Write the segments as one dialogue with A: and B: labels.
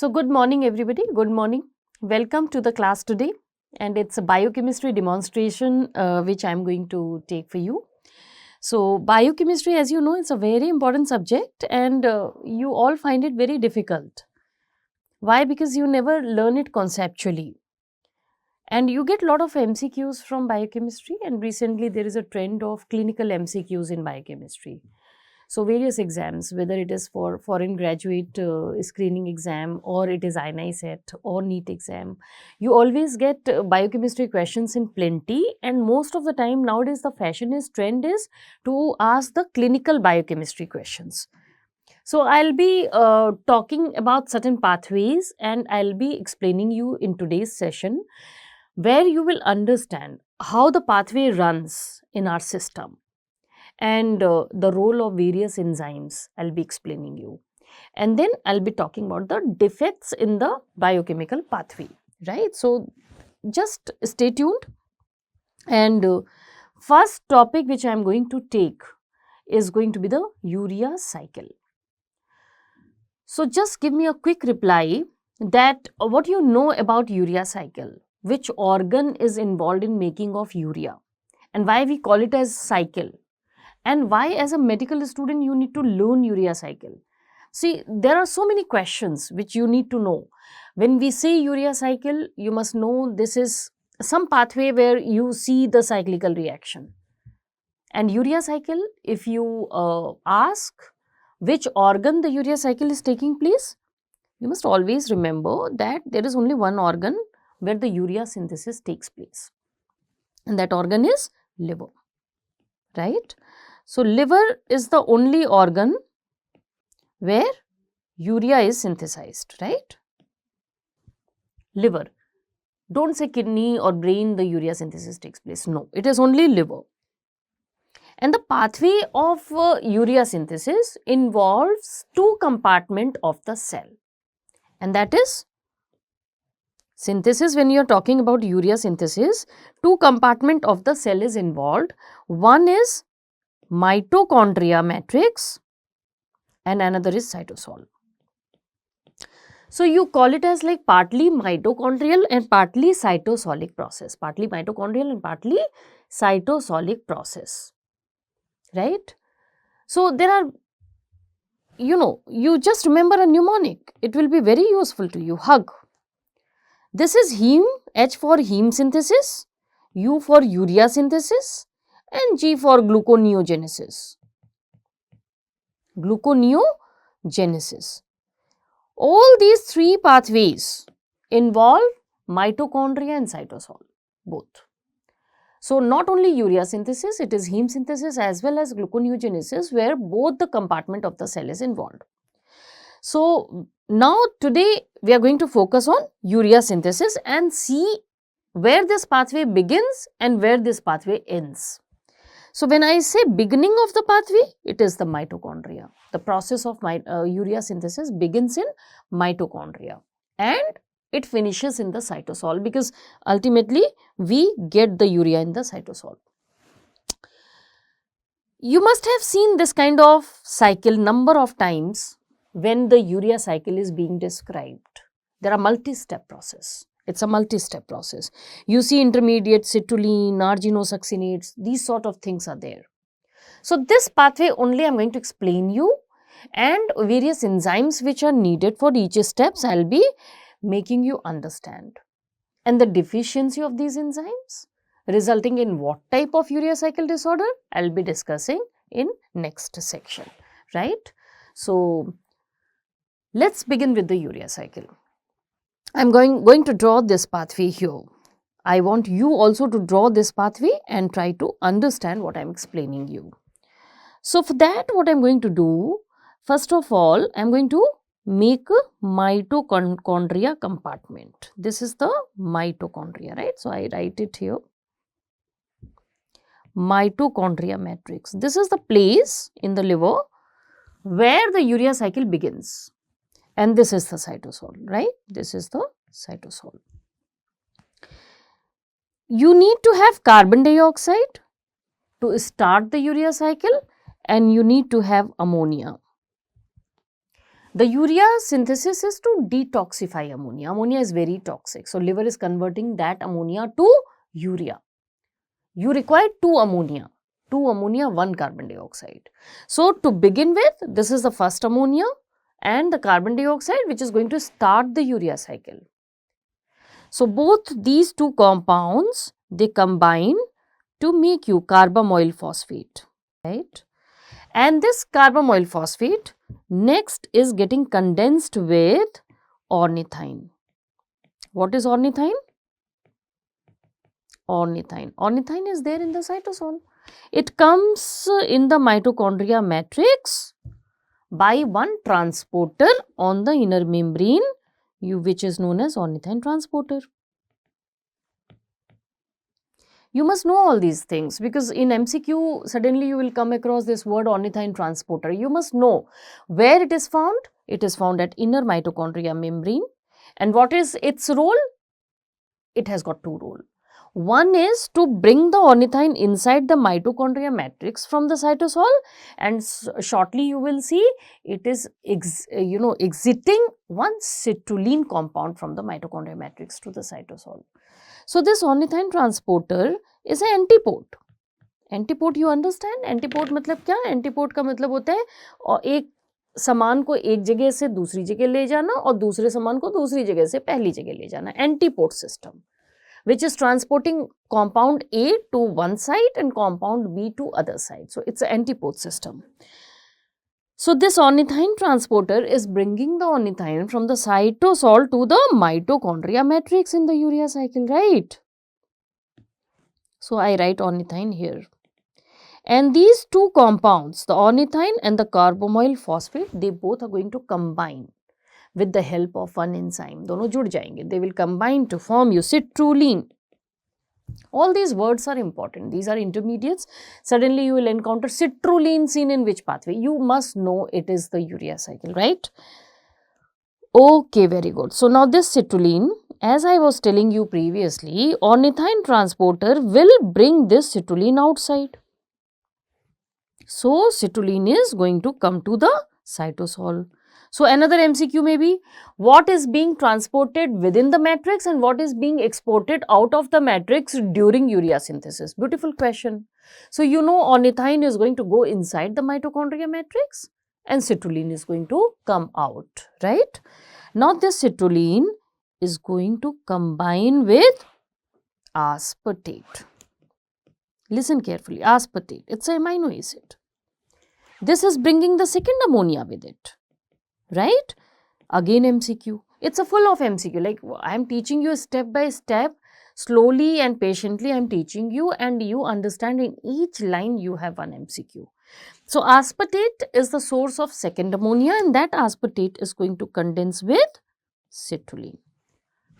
A: So good morning everybody, good morning. Welcome to the class today, and it's a biochemistry demonstration which I'm going to take for you. So biochemistry, as you know, it's a very important subject, and you all find it very difficult. Why? Because you never learn it conceptually. And you get a lot of MCQs from biochemistry, and recently there is a trend of clinical MCQs in biochemistry. So various exams, whether it is for foreign graduate screening exam, or it is INICET or NEET exam, you always get biochemistry questions in plenty. And most of the time nowadays the trend is to ask the clinical biochemistry questions. So I'll be talking about certain pathways, and I'll be explaining you in today's session where you will understand how the pathway runs in our system, and the role of various enzymes I'll be explaining you. And then I'll be talking about the defects in the biochemical pathway, right? So just stay tuned. And first topic which I'm going to take is going to be the urea cycle. So just give me a quick reply that what you know about urea cycle, which organ is involved in making of urea, and why we call it as cycle, and why as a medical student you need to learn urea cycle. See, there are so many questions which you need to know. When we say urea cycle, you must know this is some pathway where you see the cyclical reaction. And urea cycle, if you ask which organ the urea cycle is taking place, you must always remember that there is only one organ where the urea synthesis takes place, and that organ is liver, right? So liver is the only organ where urea is synthesized, right? Liver. Don't say kidney or brain the urea synthesis takes place. No, it is only liver. And the pathway of urea synthesis involves two compartments of the cell, and that is synthesis. When you are talking about urea synthesis, two compartments of the cell is involved. One is mitochondria matrix and another is cytosol. So you call it as like partly mitochondrial and partly cytosolic process, partly mitochondrial and partly cytosolic process, right? So there are, you just remember a mnemonic, it will be very useful to you. Hug. This is heme, H for heme synthesis, U for urea synthesis, and G for gluconeogenesis. Gluconeogenesis. All these three pathways involve mitochondria and cytosol, both. So not only urea synthesis, it is heme synthesis as well as gluconeogenesis, where both the compartment of the cell is involved. So now today we are going to focus on urea synthesis and see where this pathway begins and where this pathway ends. So when I say beginning of the pathway, it is the mitochondria. The process of urea synthesis begins in mitochondria and it finishes in the cytosol, because ultimately we get the urea in the cytosol. You must have seen this kind of cycle number of times when the urea cycle is being described. There are multi-step process. It's a multi-step process. You see intermediate, citrulline, arginosuccinates, these sort of things are there. So this pathway only I am going to explain you, and various enzymes which are needed for each steps I will be making you understand. And the deficiency of these enzymes resulting in what type of urea cycle disorder I will be discussing in next section, right? So let's begin with the urea cycle. I am going to draw this pathway here. I want you also to draw this pathway and try to understand what I am explaining you. So for that, what I am going to do, first of all, I am going to make a mitochondria compartment. This is the mitochondria, right? So I write it here. Mitochondria matrix. This is the place in the liver where the urea cycle begins. And this is the cytosol, right? This is the cytosol. You need to have carbon dioxide to start the urea cycle, and you need to have ammonia. The urea synthesis is to detoxify ammonia. Ammonia is very toxic. So, liver is converting that ammonia to urea. You require 2 ammonia, 1 carbon dioxide. So, to begin with, this is the first ammonia and the carbon dioxide which is going to start the urea cycle. So, both these 2 compounds, they combine to make you carbamoyl phosphate, right? And this carbamoyl phosphate next is getting condensed with ornithine. What is ornithine? Ornithine. Ornithine is there in the cytosol. It comes in the mitochondria matrix by one transporter on the inner membrane, which is known as ornithine transporter. You must know all these things because in MCQ suddenly you will come across this word ornithine transporter. You must know where it is found. It is found at inner mitochondria membrane. And what is its role? It has got 2 roles. One is to bring the ornithine inside the mitochondria matrix from the cytosol, and shortly you will see it is exiting one citrulline compound from the mitochondria matrix to the cytosol. So, this ornithine transporter is an antipode. Antipode you understand? Antipode मतलब क्या? Antipode का मतलब होता है और एक सामान को एक जगह से दूसरी जगह ले जाना और दूसरे सामान को दूसरी जगह से पहली जगह ले जाना. Antipode system, which is transporting compound A to one side and compound B to other side. So, it's an antipode system. So, this ornithine transporter is bringing the ornithine from the cytosol to the mitochondria matrix in the urea cycle, right? So, I write ornithine here. And these 2 compounds, the ornithine and the carbamoyl phosphate, they both are going to combine with the help of one enzyme. दोनों जुड़ जाएंगे. They will combine to form you citrulline. All these words are important. These are intermediates. Suddenly you will encounter citrulline seen in which pathway. You must know it is the urea cycle, right? Okay, very good. So, now this citrulline, as I was telling you previously, ornithine transporter will bring this citrulline outside. So, citrulline is going to come to the cytosol. So, another MCQ may be, what is being transported within the matrix and what is being exported out of the matrix during urea synthesis? Beautiful question. So, you know ornithine is going to go inside the mitochondria matrix and citrulline is going to come out, right? Now, this citrulline is going to combine with aspartate. Listen carefully, aspartate, it's an amino acid. This is bringing the second ammonia with it, right? Again MCQ. It's a full of MCQ. Like I am teaching you step by step, slowly and patiently I am teaching you, and you understand in each line you have one MCQ. So, aspartate is the source of second ammonia, and that aspartate is going to condense with citrulline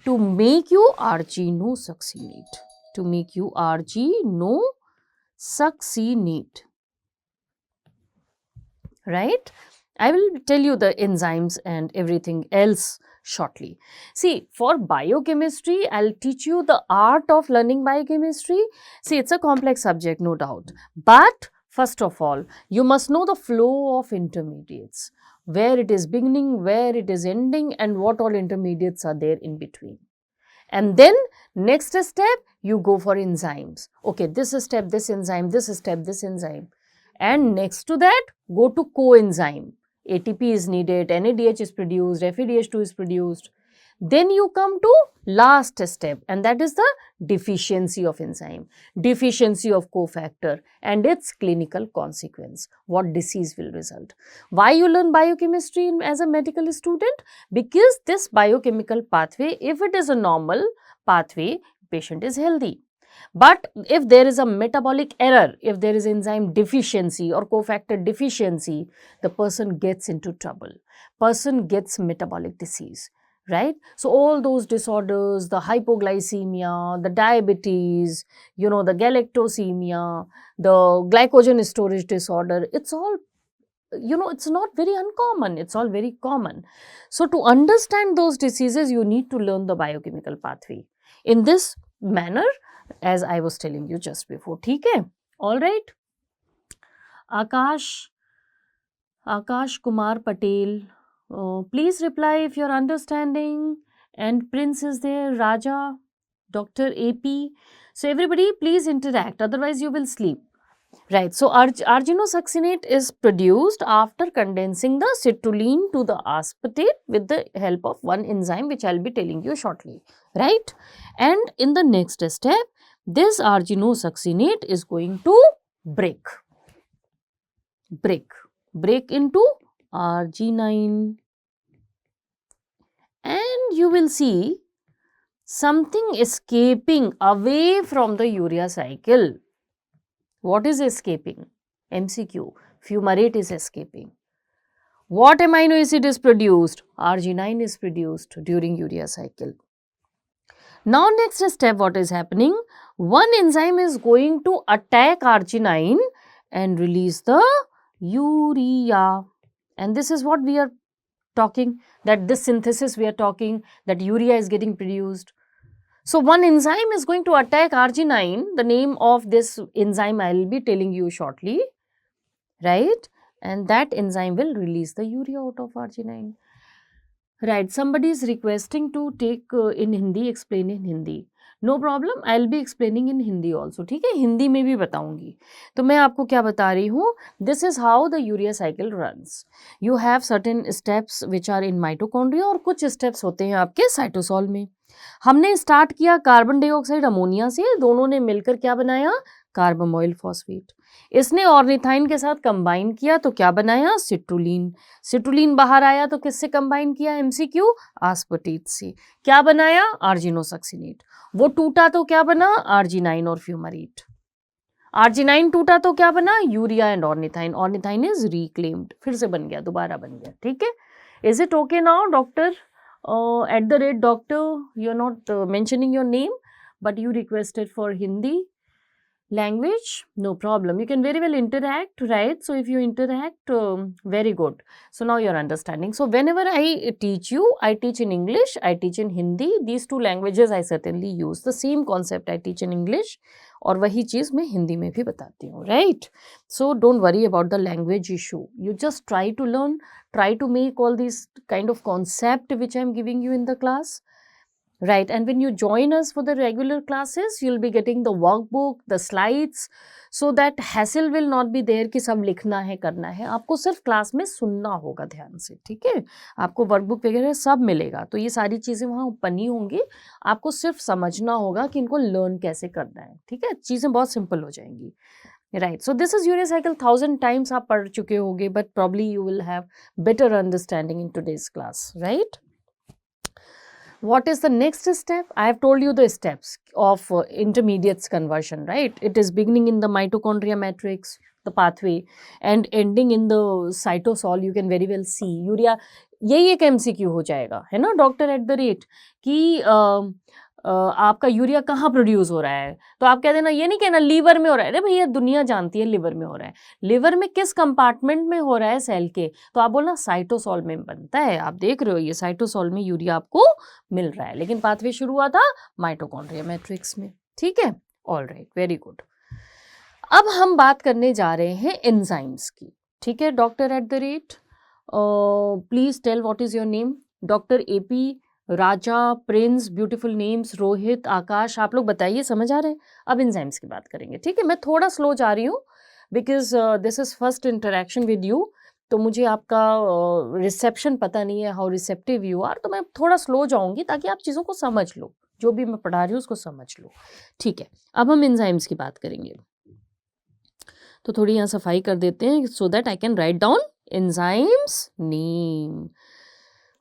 A: to make you arginosuccinate. To make you arginosuccinate. Right? I will tell you the enzymes and everything else shortly. See, for biochemistry, I'll teach you the art of learning biochemistry. See, it's a complex subject, no doubt. But first of all, you must know the flow of intermediates, where it is beginning, where it is ending, and what all intermediates are there in between. And then next step, you go for enzymes. Okay, this step, this enzyme, this step, this enzyme. And next to that, go to coenzyme. ATP is needed, NADH is produced, FADH2 is produced. Then you come to last step, and that is the deficiency of enzyme, deficiency of cofactor and its clinical consequence, what disease will result. Why you learn biochemistry as a medical student? Because this biochemical pathway, if it is a normal pathway, patient is healthy. But if there is a metabolic error, if there is enzyme deficiency or cofactor deficiency, the person gets into trouble. Person gets metabolic disease, right? So, all those disorders, the hypoglycemia, the diabetes, the galactosemia, the glycogen storage disorder, it's all, it's not very uncommon, it's all very common. So, to understand those diseases, you need to learn the biochemical pathway in this manner, as I was telling you just before. ठीक है? All right. Akash Kumar Patel, Please reply if you're understanding. And Prince is there, Raja, Dr. AP. So everybody, please interact. Otherwise, you will sleep. Right. So arginosuccinate is produced after condensing the citrulline to the aspartate with the help of one enzyme, which I'll be telling you shortly. Right. And in the next step, this arginosuccinate is going to break into arginine, and you will see something escaping away from the urea cycle. What is escaping? MCQ. Fumarate is escaping. What amino acid is produced? Arginine is produced during urea cycle. Now next step, what is happening? One enzyme is going to attack arginine and release the urea. And this is what we are talking, that this synthesis we are talking, that urea is getting produced. So one enzyme is going to attack arginine. The name of this enzyme I will be telling you shortly, right? And that enzyme will release the urea out of arginine. Right, somebody is requesting to take in Hindi, explain in Hindi. No problem, I'll be explaining in Hindi also. ठीक है, हिंदी में भी बताऊंगी. तो मैं आपको क्या बता रही हूँ? This is how the urea cycle runs. You have certain steps which are in mitochondria और कुछ steps होते हैं आपके साइटोसोल में. हमने स्टार्ट किया कार्बन डाइऑक्साइड अमोनिया से, दोनों ने मिलकर क्या बनाया? Carbamoyl phosphate. इसने ऑर्निथाइन के साथ कंबाइन किया तो क्या बनाया? सिट्रुलिन. सिट्रुलिन बाहर आया तो किससे कंबाइन किया? एमसीक्यू, आस्पर्टेट से. क्या बनाया? आर्जिनोसक्सिनेट. वो टूटा तो क्या बना? आर्जिनाइन और फ्यूमरेट. आर्जिनाइन टूटा तो क्या बना? Urea and ornithine. Ornithine is reclaimed, फिर से बन गया, दोबारा बन गया. ठीक है, is it okay now doctor? @doctor, you're not mentioning your name, but you requested for Hindi language. No problem, you can very well interact, right? So if you interact, very good. So now you're understanding. So whenever I teach you, I teach in English, I teach in Hindi. These two languages I certainly use. The same concept I teach in English और वही चीज़ मैं हिंदी में भी बताती हूँ, right? So don't worry about the language issue. You just try to learn, try to make all these kind of concept which I'm giving you in the class. Right, and when you join us for the regular classes, you'll be getting the workbook, the slides, so that hassle will not be there कि सब लिखना है, करना है. आपको सिर्फ class में सुनना होगा ध्यान से. ठीक है, आपको वर्कबुक वगैरह सब मिलेगा, तो ये सारी चीज़ें वहाँ बनी होंगी. आपको सिर्फ समझना होगा कि इनको लर्न कैसे करना है. ठीक है, चीज़ें बहुत सिंपल हो जाएंगी. Right, so this is urea cycle 1000 times आप पढ़ चुके होंगे, but probably you will have better understanding in today's class. Right, what is the next step? I have told you the steps of intermediates conversion, right? It is beginning in the mitochondria matrix, the pathway, and ending in the cytosol. You can very well see urea. यही एक MCQ हो जाएगा, है ना doctor @ कि आपका urea कहाँ produce हो रहा है, तो आप कह देना, ये नहीं कहना लीवर में हो रहा है. अरे भैया दुनिया जानती है लिवर में हो रहा है. लिवर में किस कंपार्टमेंट में हो रहा है सेल के, तो आप बोलना साइटोसोल में बनता है. आप देख रहे हो ये साइटोसोल में यूरिया आपको मिल रहा है, लेकिन पाथवे शुरू हुआ था माइटोकॉन्ड्रिया मैट्रिक्स में. ठीक है, ऑल राइट, वेरी गुड. अब हम बात करने जा रहे हैं एंजाइम्स की. ठीक है, doctor @ please tell what is your name. Doctor AP, Raja, Prince, beautiful names, Rohit, Akash, आप लोग बताइए, समझ आ रहे हैं? अब एंजाइम्स की बात करेंगे. ठीक है, मैं थोड़ा स्लो जा रही हूँ because this is first interaction with you, तो मुझे आपका रिसेप्शन पता नहीं है, हाउ रिसेप्टिव यू आर, तो मैं थोड़ा स्लो जाऊंगी ताकि आप चीज़ों को समझ लो, जो भी मैं पढ़ा रही हूँ उसको समझ लो. ठीक है, अब हम एंजाइम्स की बात करेंगे, तो थोड़ी यहाँ सफाई कर देते हैं so that I can write down enzymes name.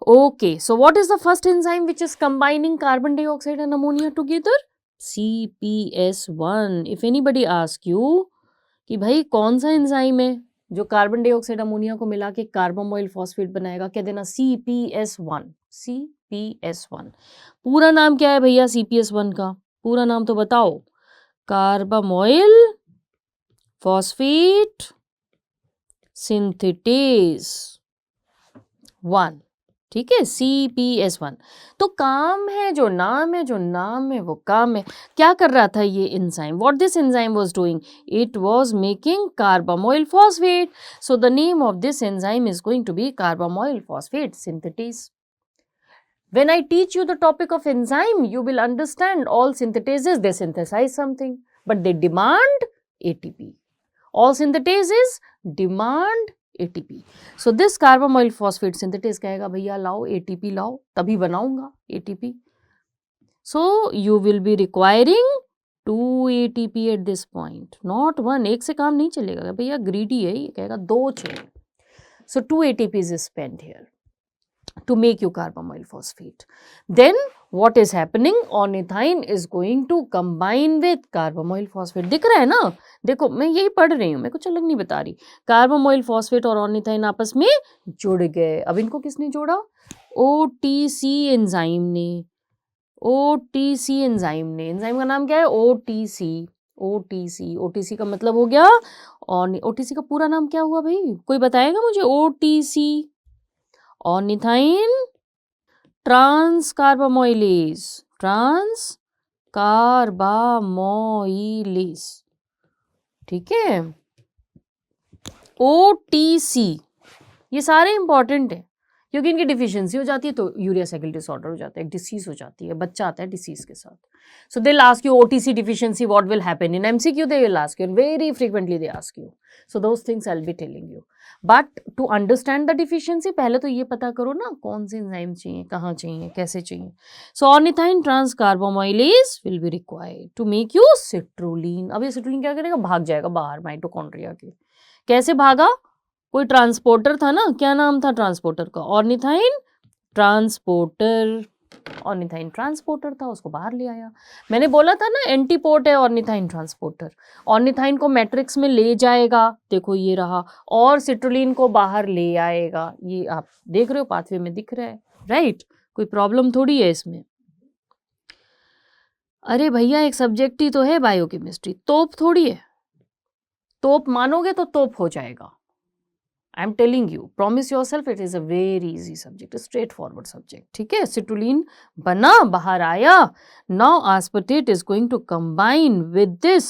A: Okay, so what is the first enzyme which is combining carbon dioxide and ammonia together? CPS1. If anybody ask you कि भाई कौन सा एंजाइम है जो कार्बन डाइऑक्साइड अमोनिया को मिला के carbamoyl phosphate बनाएगा, क्या देना? CPS1. CPS1. पूरा नाम क्या है भैया CPS1 का? पूरा नाम तो बताओ. Carbamoyl phosphate synthetase 1. ठीक है, CPS1। तो काम है जो नाम है, जो नाम है वो काम है। क्या कर रहा था ये enzyme? What this enzyme was doing? It was making carbamoyl phosphate. So the name of this enzyme is going to be carbamoyl phosphate synthetase. When I teach you the topic of enzyme, you will understand all synthetases, they synthesize something, but they demand ATP. All synthetases demand ATP. So this carbamoyl phosphate synthetase कहेगा भैया लाओ ATP लाओ, तभी बनाऊंगा ATP. So you will be requiring 2 ATP at this point, not 1. एक से काम नहीं चलेगा भैया, greedy है ये, कहेगा 2 चाहिए. So 2 ATPs is spent here to make you carbamoyl phosphate. Then what is happening? Ornithine is going to combine with carbamoyl phosphate. दिख रहा है ना? देखो मैं यही पढ़ रही हूँ, मैं कुछ अलग नहीं बता रही. कार्बामोइल फॉस्फेट और ऑर्निथाइन आपस में जुड़ गए. अब इनको किसने जोड़ा? OTC एंजाइम ने. OTC एंजाइम ने. एंजाइम का नाम क्या है? OTC. OTC. OTC का मतलब हो गया, और OTC का पूरा नाम क्या हुआ भाई? कोई बताएगा मुझे? OTC ornithine transcarbamylase. Transcarbamylase. ठीक है, OTC. ये सारे इंपॉर्टेंट है क्योंकि इनकी डिफिशियंसी हो जाती है तो यूरिया साइकिल डिसऑर्डर हो जाता है, एक डिसीज हो जाती है, बच्चा आता है डिसीज के साथ. So they will ask you OTC deficiency what will happen in MCQ. They will ask you and very frequently they ask you. So those things I will be telling you. But to understand the deficiency पहले तो ये पता करो ना कौन से enzyme चाहिए, कहाँ चाहिए, कैसे चाहिए. So ornithine transcarbamylase will be required to make you citrulline. अब ये सिट्रोलिन क्या करेगा? भाग जाएगा बाहर माइटोकॉन्ड्रिया के. कैसे भागा? कोई ट्रांसपोर्टर था ना, क्या नाम था ट्रांसपोर्टर का? Ornithine transporter. ऑर्निथाइन ट्रांसपोर्टर था, उसको बाहर ले आया. मैंने बोला था ना एंटीपोर्ट है ऑर्निथाइन ट्रांसपोर्टर. ऑर्निथाइन को मैट्रिक्स में ले जाएगा, देखो ये रहा, और सिट्रोलिन को बाहर ले आएगा. ये आप देख रहे हो, पाथवे में दिख रहा है, राइट? कोई प्रॉब्लम थोड़ी है इसमें. अरे भैया एक सब्जेक्ट ही तो है बायोकेमिस्ट्री, तोप थोड़ी है. तोप मानोगे तो तोप हो जाएगा. I am telling you, promise yourself it is a very easy subject, a straightforward subject. ठीक है, सिट्रोलिन बना, बाहर आया. Now aspartate is going to combine with this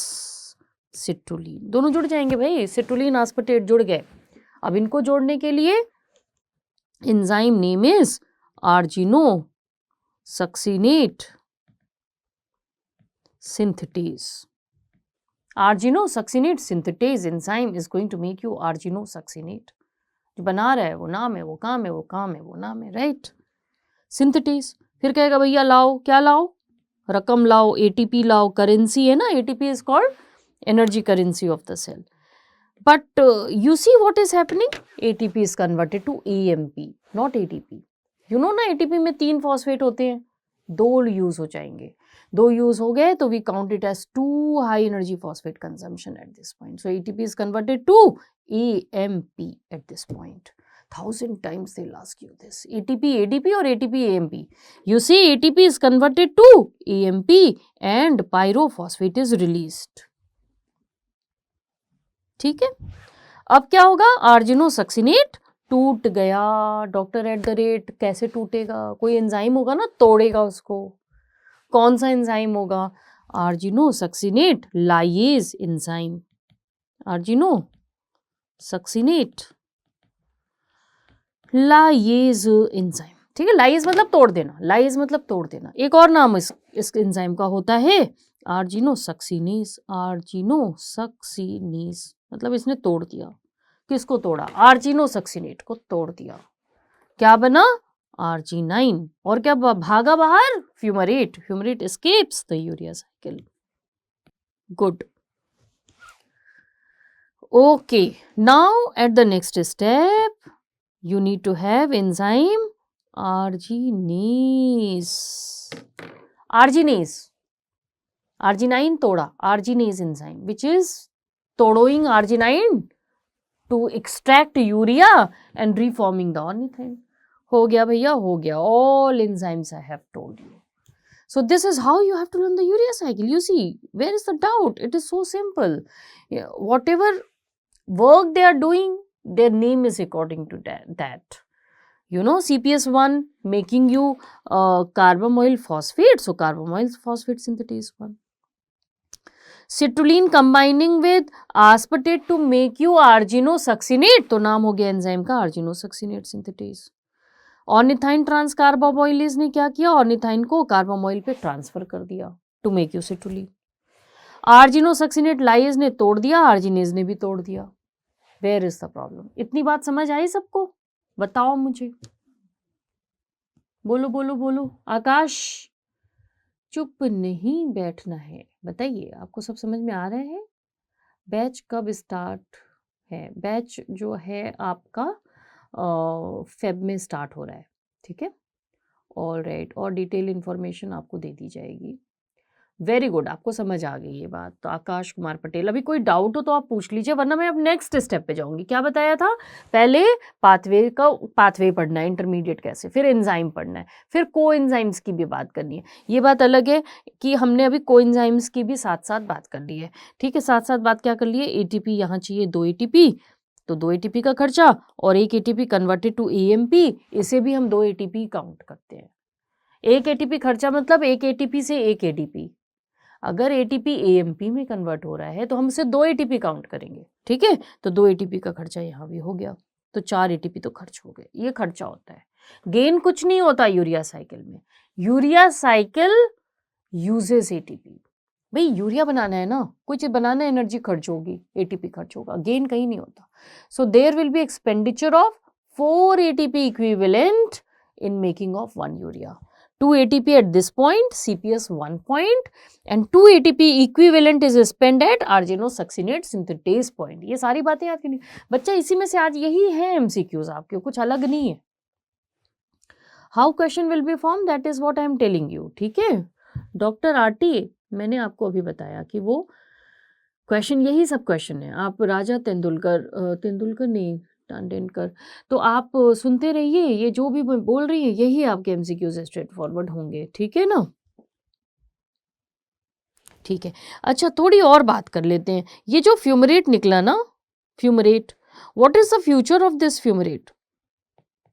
A: citrulline. दोनों जुड़ जाएंगे भाई, सिट्रोलिन aspartate जुड़ गए. अब इनको जोड़ने के लिए enzyme name is arginosuccinate synthetase. Arginosuccinate synthetase enzyme is going to make you arginosuccinate. जो बना रहा है वो नाम है, वो काम है, वो काम है, वो नाम है, राइट? सिंथेटेज. फिर कहेगा भैया लाओ, क्या लाओ? रकम लाओ, ATP लाओ. करेंसी है ना, ATP is called energy currency of the cell. But you see what is happening? ATP is converted to AMP, not ATP. You know ना ATP में 3 फॉस्फेट होते हैं, 2 यूज हो जाएंगे. 2 यूज हो गए तो we count it as 2 high energy phosphate consumption at this point. So ATP is converted to AMP at this point. 1000 times they'll ask you this. ATP, ADP or ATP, AMP. You see ATP is converted to AMP and pyrophosphate is released. ठीक है, अब क्या होगा? आर्जिनोसक्सिनेट टूट गया. Doctor at the rate कैसे टूटेगा? कोई एंजाइम होगा ना, तोड़ेगा उसको. कौन सा एंजाइम होगा? Argininosuccinate lyase enzyme. Argininosuccinate lyase enzyme. ठीक है, लाइएज मतलब तोड़ देना, लाइएज मतलब तोड़ देना. एक और नाम इस एंजाइम का होता है आर्जिनोसक्सिनेज. आर्जिनोसक्सिनेज मतलब इसने तोड़ दिया. किसको तोड़ा? आर्जिनोसक्सिनेट को तोड़ दिया. क्या बना? Arginine. और क्या भागा बाहर? Fumarate. Fumarate escapes the urea cycle. Good. Okay, now at the next step you need to have enzyme arginase. Arginase. Arginine तोड़ा, arginase enzyme which is तोड़ोइंग arginine to extract urea and reforming the ornithine. हो गया भैया, हो गया. All enzymes I have told you. So this is how you have to learn the urea cycle. You see, where is the doubt? It is so simple. Whatever work they are doing, their name is according to that. You know CPS1 making you carbamoyl phosphate, so carbamoyl phosphate synthetase 1. Citrulline combining with aspartate to make you arginosuccinate, तो नाम हो गया enzyme का arginosuccinate synthetase. Ornithine ट्रांसकार्बामोइलेज ने क्या किया, ornithine को carbamoyl पे ट्रांसफर कर दिया to make you citrulline. Argininosuccinate lyase ने तोड़ दिया, आर्जिनेज ने भी तोड़ दिया. Where is the problem? इतनी बात समझ आई सबको? बताओ मुझे, बोलो बोलो बोलो. आकाश, चुप नहीं बैठना है. बताइए, आपको सब समझ में आ रहा है? बैच कब स्टार्ट है? बैच जो है आपका फेब में स्टार्ट हो रहा है, ठीक है. ऑल राइट, और डिटेल इन्फॉर्मेशन आपको दे दी जाएगी. वेरी गुड, आपको समझ आ गई ये बात. तो आकाश कुमार पटेल, अभी कोई डाउट हो तो आप पूछ लीजिए, वरना मैं अब नेक्स्ट स्टेप पे जाऊंगी. क्या बताया था? पहले पाथवे पढ़ना है, इंटरमीडिएट कैसे, फिर एंजाइम पढ़ना है, फिर को एंजाइम्स की भी बात करनी है. ये बात अलग है कि हमने अभी को एंजाइम्स की भी साथ साथ बात कर ली है, ठीक है. साथ साथ बात क्या कर ली है? एटीपी यहाँ चाहिए 2 एटीपी, तो 2 एटीपी का खर्चा, और 1 एटीपी कन्वर्टेड टू एएमपी, इसे भी हम 2 एटीपी काउंट करते हैं. 1 एटीपी खर्चा मतलब 1 एटीपी से 1 एटीपी. अगर एटीपी एएमपी में कन्वर्ट हो रहा है तो हम उसे 2 एटीपी काउंट करेंगे, ठीक है. तो 2 एटीपी का खर्चा यहाँ भी हो गया, तो 4 एटीपी तो खर्च हो गए. ये खर्चा होता है. गेन कुछ नहीं होता यूरिया साइकिल में. Urea cycle uses ATP. भाई यूरिया बनाना है ना, कोई चीज बनाना है, एनर्जी खर्च होगी, एटीपी खर्च होगा, गेन कहीं नहीं होता. So there will be expenditure of 4 ATP equivalent in making of 1 urea. 2 ATP at this point, CPS 1 point, and 2 ATP equivalent is spent at arginosuccinate synthetase point. ये सारी बातें याद करनी बच्चा, इसी में से आज यही है MCQs आपके, कुछ अलग नहीं है. How question will be formed, that is what I am telling you, ठीक है. डॉक्टर आरटी, मैंने आपको अभी बताया कि वो क्वेश्चन, यही सब क्वेश्चन है. आप राजा तेंदुलकर नहीं, तेंदुलकर, तो आप सुनते रहिए, ये जो भी मैं बोल रही है यही आपके एमसीक्यूज स्ट्रेट फॉरवर्ड होंगे, ठीक है ना. ठीक है. अच्छा, थोड़ी और बात कर लेते हैं. ये जो फ्यूमरेट निकला ना, fumarate, what is the future of this fumarate?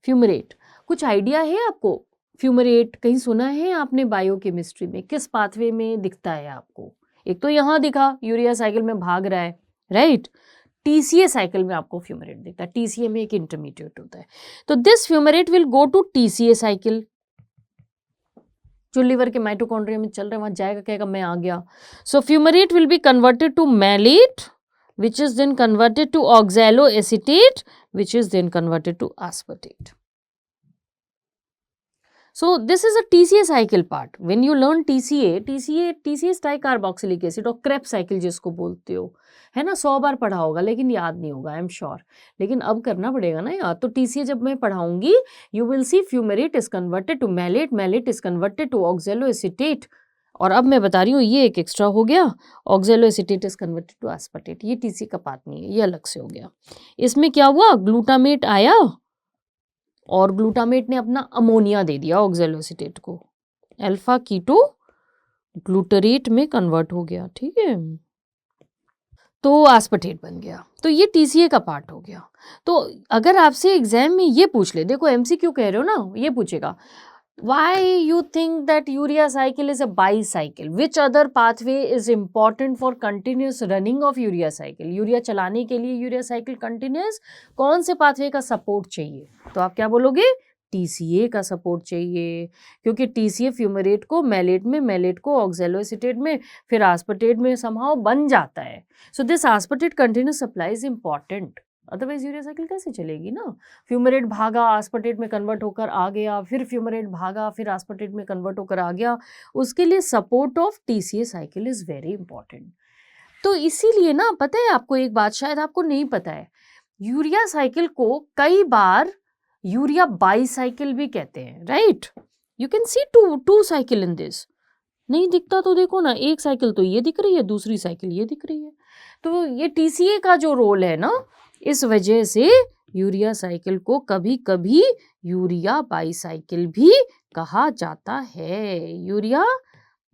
A: Fumarate कुछ आइडिया है आपको? फ्यूमरेट कहीं सुना है आपने बायोकेमिस्ट्री में? किस पाथवे में दिखता है आपको? एक तो यहाँ दिखा, यूरिया साइकिल में भाग रहा है, राइट. टीसीए साइकिल में आपको फ्यूमरेट दिखता है. टीसीए में एक इंटरमीडिएट होता है. तो this fumarate will go to TCA cycle. जो लिवर के माइटोकॉन्ड्रिया में चल रहा है वहां जाएगा, कहेगा मैं आ गया. So fumarate will be converted to malate, which is then converted to oxaloacetate, which is then converted to aspartate. So this is a TCA cycle part. When you learn TCA is tricarboxylic acid और Krebs cycle जिसको बोलते हो, है ना. 100 बार पढ़ा होगा लेकिन याद नहीं होगा, आई एम श्योर. लेकिन अब करना पड़ेगा ना याद. तो TCA जब मैं पढ़ाऊंगी, you will see fumarate is converted to malate, malate is converted to oxaloacetate. और अब मैं बता रही हूँ ये एक एक्स्ट्रा हो गया, ऑक्सैलोएसिटेट इज कन्वर्टेड टू एस्पार्टेट. ये TCA का पार्ट नहीं है, ये अलग से हो गया. इसमें क्या हुआ, ग्लूटामेट आया और ग्लूटामेट ने अपना अमोनिया दे दिया ऑक्सैलोएसिटेट को, अल्फा कीटो ग्लूटरेट में कन्वर्ट हो गया, ठीक है. तो एस्पार्टेट बन गया. तो ये TCA का पार्ट हो गया. तो अगर आपसे एग्जाम में ये पूछ ले, देखो MCQ कह रहे हो ना, ये पूछेगा why you think that urea cycle is a bicycle, which other pathway is important for continuous running of urea cycle. Urea चलाने के लिए यूरिया साइकिल कंटिन्यूस कौन से पाथवे का सपोर्ट चाहिए? तो आप क्या बोलोगे? TCA का सपोर्ट चाहिए, क्योंकि TCA फ्यूमरेट को मैलेट में, मैलेट को ऑक्सैलोएसिटेट में, फिर एस्पार्टेट में समहाउ बन जाता है. So this aspartate continuous supply is important, otherwise urea cycle कैसे चलेगी ना. फ्यूमरेट भागा, एस्पार्टेट में कन्वर्ट होकर आ गया, फिर फ्यूमरेट भागा, फिर एस्पार्टेट में कन्वर्ट होकर आ गया. उसके लिए support of TCA cycle is very important. तो इसीलिए ना, पता है आपको एक बात शायद आपको नहीं पता है, यूरिया साइकिल को कई बार यूरिया बाईसाइकिल भी कहते हैं, right. You can see two cycle in this. नहीं दिखता तो देखो ना, एक साइकिल तो ये दिख रही है, दूसरी साइकिल ये दिख रही है. तो ये TCA का जो रोल है ना, इस वजह से यूरिया साइकिल को कभी कभी यूरिया बाईसाइकिल भी कहा जाता है. यूरिया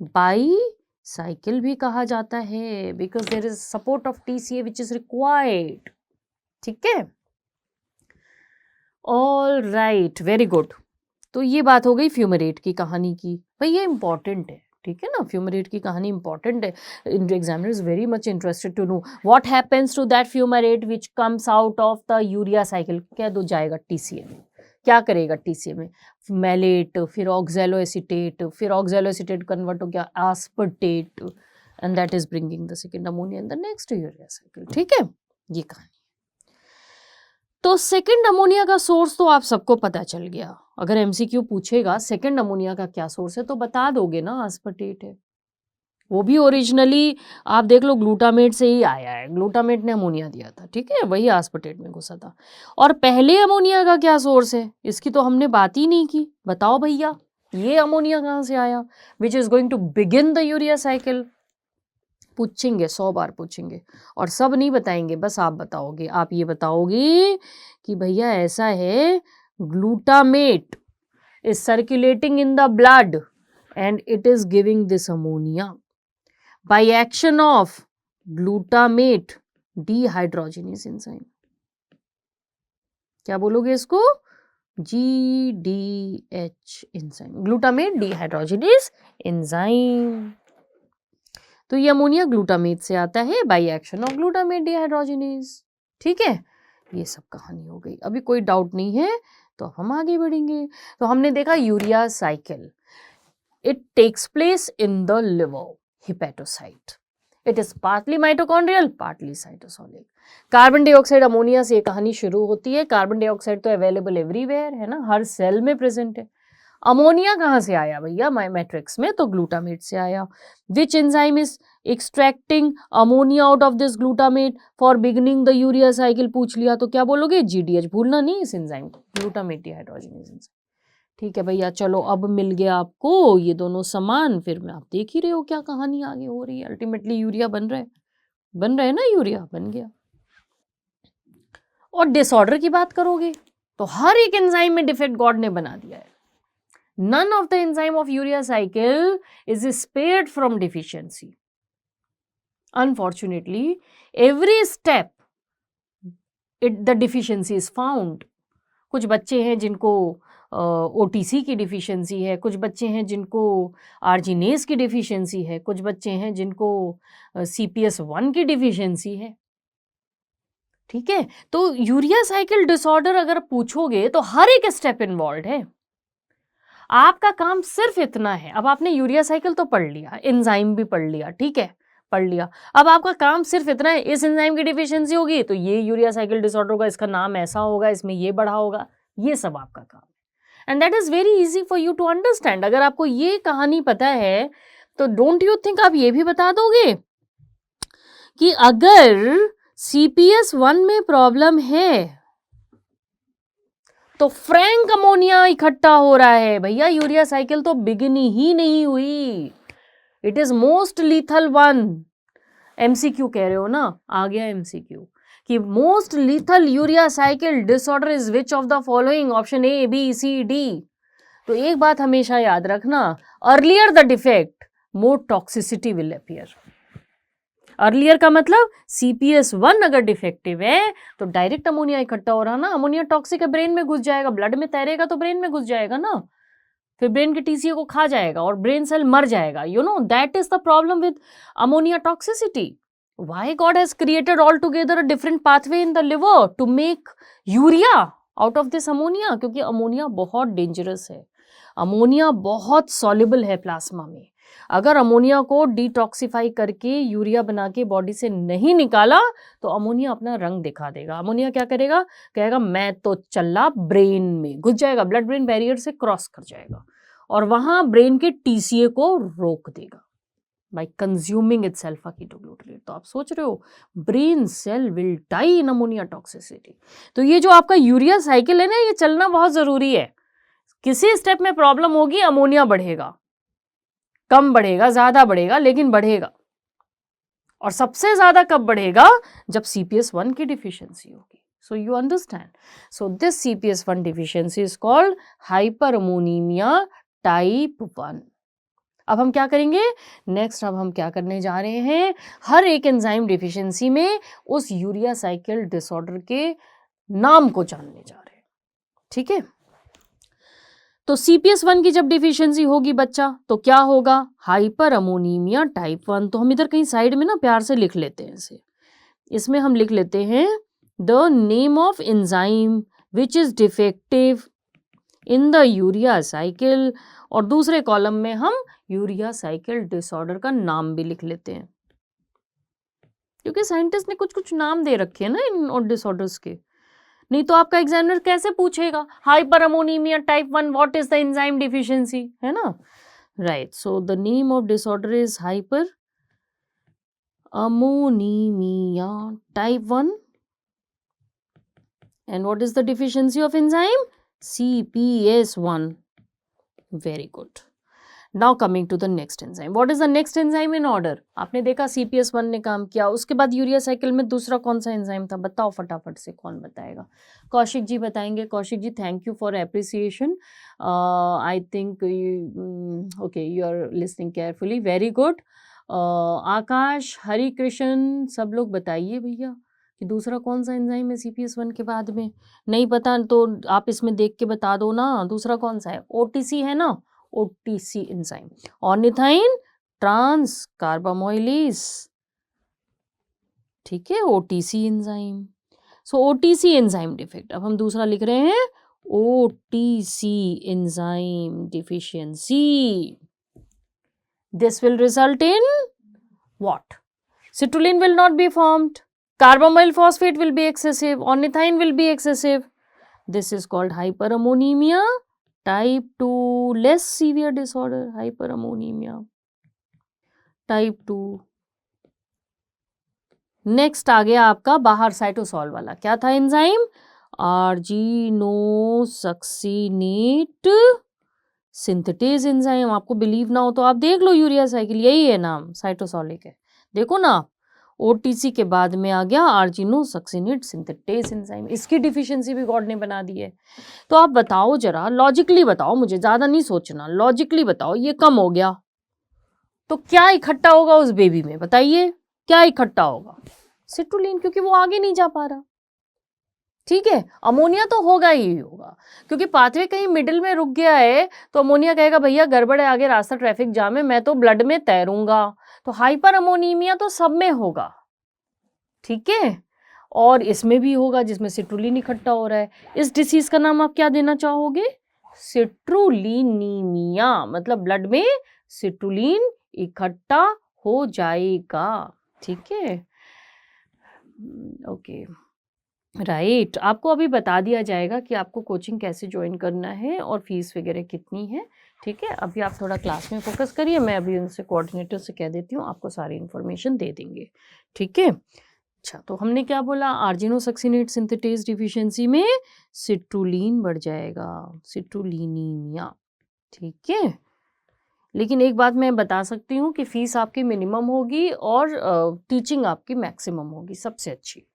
A: बाईसाइकिल भी कहा जाता है, because there is support of TCA which is required, ठीक है. All right, very good. तो ये बात हो गई फ्यूमरेट की कहानी की। भाई ये इंपॉर्टेंट है, ठीक है ना, फ्यूमरेट की कहानी इंपॉर्टेंट है। Examiner is very much interested to know what happens to that fumarate which comes out of the urea cycle. क्या दो जाएगा टीसीए में, क्या करेगा टीसीए में, मैलेट, फिर ऑक्सैलो एसीटेट, फिर ऑक्सैलो एसीटेट कन्वर्ट हो गया aspartate, and that is bringing the second ammonia in the next urea cycle. ठीक है, ये कहानी। तो सेकंड अमोनिया का सोर्स तो आप सबको पता चल गया। अगर एमसीक्यू पूछेगा सेकंड अमोनिया का क्या सोर्स है तो बता दोगे ना, एस्पर्टेट है। वो भी ओरिजिनली आप देख लो ग्लूटामेट से ही आया है, ग्लूटामेट ने अमोनिया दिया था, ठीक है, वही एस्पर्टेट में घुसा था। और पहले अमोनिया का क्या सोर्स है, इसकी तो हमने बात ही नहीं की। बताओ भैया, ये अमोनिया कहाँ से आया, which is going to begin the urea cycle. पूछेंगे, 100 बार पूछेंगे, और सब नहीं बताएंगे, बस आप बताओगे। आप ये बताओगे कि भैया ऐसा है, glutamate is circulating in the blood and it is giving this ammonia by action of glutamate dehydrogenase enzyme. क्या बोलोगे इसको, GDH enzyme, glutamate dehydrogenase enzyme. तो ये अमोनिया ग्लूटामेट से आता है by action of glutamate dehydrogenase. ठीक है, ये सब कहानी हो गई। अभी कोई डाउट नहीं है तो हम आगे बढ़ेंगे। तो हमने देखा urea cycle, it takes place in the liver hepatocyte, it is partly mitochondrial partly cytosolic. Carbon dioxide ammonia से ये कहानी शुरू होती है। कार्बन डाइऑक्साइड तो अवेलेबल एवरीवेयर है ना, हर सेल में प्रेजेंट है। अमोनिया कहाँ से आया भैया, मैट्रिक्स में, तो ग्लूटामेट से आया। Which enzyme is extracting ammonia out of this glutamate for beginning the urea cycle, पूछ लिया तो क्या बोलोगे, GDH। भूलना नहीं इस एंजाइम को, ग्लूटामेट डिहाइड्रोजिनेज एंजाइम। ठीक है भैया, चलो अब मिल गया आपको ये दोनों समान। फिर में आप देख ही रहे हो क्या कहानी आगे हो रही है। अल्टीमेटली यूरिया बन रहा है ना, यूरिया बन गया। और डिसऑर्डर की बात करोगे तो हर एक एंजाइम में डिफेक्ट गॉड ने बना दिया है। None of the enzyme of urea cycle is spared from deficiency. Unfortunately, every step the deficiency is found. कुछ बच्चे हैं जिनको OTC की डिफिशियंसी है, कुछ बच्चे हैं जिनको आर्जिनेस की डिफिशियंसी है, कुछ बच्चे हैं जिनको CPS1 की डिफिशियंसी है। ठीक है, तो यूरिया साइकिल डिसऑर्डर अगर पूछोगे तो हर एक स्टेप इन्वॉल्व है। आपका काम सिर्फ इतना है, अब आपने यूरिया साइकिल तो पढ़ लिया, एंजाइम भी पढ़ लिया, ठीक है, पढ़ लिया। अब आपका काम सिर्फ इतना है, इस एंजाइम की डिफिशियंसी होगी तो ये यूरिया साइकिल डिसऑर्डर होगा, इसका नाम ऐसा होगा, इसमें ये बढ़ा होगा, ये सब आपका काम है। And that is very easy for you to understand. अगर आपको ये कहानी पता है तो डोंट यू थिंक आप ये भी बता दोगे कि अगर CPS1 में प्रॉब्लम है तो फ्रैंक अमोनिया इकट्ठा हो रहा है। भैया यूरिया साइकिल तो बिगिन ही नहीं हुई, it is most lethal one. MCQ कह रहे हो ना, आ गया MCQ कि most lethal urea cycle disorder is which of the following, option A, B, C, D। तो एक बात हमेशा याद रखना, earlier the defect more toxicity will appear. Earlier का मतलब CPS1 अगर डिफेक्टिव है तो डायरेक्ट अमोनिया इकट्ठा हो रहा ना, अमोनिया टॉक्सिक है, ब्रेन में घुस जाएगा, ब्लड में तैरेगा तो ब्रेन में घुस जाएगा ना, फिर ब्रेन के TCA को खा जाएगा और ब्रेन सेल मर जाएगा। You know that is the problem with ammonia toxicity. Why God has created all together a different pathway in the liver to make urea out of this ammonia, क्योंकि ammonia बहुत dangerous है, ammonia बहुत soluble है plasma में। अगर ammonia को detoxify करके urea बना के बॉडी से नहीं निकाला तो अमोनिया अपना रंग दिखा देगा। अमोनिया क्या करेगा, कहेगा मैं तो चला, ब्रेन में घुस जाएगा, ब्लड ब्रेन बैरियर से क्रॉस कर जाएगा और वहां ब्रेन के TCA को रोक देगा बाय कंज्यूमिंग इटसेल्फ कीटोग्लूटामेट। तो आप सोच रहे हो brain cell will die in ammonia toxicity. तो ये जो आपका यूरिया साइकिल है ना, ये चलना बहुत जरूरी है। किसी स्टेप में प्रॉब्लम होगी, अमोनिया बढ़ेगा, कम बढ़ेगा, ज्यादा बढ़ेगा, लेकिन बढ़ेगा। और सबसे ज्यादा कब बढ़ेगा, जब CPS1 की डिफिशियंसी होगी। So you understand, so this CPS1 deficiency is called hyperammonemia type 1। अब हम क्या करेंगे नेक्स्ट, अब हम क्या करने जा रहे हैं, हर एक एंजाइम डिफिशियंसी में उस यूरिया साइकिल डिसऑर्डर के नाम को जानने जा रहे हैं। ठीक है। तो CPS1 की जब डिफिशियंसी होगी बच्चा तो क्या होगा, हाइपर अमोनीमिया टाइप 1। तो हम इधर कहीं साइड में ना प्यार से लिख लेते हैं इसे, इसमें हम लिख लेते हैं the name of enzyme which is defective in the urea cycle, और दूसरे कॉलम में हम यूरिया साइकिल डिसऑर्डर का नाम भी लिख लेते हैं, क्योंकि साइंटिस्ट ने कुछ कुछ नाम दे रखे हैं ना इन और डिसऑर्डर्स के। नहीं तो आपका एग्जामिनर कैसे पूछेगा hyperammonemia type 1 what is the enzyme deficiency, है ना, right. So the name of disorder is hyperammonemia type 1 and what is the deficiency of enzyme, CPS1. Very good. Now coming to the next enzyme. What is the next enzyme in order? आपने देखा CPS1 ने काम किया, उसके बाद urea cycle में दूसरा कौन सा एंजाइम था, बताओ फटाफट से, कौन बताएगा? कौशिक जी बताएंगे। Kaushik ji, thank you for appreciation. I think okay you are listening carefully, very good. Akash, Hari Krishna, सब लोग बताइए भैया कि दूसरा कौन सा एंजाइम है CPS1 के बाद में। नहीं पता तो आप इसमें देख के बता दो ना, दूसरा कौन सा है? OTC है ना, OTC एंजाइम, ऑर्निथाइन ट्रांस कार्बामोइलेज, ठीक है, OTC एंजाइम। सो OTC एंजाइम डिफेक्ट, अब हम दूसरा लिख रहे हैं OTC enzyme deficiency. This will result in what? Citrulline will not be formed, carbamyl phosphate will be excessive, ornithine will be excessive. This is called hyperammonemia type 2, less severe disorder, hyperammonemia type 2. Next आ गया आपका बाहर cytosol वाला, क्या था एंजाइम? Argininosuccinate synthetase enzyme. आपको believe ना हो तो आप देख लो यूरिया साइकिल, यही है नाम, साइटोसॉलिक है, देखो ना। OTC के बाद में आ गया आर्जिनोसक्सिनेट सिंथेटेज एंजाइम, इसकी डिफिशियंसी भी गॉड ने बना दी है। तो आप बताओ जरा, लॉजिकली बताओ, मुझे ज्यादा नहीं सोचना, लॉजिकली बताओ, ये कम हो गया तो क्या इकट्ठा होगा उस बेबी में, बताइए क्या इकट्ठा होगा? सिट्रुलिन, क्योंकि वो आगे नहीं जा पा रहा, ठीक है। अमोनिया तो होगा ही होगा, क्योंकि पाथवे कहीं मिडिल में रुक गया है तो अमोनिया कहेगा भैया गड़बड़ है, आगे रास्ता ट्रैफिक जाम है, मैं तो ब्लड में तैरूंगा। तो हाइपर अमोनीमिया तो सब में होगा, ठीक है, और इसमें भी होगा जिसमें सिट्रुलिन इकट्ठा हो रहा है। इस डिसीज का नाम आप क्या देना चाहोगे? सिट्रुलिनीमिया, मतलब ब्लड में सिट्रुलिन इकट्ठा हो जाएगा, ठीक है, ओके, राइट। आपको अभी बता दिया जाएगा कि आपको कोचिंग कैसे ज्वाइन करना है और फीस वगैरह कितनी है, ठीक है। अभी आप थोड़ा क्लास में फोकस करिए, मैं अभी उनसे कोऑर्डिनेटर से कह देती हूँ, आपको सारी इन्फॉर्मेशन दे देंगे, ठीक है। अच्छा, तो हमने क्या बोला, आर्जिनोसक्सिनेट सिंथेटेज डिफिशियंसी में सिट्रुलिन बढ़ जाएगा, सिट्रुलिनीमिया, ठीक है। लेकिन एक बात मैं बता सकती हूँ कि फीस आपकी मिनिमम होगी और टीचिंग आपकी मैक्सिमम होगी, सबसे अच्छी,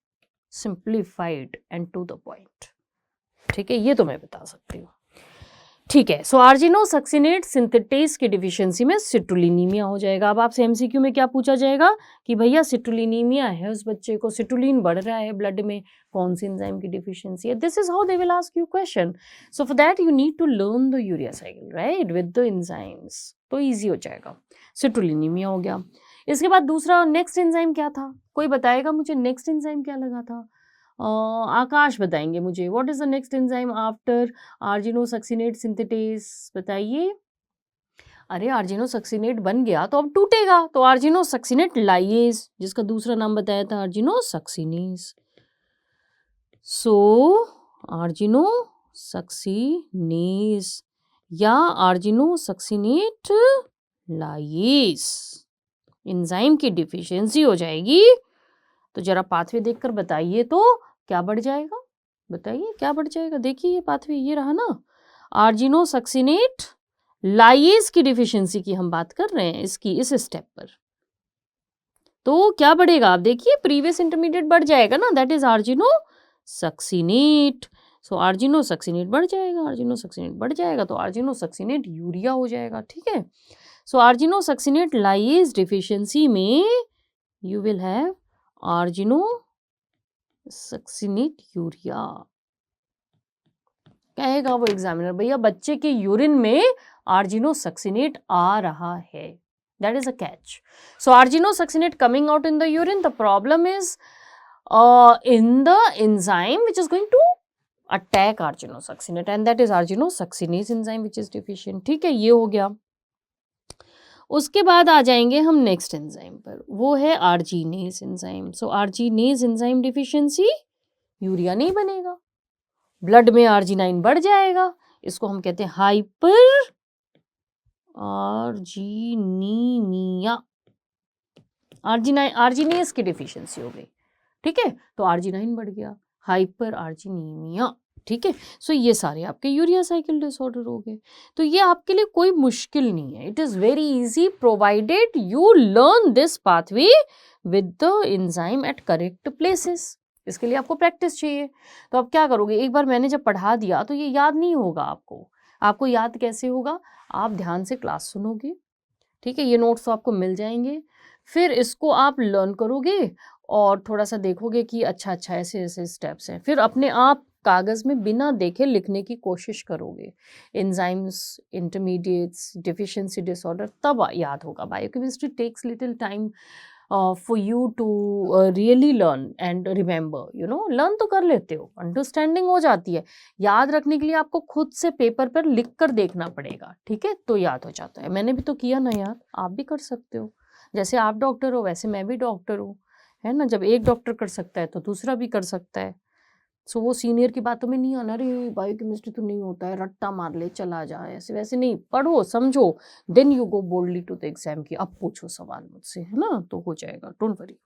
A: simplified and to the point, ठीक है, ये तो मैं बता सकती हूँ, ठीक है। सो आर्जिनोसक्सिनेट सिंथेटेज की डिफिशियंसी में सिट्रुलिनीमिया हो जाएगा। अब आपसे MCQ में क्या पूछा जाएगा कि भैया सिट्रुलिनीमिया है, उस बच्चे को सिट्रुलिन बढ़ रहा है ब्लड में, कौन सी एंजाइम की डिफिशियंसी है? This is how they will ask you question. So for that you need to learn the urea cycle, right, with the enzymes, तो ईजी हो जाएगा। सिट्रुलिनीमिया हो गया। इसके बाद दूसरा नेक्स्ट एंजाइम क्या था, कोई बताएगा मुझे नेक्स्ट एंजाइम क्या लगा था? आकाश बताएंगे मुझे, what is the next enzyme after argininosuccinate synthetase, बताइए। अरे आर्जिनोसक्सिनेट बन गया तो अब टूटेगा, तो आर्जिनोसक्सिनेट लाइएज, जिसका दूसरा नाम बताया था आर्जिनोसक्सिनेज। सो आर्जिनोसक्सिनेज या आर्जिनोसक्सिनेट लाइएज एंजाइम की डिफिशियंसी हो जाएगी। तो जरा पाथवे देखकर बताइए तो क्या बढ़ जाएगा, बताइए क्या बढ़ जाएगा? देखिए ये पाथवे, ये रहा ना, आर्जिनोसक्सिनेट लाइएज की डिफिशियंसी की हम बात कर रहे हैं, इसकी इस स्टेप पर, तो क्या बढ़ेगा? आप देखिए प्रीवियस इंटरमीडिएट बढ़ जाएगा ना, दैट इज आर्जिनोसक्सिनेट। सो आर्जिनोसक्सिनेट बढ़ जाएगा, आर्जिनोसक्सिनेट बढ़ जाएगा तो आर्जिनोसक्सिनेट यूरिया हो जाएगा, ठीक है। सो आर्जिनोसक्सिनेट लाइएज डिफिशियंसी में यू विल हैव आर्जिनोसक्सिनेट यूरिया, कहेगा वो एग्जामिनर, भैया बच्चे के यूरिन में आर्जिनोसक्सिनेट आ रहा है, that is a catch. So arginosuccinate coming out in the urine, the problem is in the enzyme which is going to attack arginosuccinate, and that is arginosuccinase enzyme which is deficient. ठीक है, ये हो गया. उसके बाद आ जाएंगे हम next enzyme पर, वो है आर्जिनेज एंजाइम. सो आर्जिनेज एंजाइम डिफिशियंसी, यूरिया नहीं बनेगा, ब्लड में आर्जिनाइन बढ़ जाएगा, इसको हम कहते हैं हाइपर आर्जिनीमिया. आर्जिनेज की डिफिशियंसी हो गई. ठीक है, तो आर्जिनाइन बढ़ गया, हाइपर आर्जिनीमिया. ठीक है, सो ये सारे आपके यूरिया साइकिल डिसऑर्डर हो गए. तो ये आपके लिए कोई मुश्किल नहीं है. It is very easy provided you learn this pathway with the enzyme eight correct places. इसके लिए आपको प्रैक्टिस चाहिए. तो आप क्या करोगे, एक बार मैंने जब पढ़ा दिया तो ये याद नहीं होगा आपको. आपको याद कैसे होगा, आप ध्यान से क्लास सुनोगे. ठीक है, ये नोट्स तो आपको मिल जाएंगे, फिर इसको आप लर्न करोगे और थोड़ा सा देखोगे कि अच्छा ऐसे ऐसे स्टेप्स हैं, फिर अपने आप कागज़ में बिना देखे लिखने की कोशिश करोगे, एंजाइम्स, इंटरमीडिएट्स, डिफिशिएंसी डिसऑर्डर, तब याद होगा. Biochemistry takes little time for you to really learn and remember. You know, learn तो कर लेते हो, अंडरस्टैंडिंग हो जाती है, याद रखने के लिए आपको खुद से पेपर पर लिख कर देखना पड़ेगा. ठीक है, तो याद हो जाता है. मैंने भी तो किया ना याद, आप भी कर सकते हो. जैसे आप डॉक्टर हो वैसे मैं भी डॉक्टर हूँ, है ना. जब एक डॉक्टर कर सकता है तो दूसरा भी कर सकता है. सो वो सीनियर की बातों में नहीं आना, अरे बायोकेमिस्ट्री तो नहीं होता है, रट्टा मार ले चला जाए, ऐसे वैसे नहीं. पढ़ो, समझो, then you go boldly to the exam की अब पूछो सवाल मुझसे, है ना, तो हो जाएगा, डोंट वरी.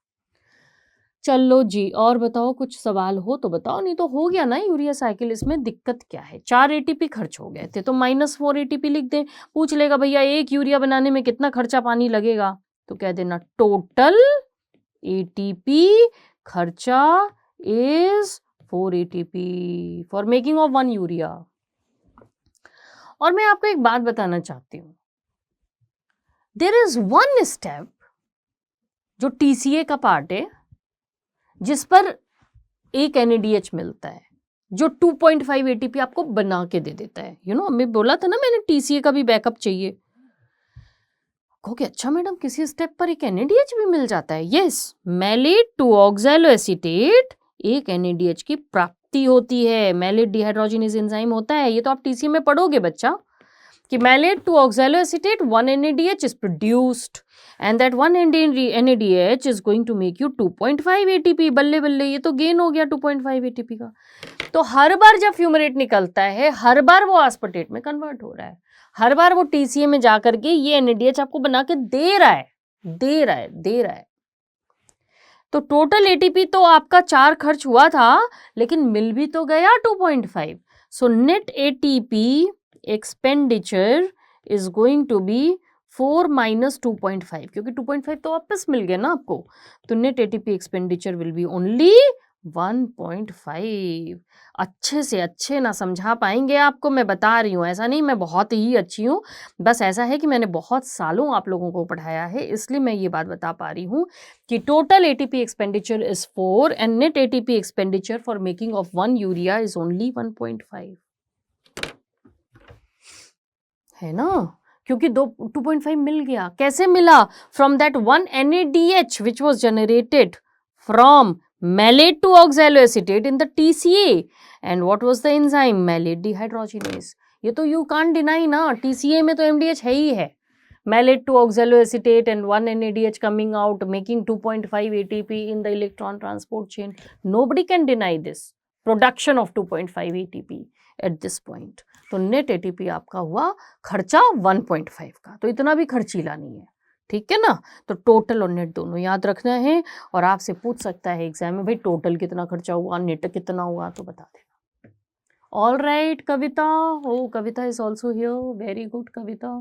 A: चलो जी, और बताओ, कुछ सवाल हो तो बताओ, नहीं तो हो गया ना यूरिया साइकिल. इसमें दिक्कत क्या है, 4 एटीपी खर्च हो गए थे तो -4 एटीपी लिख दें. पूछ लेगा भैया एक यूरिया बनाने में कितना खर्चा पानी लगेगा, तो कह देना टोटल एटीपी खर्चा is 4 ATP for making of 1 urea. और मैं आपको एक बात बताना चाहती हूँ, देयर इज 1 स्टेप जो TCA का पार्ट है जिस पर एक NADH मिलता है जो 2.5 ATP आपको बना के दे देता है. यू नो, मैं बोला था ना मैंने TCA का भी बैकअप चाहिए. कहोगे अच्छा मैडम किसी स्टेप पर एक NADH भी मिल जाता है. यस, मैलेट टू ऑक्सैलोएसीटेट एक NADH की प्राप्ति होती है. मैलेट डिहाइड्रोजिनेज एंजाइम होता है, ये तो आप TCA में पढ़ोगे बच्चा, कि mallet to ऑक्सैलोएसीटेट 1 NADH is produced and that 1 NADH is going to make you 2.5 ATP. बल्ले बल्ले, ये तो गेन हो गया 2.5 ATP का. तो हर बार जब फ्यूमरेट निकलता है, हर बार वो आस्पर्टेट में कन्वर्ट हो रहा है, हर बार वो TCA में जाकर के ये NADH आपको बना के दे रहा है. तो टोटल ATP तो आपका 4 खर्च हुआ था, लेकिन मिल भी तो गया 2.5. So net ATP expenditure is going to be 4 minus 2.5, क्योंकि 2.5 तो वापस मिल गया ना आपको. तो net ATP expenditure will be only 1.5. अच्छे से अच्छे ना समझा पाएंगे आपको, मैं बता रही हूँ. ऐसा नहीं मैं बहुत ही अच्छी हूँ, बस ऐसा है कि मैंने बहुत सालों आप लोगों को पढ़ाया है, इसलिए मैं ये बात बता पा रही हूँ कि total ATP expenditure is 4 and net ATP expenditure for making of 1 urea is only 1.5. है ना, क्योंकि 2.5 मिल गया. कैसे मिला? From that 1 NADH which was generated from malate to oxaloacetate in the TCA. And what was the enzyme? Malate dehydrogenase. ये तो you can't deny ना, TCA में तो MDH है ही है. Malate to oxaloacetate and 1 NADH coming out making 2.5 ATP in the electron transport chain. Nobody can deny this production of 2.5 ATP at this point. तो net ATP आपका हुआ खर्चा 1.5 का, तो इतना भी खर्चीला नहीं है. ठीक है ना, तो टोटल और नेट दोनों याद रखना है. और आपसे पूछ सकता है एग्जाम में, भाई टोटल कितना खर्चा हुआ, नेट कितना हुआ, तो बता देना. All right Kavita, oh Kavita is also here, very good Kavita.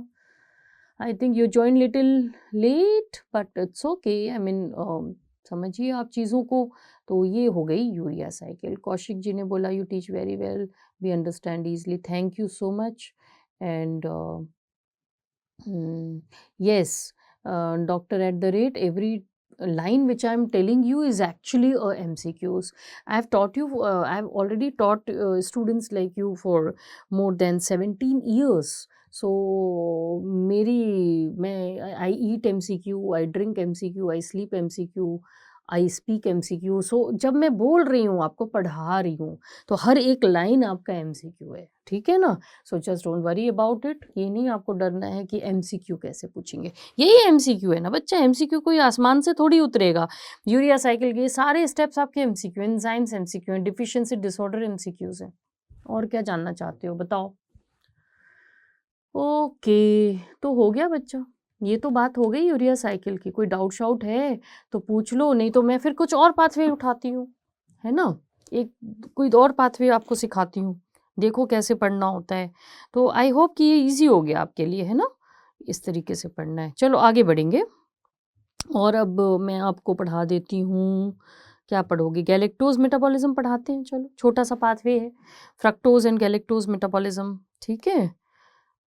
A: I think you join little late but it's okay. I mean समझिए आप चीज़ों को. तो ये हो गई यूरिया साइकिल. कौशिक जी ने बोला you teach very well, we understand easily, thank you so much. And yes, doctor at the rate every line which I am telling you is actually a MCQs. I have taught you, I have already taught students like you for more than 17 years. So I eat MCQ, I drink MCQ, I sleep MCQ, I speak MCQ. सो जब मैं बोल रही हूँ, आपको पढ़ा रही हूँ, तो हर एक लाइन आपका MCQ है, ठीक है ना? So just don't worry about it. ये नहीं आपको डरना है कि MCQ कैसे पूछेंगे. यही MCQ है ना बच्चा. MCQ कोई आसमान से थोड़ी उतरेगा. यूरिया साइकिल के सारे स्टेप्स आपके MCQ, एंजाइम्स MCQ हैं, डिफिशियंसी डिसऑर्डर MCQs हैं. और क्या जानना चाहते हो बताओ? ओके, तो हो गया बच्चा. ये तो बात हो गई यूरिया साइकिल की. कोई डाउट शाउट है तो पूछ लो, नहीं तो मैं फिर कुछ और पाथवे उठाती हूँ, है ना? एक कोई और पाथवे आपको सिखाती हूँ, देखो कैसे पढ़ना होता है. तो आई होप कि ये इजी हो गया आपके लिए, है ना? इस तरीके से पढ़ना है. चलो आगे बढ़ेंगे. और अब मैं आपको पढ़ा देती हूँ. क्या पढ़ोगे? गैलेक्टोज मेटाबॉलिज्म पढ़ाते हैं. चलो, छोटा सा पाथवे है, फ्रक्टोज एंड गैलेक्टोज मेटाबॉलिज्म. ठीक है,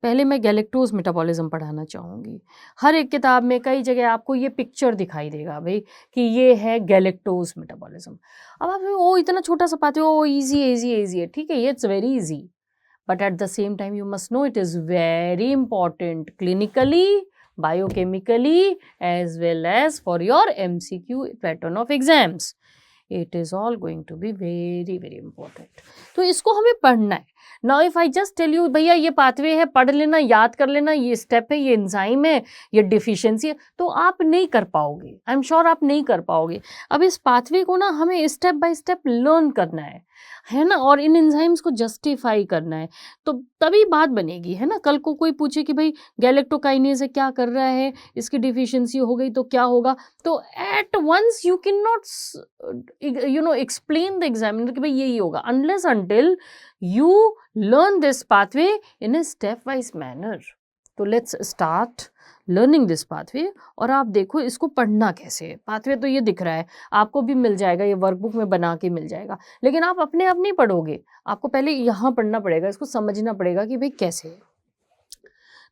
A: पहले मैं गैलेक्टोज मेटाबॉलिज्म पढ़ाना चाहूँगी. हर एक किताब में कई जगह आपको ये पिक्चर दिखाई देगा भाई कि ये है गैलेक्टोज मेटाबॉलिज्म. अब आप ओ इतना छोटा सा पाते हो, ओ ईजी ईजी ईजी है, ठीक है, ये it's very easy. But at the same time you must know it is very important clinically, biochemically, as well as for your MCQ pattern of exams. It is all going to be very very important. तो इसको हमें पढ़ना है. Now if I just tell you भैया ये pathway है, पढ़ लेना, याद कर लेना, ये स्टेप है, ये एंजाइम है, ये डिफिशियंसी है, तो आप नहीं कर पाओगे. आई एम श्योर आप नहीं कर पाओगे. अब इस पाथवे को ना हमें स्टेप बाय स्टेप लर्न करना है ना, और इन एंजाइम्स को जस्टिफाई करना है, तो तभी बात बनेगी, है ना. कल को कोई पूछे कि भाई गैलेक्टोकाइनेज है, क्या कर रहा है, इसकी डिफिशियंसी हो गई तो क्या होगा, तो at once you can not explain the examiner कि भाई यही होगा, unless until you learn this pathway in a stepwise manner. तो let's start learning this pathway. और आप देखो इसको पढ़ना कैसे है. पाथवे तो ये दिख रहा है, आपको भी मिल जाएगा, ये वर्कबुक में बना के मिल जाएगा, लेकिन आप अपने आप नहीं पढ़ोगे, आपको पहले यहाँ पढ़ना पड़ेगा, इसको समझना पड़ेगा कि भाई कैसे है.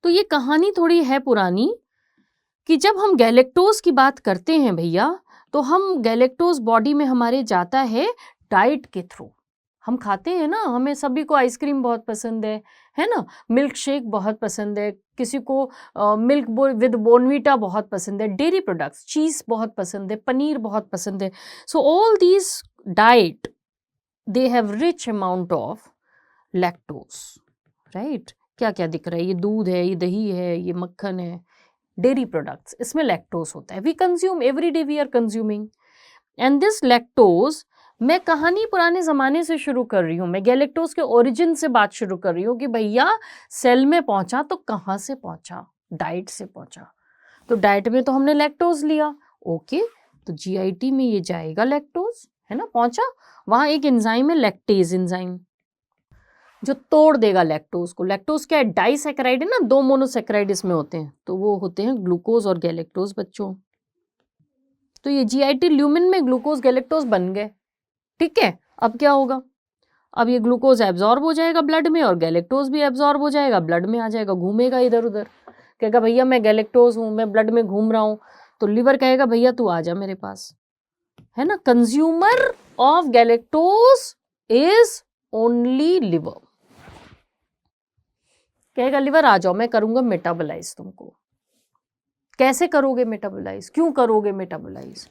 A: तो ये कहानी थोड़ी है पुरानी कि जब हम गैलेक्टोज की बात करते हैं भैया, तो हम गैलेक्टोज बॉडी में हमारे जाता है डाइट के थ्रू. हम खाते हैं ना, हमें सभी को आइसक्रीम बहुत पसंद है ना, मिल्क शेक बहुत पसंद है, किसी को मिल्क विद बोर्नवीटा बहुत पसंद है, डेयरी प्रोडक्ट्स, चीज़ बहुत पसंद है, पनीर बहुत पसंद है. So all these diet they have rich amount of lactose, right. क्या क्या दिख रहा है? ये दूध है, ये दही है, ये मक्खन है, डेयरी प्रोडक्ट्स, इसमें लैक्टोज होता है. We consume every day, we are consuming, and this lactose, मैं कहानी पुराने ज़माने से शुरू कर रही हूँ, मैं गैलेक्टोज के ओरिजिन से बात शुरू कर रही हूँ कि भैया सेल में पहुँचा तो कहाँ से पहुँचा? डाइट से पहुँचा. तो डाइट में तो हमने लैक्टोज लिया, ओके, तो GIT में ये जाएगा लैक्टोज, है ना, पहुँचा. वहाँ एक एंजाइम है लैक्टेज एंजाइम, जो तोड़ देगा लैक्टोज को. लैक्टोज क्या है? डाइसैकेराइड है ना, 2 मोनोसैकेराइड इसमें होते हैं, तो वो होते हैं ग्लूकोज और गैलेक्टोज बच्चों. तो ये GIT ल्यूमिन में ग्लूकोज गैलेक्टोज बन गए, ठीक है. अब क्या होगा? अब ये ग्लूकोज एब्जॉर्ब हो जाएगा ब्लड में, और गैलेक्टोज भी एब्जॉर्ब हो जाएगा, ब्लड में आ जाएगा, घूमेगा इधर उधर, कहेगा भैया मैं गैलेक्टोज हूँ, मैं ब्लड में घूम रहा हूँ, तो लिवर कहेगा भैया तू आ जा मेरे पास, है ना. Consumer of galactose is only liver. कहेगा लिवर आ जाओ, मैं करूँगा मेटाबोलाइज तुमको. कैसे करोगे मेटाबोलाइज? क्यों करोगे मेटाबोलाइज?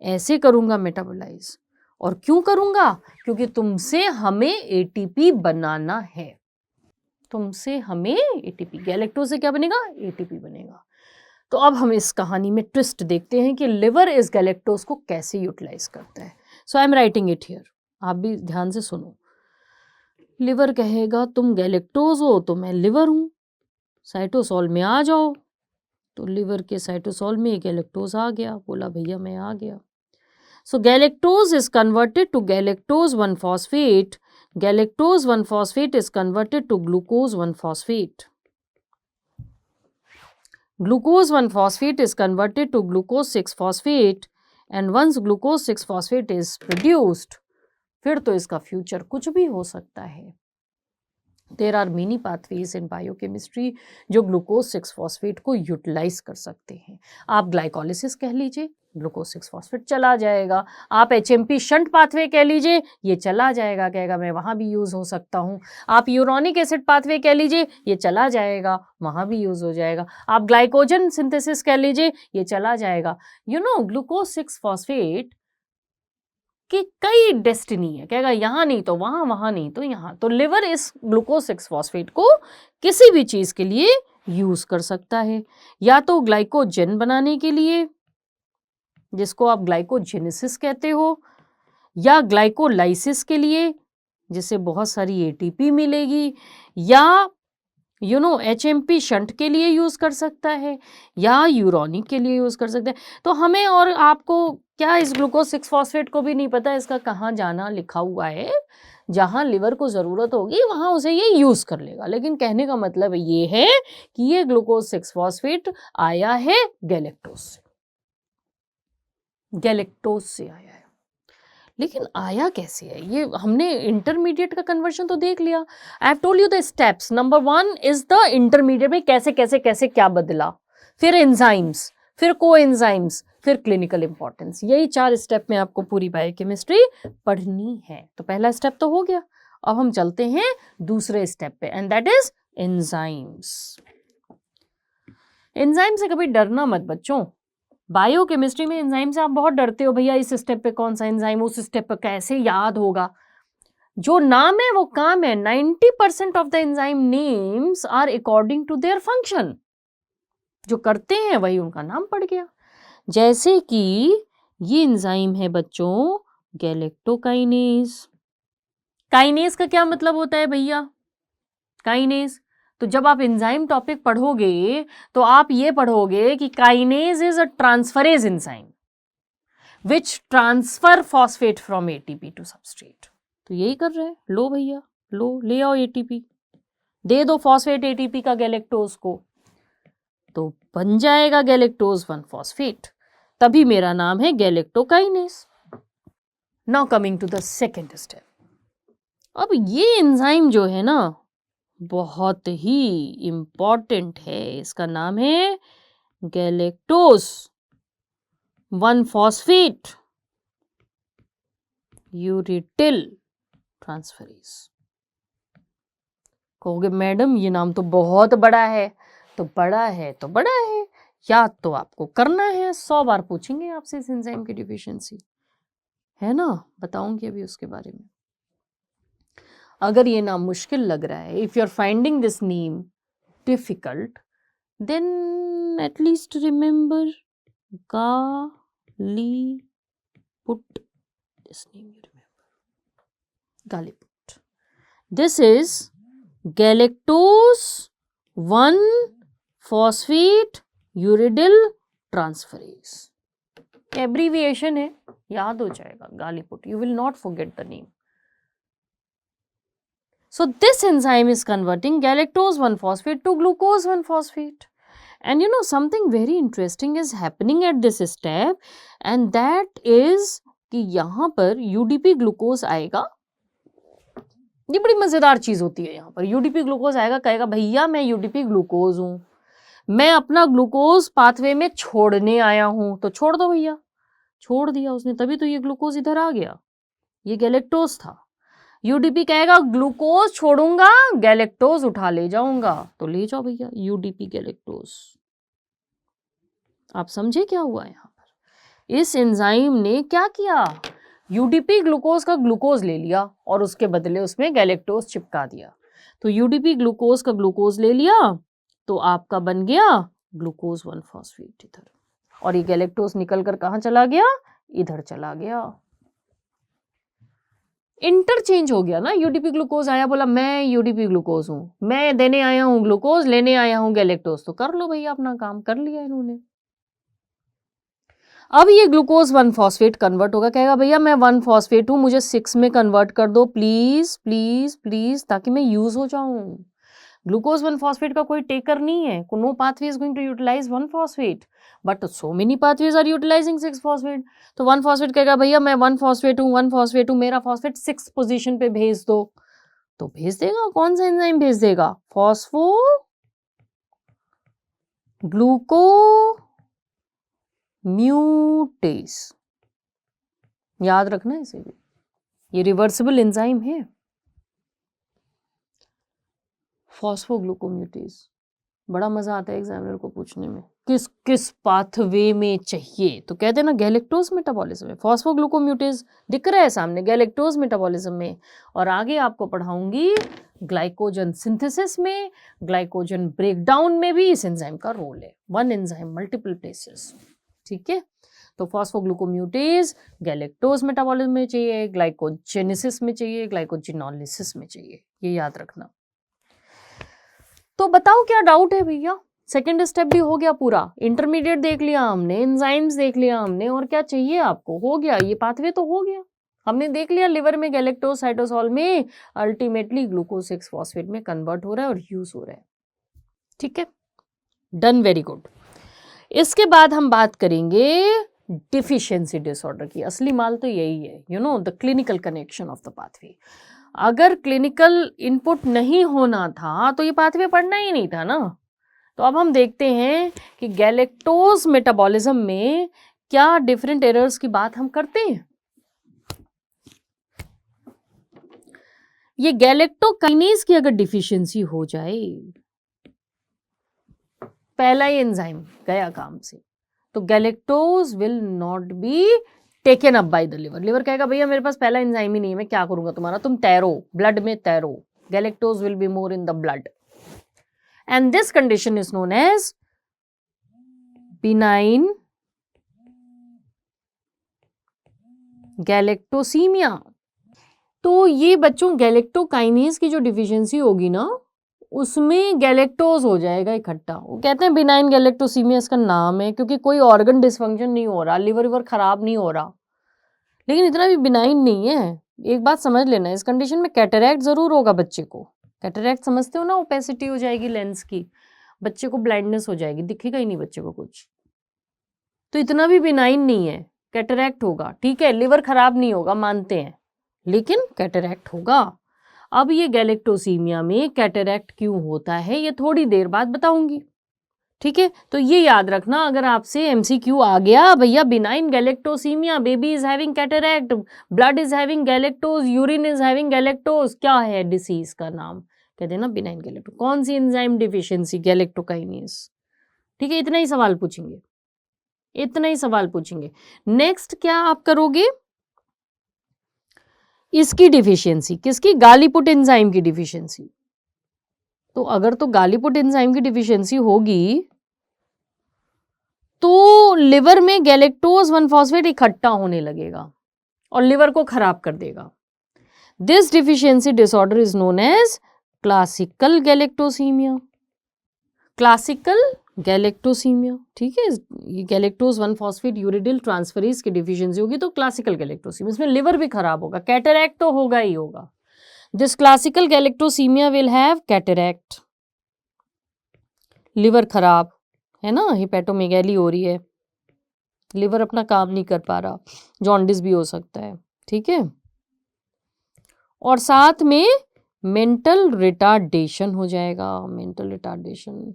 A: ऐसे करूँगा मेटाबोलाइज. और क्यों करूँगा? क्योंकि तुमसे हमें ATP बनाना है. तुमसे हमें ATP, गैलेक्टोज से क्या बनेगा? ATP बनेगा. तो अब हम इस कहानी में ट्विस्ट देखते हैं कि लिवर इस गैलेक्टोज को कैसे यूटिलाइज करता है. So I am writing it here, आप भी ध्यान से सुनो. लिवर कहेगा तुम गैलेक्टोज हो तो मैं लिवर हूँ, साइटोसोल में आ जाओ. तो लिवर के साइटोसोल में गैलेक्टोज आ गया, बोला भैया मैं आ गया. So galactose is converted to galactose 1-phosphate. Galactose 1-phosphate is converted to glucose 1-phosphate. Glucose 1-phosphate is converted to glucose 6-phosphate. And once glucose 6-phosphate is produced, फिर तो इसका फ्यूचर कुछ भी हो सकता है. There are many pathways in biochemistry जो glucose 6 phosphate को यूटिलाइज कर सकते हैं। आप ग्लाइकोलिसिस कह लीजिए, ग्लूकोज 6 फॉस्फेट चला जाएगा। आप HMP शंट पाथवे कह लीजिए, ये चला जाएगा, कहेगा मैं वहाँ भी यूज़ हो सकता हूँ। आप यूरोनिक एसिड पाथवे कह लीजिए, ये चला जाएगा, वहाँ भी यूज़ हो जाएगा। आप ग्लाइकोजन सिंथेसिस कह लीजिए, ये चला जाएगा। ग्लूकोज 6 फॉस्फेट कि कई डेस्टिनी है, कहेगा यहाँ नहीं तो वहाँ, वहाँ नहीं तो यहाँ। तो लिवर इस ग्लूकोज 6 फॉस्फेट को किसी भी चीज़ के लिए यूज़ कर सकता है, या तो ग्लाइकोजन बनाने के लिए जिसको आप ग्लाइकोजेनेसिस कहते हो, या ग्लाइकोलाइसिस के लिए जिससे बहुत सारी ATP मिलेगी, या HMP शंट के लिए यूज़ कर सकता है, या यूरोनिक के लिए यूज़ कर सकता है। तो हमें और आपको क्या इस ग्लूकोज 6 फॉस्फेट को भी नहीं पता इसका कहाँ जाना लिखा हुआ है। जहाँ लिवर को ज़रूरत होगी वहाँ उसे ये यूज़ कर लेगा। लेकिन कहने का मतलब ये है कि ये ग्लूकोज 6 फॉस्फेट आया है गैलेक्टोज से, गैलेक्टोज से आया है। लेकिन आया कैसे है ये? हमने इंटरमीडिएट का कन्वर्जन तो देख लिया। I have told you the steps. Number 1 is the intermediate में कैसे कैसे कैसे क्या बदला, फिर एंजाइम्स, फिर कोएंजाइम्स, फिर क्लिनिकल इंपॉर्टेंस। यही 4 स्टेप में आपको पूरी बायोकेमिस्ट्री पढ़नी है। तो पहला स्टेप तो हो गया, अब हम चलते हैं दूसरे स्टेप पे, and that is enzymes. Enzyme से कभी डरना मत बच्चों। बायोकेमिस्ट्री में एंजाइम से आप बहुत डरते हो, भैया इस स्टेप पे कौन सा एंजाइम, उस स्टेप पे कैसे याद होगा। जो नाम है वो काम है। 90% of the enzyme names are according to their function. जो करते हैं वही उनका नाम पड़ गया। जैसे कि ये एंजाइम है बच्चों गैलेक्टोकाइनेज। काइनेज का क्या मतलब होता है भैया? काइनेज, तो जब आप एंजाइम टॉपिक पढ़ोगे तो आप ये पढ़ोगे कि kinase is a transferase enzyme which transfer phosphate from ATP to substrate. तो यही कर रहे हैं। लो भैया, लो ले आओ ATP, दे दो फॉस्फेट ATP का गैलेक्टोज को, तो बन जाएगा गैलेक्टोज 1 फॉस्फेट। तभी मेरा नाम है galactokinase. Now coming to the second step. अब ये एंजाइम जो है ना बहुत ही इंपॉर्टेंट है। इसका नाम है गैलेक्टोज 1 फॉस्फेट यूरिटिल ट्रांसफरेज। कहोगे मैडम ये नाम तो बहुत बड़ा है। तो बड़ा है तो बड़ा है, याद तो आपको करना है। 100 बार पूछेंगे आपसे इस एंजाइम की डिफिशियंसी, है ना? बताऊंगी अभी उसके बारे में। अगर ये नाम मुश्किल लग रहा है, if you are finding this name difficult, then at least remember Galliput. This name you remember. Galliput. This is galactose 1 phosphate uridyl transferase. Abbreviation है, याद हो जाएगा Galliput. You will not forget the name. So this enzyme is converting galactose 1 phosphate to glucose 1 phosphate. And something very interesting is happening at this step, and that is कि यहाँ पर UDP glucose आएगा। ये बड़ी मजेदार चीज होती है। यहाँ पर UDP ग्लूकोज आएगा, कहेगा भैया मैं UDP ग्लूकोज हूँ, मैं अपना ग्लूकोज पाथवे में छोड़ने आया हूँ। तो छोड़ दो भैया, छोड़ दिया उसने, तभी तो ये ग्लूकोज इधर आ गया। ये गैलेक्टोज था। UDP कहेगा ग्लूकोज छोड़ूंगा, गैलेक्टोज उठा ले जाऊंगा। तो ले जाओ भैया UDP गैलेक्टोज। आप समझे क्या हुआ यहाँ पर? इस एंजाइम ने क्या किया? UDP ग्लूकोज का ग्लूकोज ले लिया और उसके बदले उसमें गैलेक्टोज चिपका दिया। तो UDP ग्लूकोज का ग्लूकोज ले लिया तो आपका बन गया ग्लूकोज 1 फॉस्फेट इधर, और ये गैलेक्टोज निकल कर कहाँ चला गया? इधर चला गया। इंटरचेंज हो गया ना। UDP ग्लूकोज आया, बोला मैं UDP ग्लूकोज हूं, मैं देने आया हूं ग्लूकोज, लेने आया हूं गैलेक्टोज। तो कर लो भैया अपना काम, कर लिया इन्होंने। अब ये ग्लूकोज 1 फॉस्फेट कन्वर्ट होगा, कहेगा भैया मैं 1 फॉस्फेट हूं, मुझे 6 में कन्वर्ट कर दो प्लीज प्लीज प्लीज, ताकि मैं यूज हो जाऊं। ग्लूकोज 1 फॉस्फेट का कोई टेकर नहीं है। No pathway is going to utilize 1 phosphate, but so many pathways are utilizing 6 phosphate. तो 1 फॉस्फेट कहेगा भैया मैं 1 फॉस्फेट हूँ, 1 फॉस्फेट हूँ, मेरा फॉस्फेट 6 पोजीशन पे भेज दो। तो भेज देगा, कौन सा एंजाइम भेज देगा, फॉस्फो ग्लूकोम्यूटेज। याद रखना इसे भी, ये रिवर्सिबल एंजाइम है फॉस्फोग्लूकोम्यूटेज। बड़ा मजा आता है एग्जामिनर को पूछने में, किस किस पाथवे में चाहिए। तो कहते हैं ना गैलेक्टोज मेटाबॉलिज्म में, फॉस्फोग्लूकोम्यूटेज दिख रहा है सामने गैलेक्टोज मेटाबॉलिज्म में, और आगे आपको पढ़ाऊंगी ग्लाइकोजन सिंथेसिस में, ग्लाइकोजन ब्रेकडाउन में भी इस एंजाइम का रोल है। वन एंजाइम मल्टीपल प्लेसेस, ठीक है। तो फॉस्फोग्लूकोम्यूटेज गैलेक्टोज मेटाबॉलिज्म में चाहिए, ग्लाइकोजेनेसिस में चाहिए, ग्लाइकोजिनोलिसिस में चाहिए, ये याद रखना। तो बताओ क्या डाउट है भैया, सेकंड स्टेप भी हो गया पूरा, इंटरमीडिएट देख लिया हमने, एंजाइम्स देख लिया हमने, और क्या चाहिए आपको, हो गया ये पाथवे तो हो गया, हमने देख लिया लिवर में गैलेक्टोज साइटोसॉल में अल्टीमेटली ग्लूकोज 6 फॉस्फेट में कन्वर्ट हो रहा है और यूज हो रहा है, ठीक है, डन, वेरी गुड। इसके बाद हम बात करेंगे डिफिशियंसी डिसऑर्डर की। असली माल तो यही है, you know, the clinical connection of the pathway. अगर क्लिनिकल इनपुट नहीं होना था तो ये पाथवे पढ़ना ही नहीं था ना। तो अब हम देखते हैं कि गैलेक्टोज मेटाबॉलिज्म में क्या डिफरेंट एरर्स की बात हम करते हैं। ये गैलेक्टोकाइनेज की अगर डिफिशियंसी हो जाए, पहला ही एंजाइम गया काम से, तो galactose will not be taken up by the liver. Liver कहेगा भैया मेरे पास पहला एंजाइम ही नहीं है, मैं क्या करूंगा तुम्हारा, तुम तैरो, ब्लड में तैरो, galactose will be more in the blood, and this condition is known as benign galactosemia. तो ये बच्चों गैलेक्टोकाइनेज की जो डिफिशियंसी होगी ना, उसमें गैलेक्टोज हो जाएगा इकट्ठा। वो कहते हैं बिनाइन गैलेक्टोसीमिया इसका नाम है, क्योंकि कोई ऑर्गन डिसफंक्शन नहीं हो रहा, लिवर विवर खराब नहीं हो रहा, लेकिन इतना भी बिनाइन नहीं है। एक बात समझ लेना, इस कंडीशन में कैटरैक्ट जरूर होगा बच्चे को। कैटरैक्ट समझते हो ना, ओपेसिटी हो जाएगी लेंस की, बच्चे को ब्लाइंडनेस हो जाएगी, दिखेगा ही नहीं बच्चे को कुछ। तो इतना भी बिनाइन नहीं है, कैटरैक्ट होगा, ठीक है, लिवर खराब नहीं होगा मानते हैं, लेकिन कैटरैक्ट होगा। अब ये गैलेक्टोसीमिया में कैटरैक्ट क्यों होता है ये थोड़ी देर बाद बताऊंगी, ठीक है। तो ये याद रखना, अगर आपसे एमसीक्यू आ गया भैया benign galactosaemia, baby is having cataract, blood is having galactose, urine is having galactose, क्या है डिसीज का नाम, कहते हैं ना बिनाइन गैलेक्टो। कौन सी एंजाइम डिफिशियंसी, गैलेक्टोकाइनेज, ठीक है। इतना ही सवाल पूछेंगे, इतना ही सवाल पूछेंगे। नेक्स्ट क्या आप करोगे, इसकी डिफिशियंसी, किसकी, गालीपुट एंजाइम की डिफिशियंसी। तो अगर तो गालीपुट एंजाइम की डिफिशियंसी होगी तो लिवर में गैलेक्टोज 1 फॉस्फेट इकट्ठा होने लगेगा और लिवर को खराब कर देगा। This deficiency disorder is known as classical galactosemia, classical galactosemia, ठीक है। ये गैलेक्टोज 1 फॉस्फेट यूरिडिल ट्रांसफरेज की डिफिशियंसी होगी तो क्लासिकल गैलेक्टोसीमिया, इसमें लिवर भी खराब होगा, कैटरैक्ट तो होगा ही होगा। This classical galactosaemia will have cataract, liver खराब है ना, हिपैटोमेगैली हो रही है, लिवर अपना काम नहीं कर पा रहा, जॉन्डिस भी हो सकता है, ठीक है। और साथ में मेंटल रिटार्डेशन हो जाएगा, मेंटल रिटार्डेशन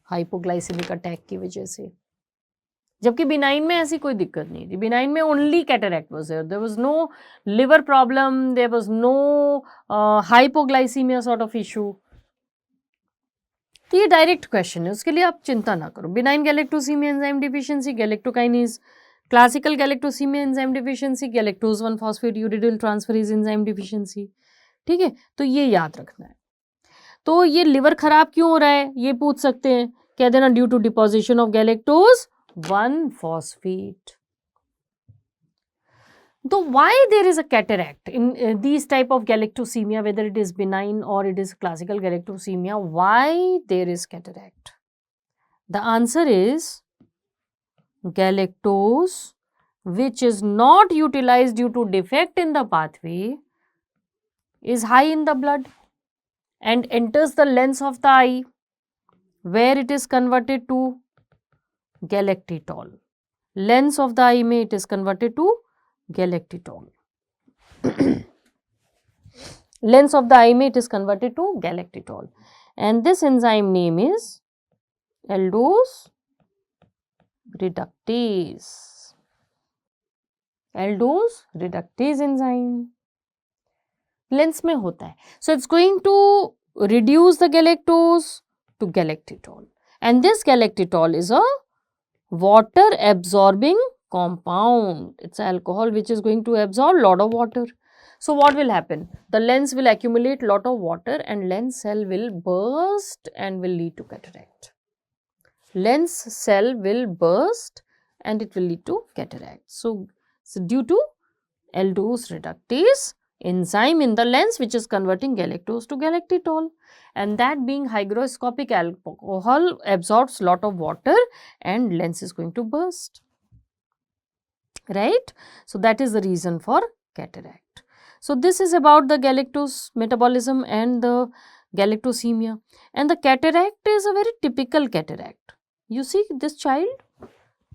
A: हाइपोग्लाइसेमिक अटैक की वजह से, जबकि बिनाइन में ऐसी कोई दिक्कत नहीं थी। बिनाइन में only cataract was there, there was no liver problem, there was no hypoglycemia sort of issue. तो ये डायरेक्ट क्वेश्चन है, उसके लिए आप चिंता ना करो। Benign galactosemia enzyme deficiency galactokinase, classical galactosemia enzyme deficiency galactose 1 phosphate uridyl transferase enzyme deficiency, ठीक है। तो ये याद रखना है। तो ये लिवर खराब क्यों हो रहा है ये पूछ सकते हैं, कह देना due to deposition of galactose 1 phosphate. So why there is a cataract in these type of galactosemia, whether it is benign or it is classical galactosemia, why there is cataract? The answer is galactose which is not utilized due to defect in the pathway is high in the blood and enters the lens of the eye where it is converted to galactitol. Lens of the eye में it is converted to गैलेक्टिटॉल। lens of the eye में it is converted to galactitol, and this enzyme name is aldose reductase. Aldose reductase enzyme lens में होता है. So it's going to reduce the galactose to galactitol, and this galactitol is a water absorbing compound. It's alcohol which is going to absorb lot of water. So what will happen? The lens will accumulate lot of water and lens cell will burst and will lead to cataract. Lens cell will burst and it will lead to cataract. So due to aldose reductase enzyme in the lens which is converting galactose to galactitol, and that being hygroscopic alcohol absorbs lot of water and lens is going to burst, right? So that is the reason for cataract. So this is about the galactose metabolism and the galactosemia, and the cataract is a very typical cataract. You see this child,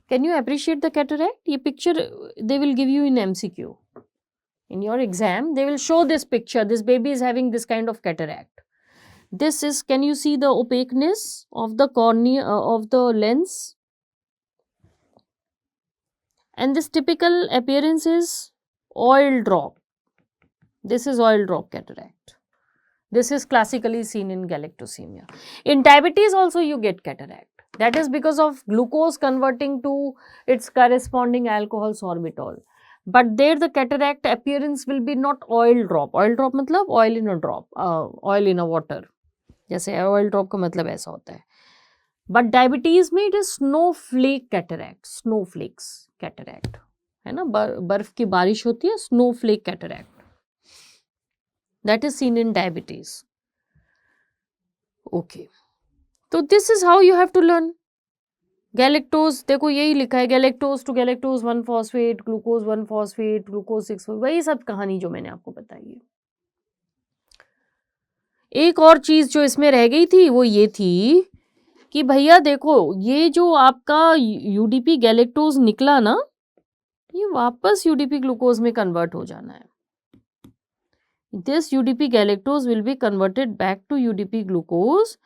A: can you appreciate the cataract? Ye picture they will give you in MCQ. In your exam, they will show this picture. This baby is having this kind of cataract. This is, can you see the opaqueness of the cornea of the lens? And this typical appearance is oil drop. This is oil drop cataract. This is classically seen in galactosemia. In diabetes also you get cataract. That is because of glucose converting to its corresponding alcohol sorbitol. But there the cataract appearance will be not oil drop. Oil drop मतलब oil in a drop, oil in a water. जैसे oil drop का मतलब ऐसा होता है. But diabetes में it is snowflake cataract. Snowflakes cataract है ना, बर्फ की बारिश होती है, snowflake cataract. That is seen in diabetes. Okay. So this is how you have to learn. Galactose देखो यही लिखा है, galactose to galactose 1 phosphate, glucose 1 phosphate, glucose 6, वही सब कहानी जो मैंने आपको बताई है. एक और चीज जो इसमें रह गई थी वो ये थी कि भैया देखो ये जो आपका यूडीपी गैलेक्टोज निकला ना, ये वापस यूडीपी ग्लूकोज में कन्वर्ट हो जाना है. This UDP galactose will be converted back to UDP glucose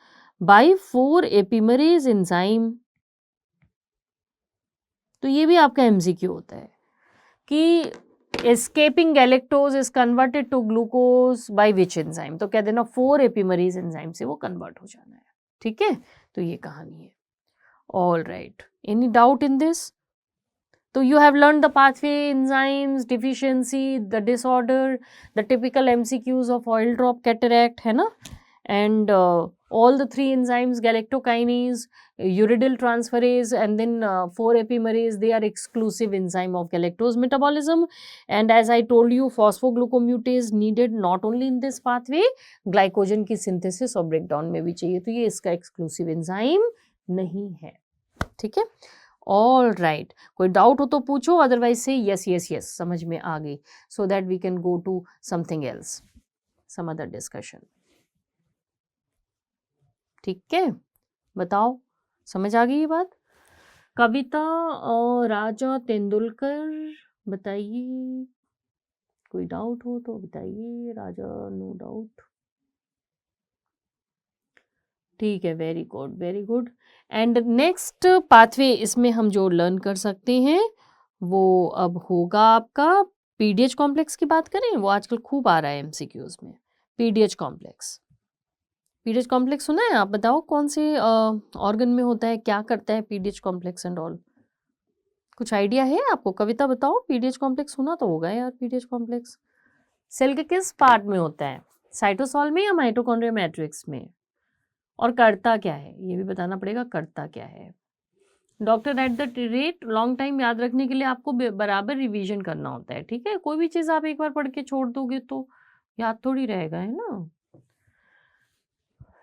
A: by 4 epimerase enzyme. तो ये भी आपका एमसीक्यू होता है कि escaping galactose is converted to glucose by which enzyme. तो कह देना 4 एपिमरेज एंजाइम से वो कन्वर्ट हो जाना है. ठीक है, तो ये कहानी है. All right, any doubt in this? तो you have learn the pathway, enzymes, deficiency, the disorder, the typical MCQs of oil drop cataract, है ना. And all the 3 enzymes, galactokinase, uridyl transferase, and then 4 epimerase, they are exclusive enzyme of galactose metabolism. And as I told you, phosphoglucomutase needed not only in this pathway, glycogen की synthesis और breakdown में भी चाहिए. तो ये इसका exclusive enzyme नहीं है. ठीक है, all right. कोई डाउट हो तो पूछो, otherwise say yes yes yes, समझ में आ गई, so that we can go to something else, some other discussion. ठीक है, बताओ समझ आ गई ये बात? कविता और राजा तेंदुलकर, बताइए, कोई डाउट हो तो बताइए. राजा नो डाउट. ठीक है, very good very good. And next pathway इसमें हम जो लर्न कर सकते हैं वो अब होगा आपका पीडीएच कॉम्प्लेक्स की बात करें. वो आजकल खूब आ रहा है एमसीक्यूज में. पीडीएच कॉम्प्लेक्स, पीडीएच कॉम्प्लेक्स सुना है? आप बताओ कौन से ऑर्गन में होता है, क्या करता है पीडीएच कॉम्प्लेक्स एंड ऑल? कुछ आइडिया है आपको? कविता बताओ. पीडीएच कॉम्प्लेक्स सुना तो होगा यार. पीडीएच कॉम्प्लेक्स सेल के किस पार्ट में होता है? साइटोसॉल में या माइटोकॉन्ड्रिया मैट्रिक्स में? और करता क्या है ये भी बताना पड़ेगा. करता क्या है? Doctor at the rate long time याद रखने के लिए आपको बराबर रिवीजन करना होता है. ठीक है, कोई भी चीज़ आप एक बार पढ़ के छोड़ दोगे तो याद थोड़ी रहेगा, है ना.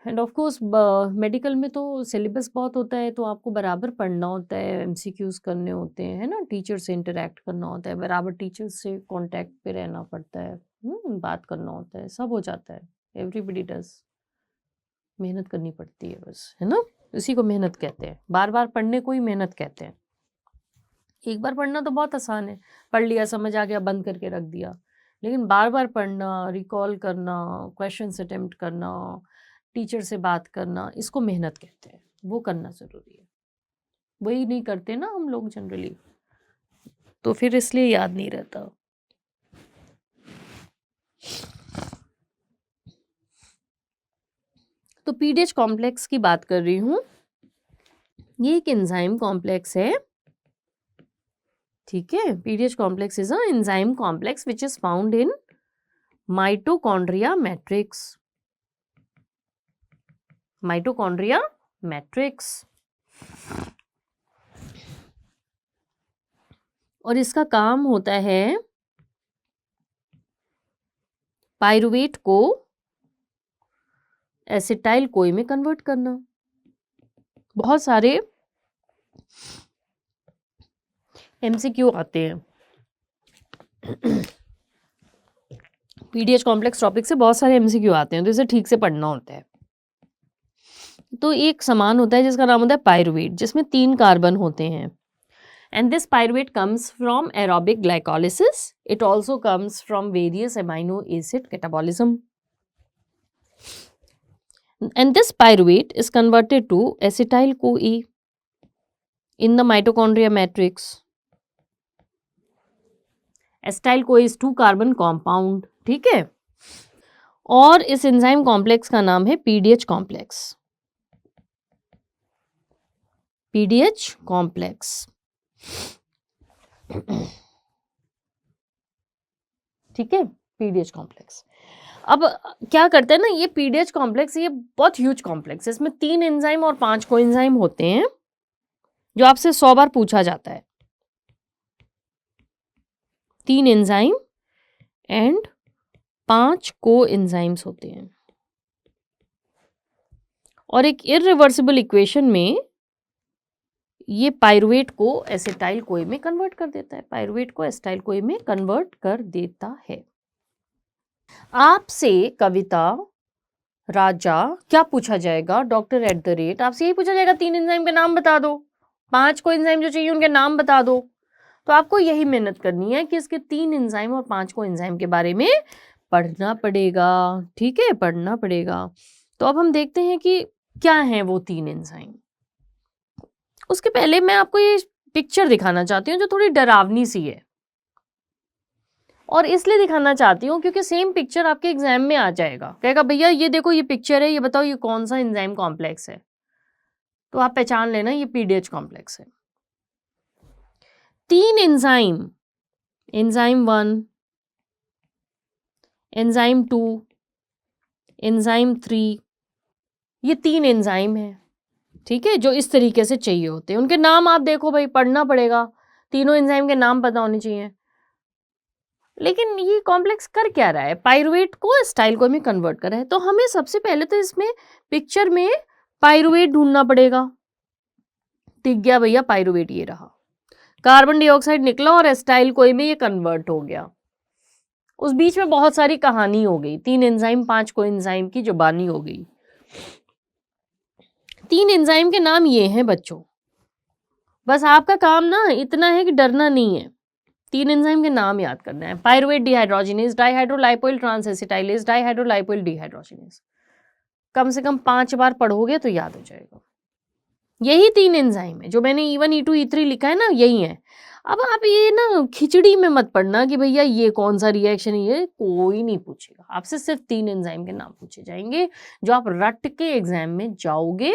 A: एंड ऑफ कोर्स मेडिकल में तो सिलेबस बहुत होता है, तो आपको बराबर पढ़ना होता है, एमसीक्यूज करने होते हैं, है ना. टीचर से इंटरेक्ट करना होता है, बराबर टीचर से कांटेक्ट पे रहना पड़ता है, बात करना होता है, सब हो जाता है. Everybody does. मेहनत करनी पड़ती है बस, है ना. इसी को मेहनत कहते हैं. बार बार पढ़ने को ही मेहनत कहते हैं. एक बार पढ़ना तो बहुत आसान है, पढ़ लिया, समझ आ गया, बंद करके रख दिया. लेकिन बार बार पढ़ना, रिकॉल करना, क्वेश्चंस अटेम्प्ट करना, टीचर से बात करना, इसको मेहनत कहते हैं, वो करना ज़रूरी है। वही नहीं करते ना हम लोग जनरली, तो फिर इसलिए याद नहीं रहता। तो पीडीएच कॉम्प्लेक्स की बात कर रही हूँ। ये एक एंजाइम कॉम्प्लेक्स है, ठीक है। PDH complex is a enzyme complex which is found in mitochondria matrix. Mitochondria matrix, और इसका काम होता है पाइरुवेट को एसिटाइल कोई में कन्वर्ट करना। बहुत सारे एमसीक्यू आते हैं पीडीएच कॉम्प्लेक्स टॉपिक से, बहुत सारे एमसीक्यू आते हैं, तो इसे ठीक से पढ़ना होता है। तो एक समान होता है जिसका नाम होता है पाइरुवेट, जिसमें 3 कार्बन होते हैं, and this pyruvate comes from aerobic glycolysis. It also comes from various amino acid catabolism, and this pyruvate is converted to acetyl CoA in the mitochondria matrix. acetyl CoA is 2 carbon compound, ठीक है। और इस enzyme complex का नाम है PDH complex. PDH complex, ठीक है, PDH complex. अब क्या करते हैं ना, ये पीडीएच कॉम्प्लेक्स ये बहुत ह्यूज कॉम्प्लेक्स है। इसमें 3 एंजाइम और 5 कोएंजाइम होते हैं, जो आपसे 100 बार पूछा जाता है। 3 एंजाइम एंड 5 कोएंजाइम्स होते हैं, और एक इररिवर्सिबल इक्वेशन में ये पाइरुवेट को एसिटाइल कोए में कन्वर्ट कर देता है। पाइरुवेट को एसिटाइल कोए में कन्वर्ट कर देता है। आपसे कविता राजा क्या पूछा जाएगा, डॉक्टर @ आपसे यही पूछा जाएगा 3 एंजाइम के नाम बता दो, 5 कोएंजाइम जो चाहिए उनके नाम बता दो। तो आपको यही मेहनत करनी है कि इसके 3 एंजाइम और 5 कोएंजाइम के बारे में पढ़ना पड़ेगा, ठीक है, पढ़ना पड़ेगा। तो अब हम देखते हैं कि क्या है वो 3 एंजाइम। उसके पहले मैं आपको ये पिक्चर दिखाना चाहती हूँ जो थोड़ी डरावनी सी है, और इसलिए दिखाना चाहती हूँ क्योंकि सेम पिक्चर आपके एग्जाम में आ जाएगा। कहेगा भैया ये देखो ये पिक्चर है, ये बताओ ये कौन सा एंजाइम कॉम्प्लेक्स है, तो आप पहचान लेना ये पीडीएच कॉम्प्लेक्स है। 3 एंजाइम, एंजाइम 1, एंजाइम 2, एंजाइम 3, ये 3 एंजाइम है, ठीक है, जो इस तरीके से चाहिए होते हैं। उनके नाम आप देखो भाई, पढ़ना पड़ेगा, तीनों एंजाइम के नाम पता होने चाहिए। लेकिन ये कॉम्प्लेक्स कर क्या रहा है, पाइरुवेट को एसिटाइल कोए में कन्वर्ट कर रहा है। तो हमें सबसे पहले तो इसमें पिक्चर में पाइरुवेट ढूंढना पड़ेगा। दिख गया भैया पाइरुवेट, ये रहा, कार्बन डाइऑक्साइड निकला और एसिटाइल कोए में ये कन्वर्ट हो गया। उस बीच में बहुत सारी कहानी हो गई, 3 एंजाइम 5 कोएंजाइम की जुबानी हो गई। 3 एंजाइम के नाम ये हैं बच्चों, बस आपका काम ना इतना है कि डरना नहीं है, 3 एंजाइम के नाम याद करना है। Pyruvate dehydrogenase, dihydrolipoyl transacetylase, dihydrolipoyl dehydrogenase. कम से कम 5 बार पढ़ोगे तो याद हो जाएगा। यही 3 एंजाइम है, जो मैंने E1 E2 E3 लिखा है ना, यही है। अब आप ये ना खिचड़ी में मत पढ़ना कि भैया ये कौन सा रिएक्शन है, ये कोई नहीं पूछेगा आपसे। सिर्फ 3 एंजाइम के नाम पूछे जाएंगे जो आप रट के एग्जाम में जाओगे,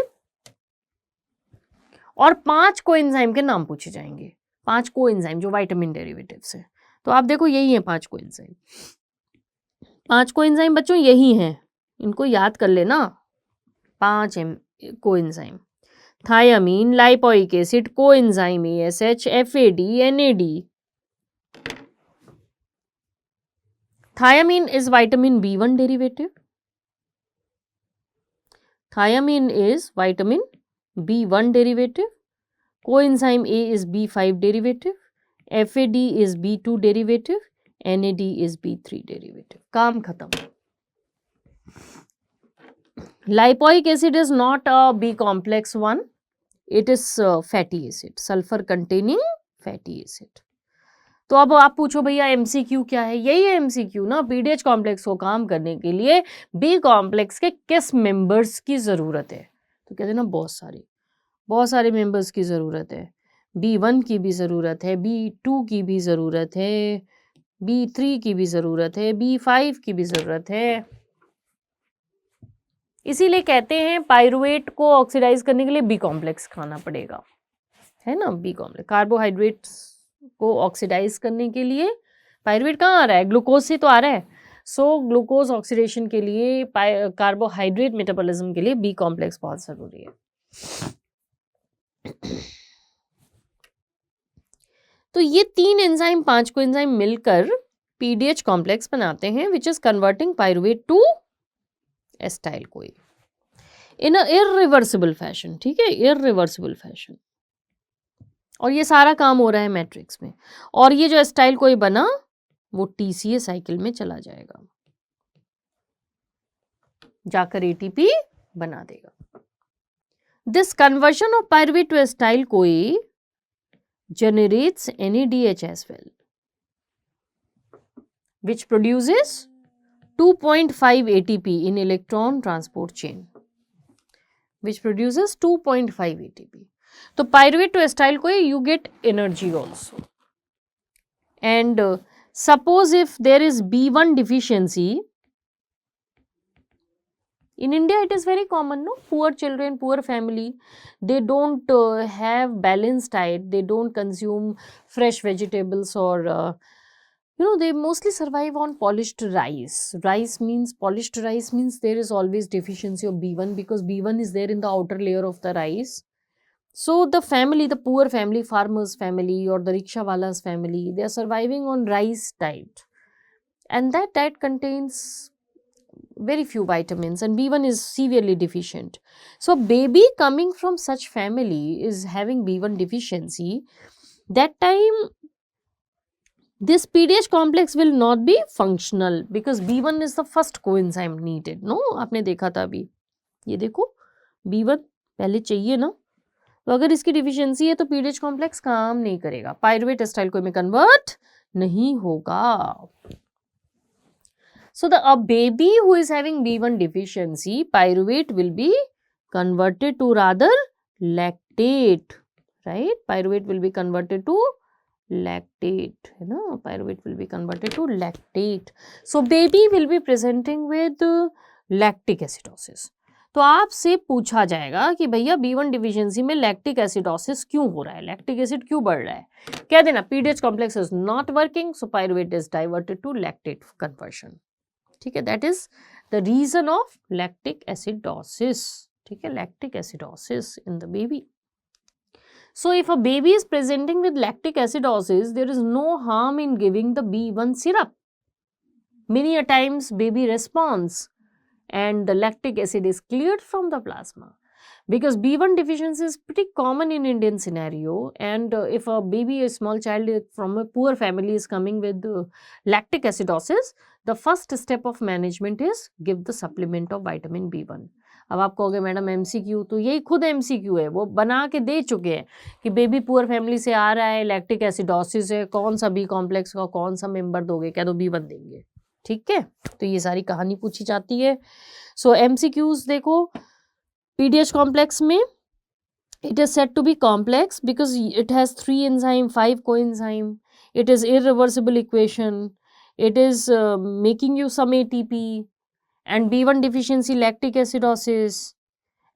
A: और 5 कोएंजाइम के नाम पूछे जाएंगे। 5 कोएंजाइम जो विटामिन डेरिवेटिव्स है। तो आप देखो यही है 5 कोएंजाइम। 5 कोएंजाइम बच्चों यही हैं, इनको याद कर लेना। 5 coenzyme, thiamine, lipoic acid, coenzyme ASH, FAD, NAD। Thiamine is vitamin B1 derivative. Thiamine is vitamin B1 derivative. Coenzyme A is B5 derivative. FAD is B2 derivative. NAD is B3 derivative. काम खत्म। Lipoic acid is not a B complex one. It is fatty acid, sulfur containing fatty acid. तो अब आप पूछो भैया MCQ क्या है, यही है एमसीक्यू ना। पीडीएच कॉम्प्लेक्स को काम करने के लिए बी कॉम्प्लेक्स के किस मेंबर्स की जरूरत है? तो कहते हैं ना बहुत सारे मेंबर्स की जरूरत है। B1 की भी ज़रूरत है, B2 की भी ज़रूरत है, B3 की भी ज़रूरत है, B5 की भी ज़रूरत है। इसीलिए कहते हैं पायरुवेट को ऑक्सीडाइज करने के लिए बी कॉम्प्लेक्स खाना पड़ेगा, है ना। बी कॉम्प्लेक्स कार्बोहाइड्रेट्स को ऑक्सीडाइज करने के लिए पायरुवेट कहाँ आ रहा है? ग्लूकोज से तो आ रहा है। सो ग्लूकोज ऑक्सीडेशन के लिए कार्बोहाइड्रेट मेटाबॉलिज्म के लिए बी कॉम्प्लेक्स बहुत ज़रूरी है। तो ये 3 एंजाइम 5 को एंजाइम मिलकर पीडीएच कॉम्प्लेक्स बनाते हैं which is converting pyruvate to acetyl CoA in a irreversible fashion. ठीक है, इररिवर्सिबल फैशन। और ये सारा काम हो रहा है मैट्रिक्स में, और ये जो एस्टाइल कोई बना वो टीसीए साइकिल में चला जाएगा, जाकर एटीपी बना देगा। This conversion of pyruvate to acetyl CoA generates NADH as well, which produces 2.5 ATP in electron transport chain, which produces 2.5 ATP. So pyruvate to acetyl CoA you get energy also. And suppose if there is B1 deficiency, in India it is very common, no? Poor children, poor family, they don't have balanced diet, they don't consume fresh vegetables or they mostly survive on polished rice. Polished rice means there is always deficiency of B1 because B1 is there in the outer layer of the rice. So the family, the poor family, farmer's family or the rickshawala's family, they are surviving on rice diet. And that diet contains very few vitamins and B1 is severely deficient. So baby coming from such family is having B1 deficiency. That time this PDH complex will not be functional because B1 is the first coenzyme needed. No, आपने देखा था अभी, ये देखो B1 पहले चाहिए ना, तो अगर इसकी डिफिशियंसी है तो PDH कॉम्प्लेक्स काम नहीं करेगा, पायरुवेट एस्टाइल कोई में कन्वर्ट नहीं होगा. So a baby who is having B1 deficiency, pyruvate will be converted to rather lactate, right? Pyruvate will be converted to lactate, है ना, pyruvate will be converted to lactate. So baby will be presenting with lactic acidosis. तो आपसे पूछा जाएगा कि भैया B1 deficiency में lactic acidosis क्यों हो रहा है, लैक्टिक एसिड क्यों बढ़ रहा है? कह देना PDH complex is not working, so pyruvate is diverted to lactate conversion. ठीक है, that is the reason of lactic acidosis. ठीक है, lactic acidosis in the baby. So if a baby is presenting with lactic acidosis, there is no harm in giving the B1 syrup. Many a times baby responds and the lactic acid is cleared from the plasma. Because B1 deficiency is pretty common in Indian scenario, and if a baby, a small child from a poor family is coming with lactic acidosis, the first step of management is give the supplement of vitamin B1. अब आप कहोगे madam MCQ, तो यही खुद MCQ है, वो बना के दे चुके हैं कि बेबी पुअर फैमिली से आ रहा है, लैक्टिक एसिडोसिस है, कौन सा बी कॉम्प्लेक्स का कौन सा मेंबर दोगे, क्या दो B1 देंगे. ठीक है, तो ये सारी कहानी पूछी जाती है. सो MCQs देखो, PDH complex में it is said to be complex because it has 3 enzyme, 5 coenzyme, it is irreversible equation, it is making you some ATP, and B1 deficiency lactic acidosis,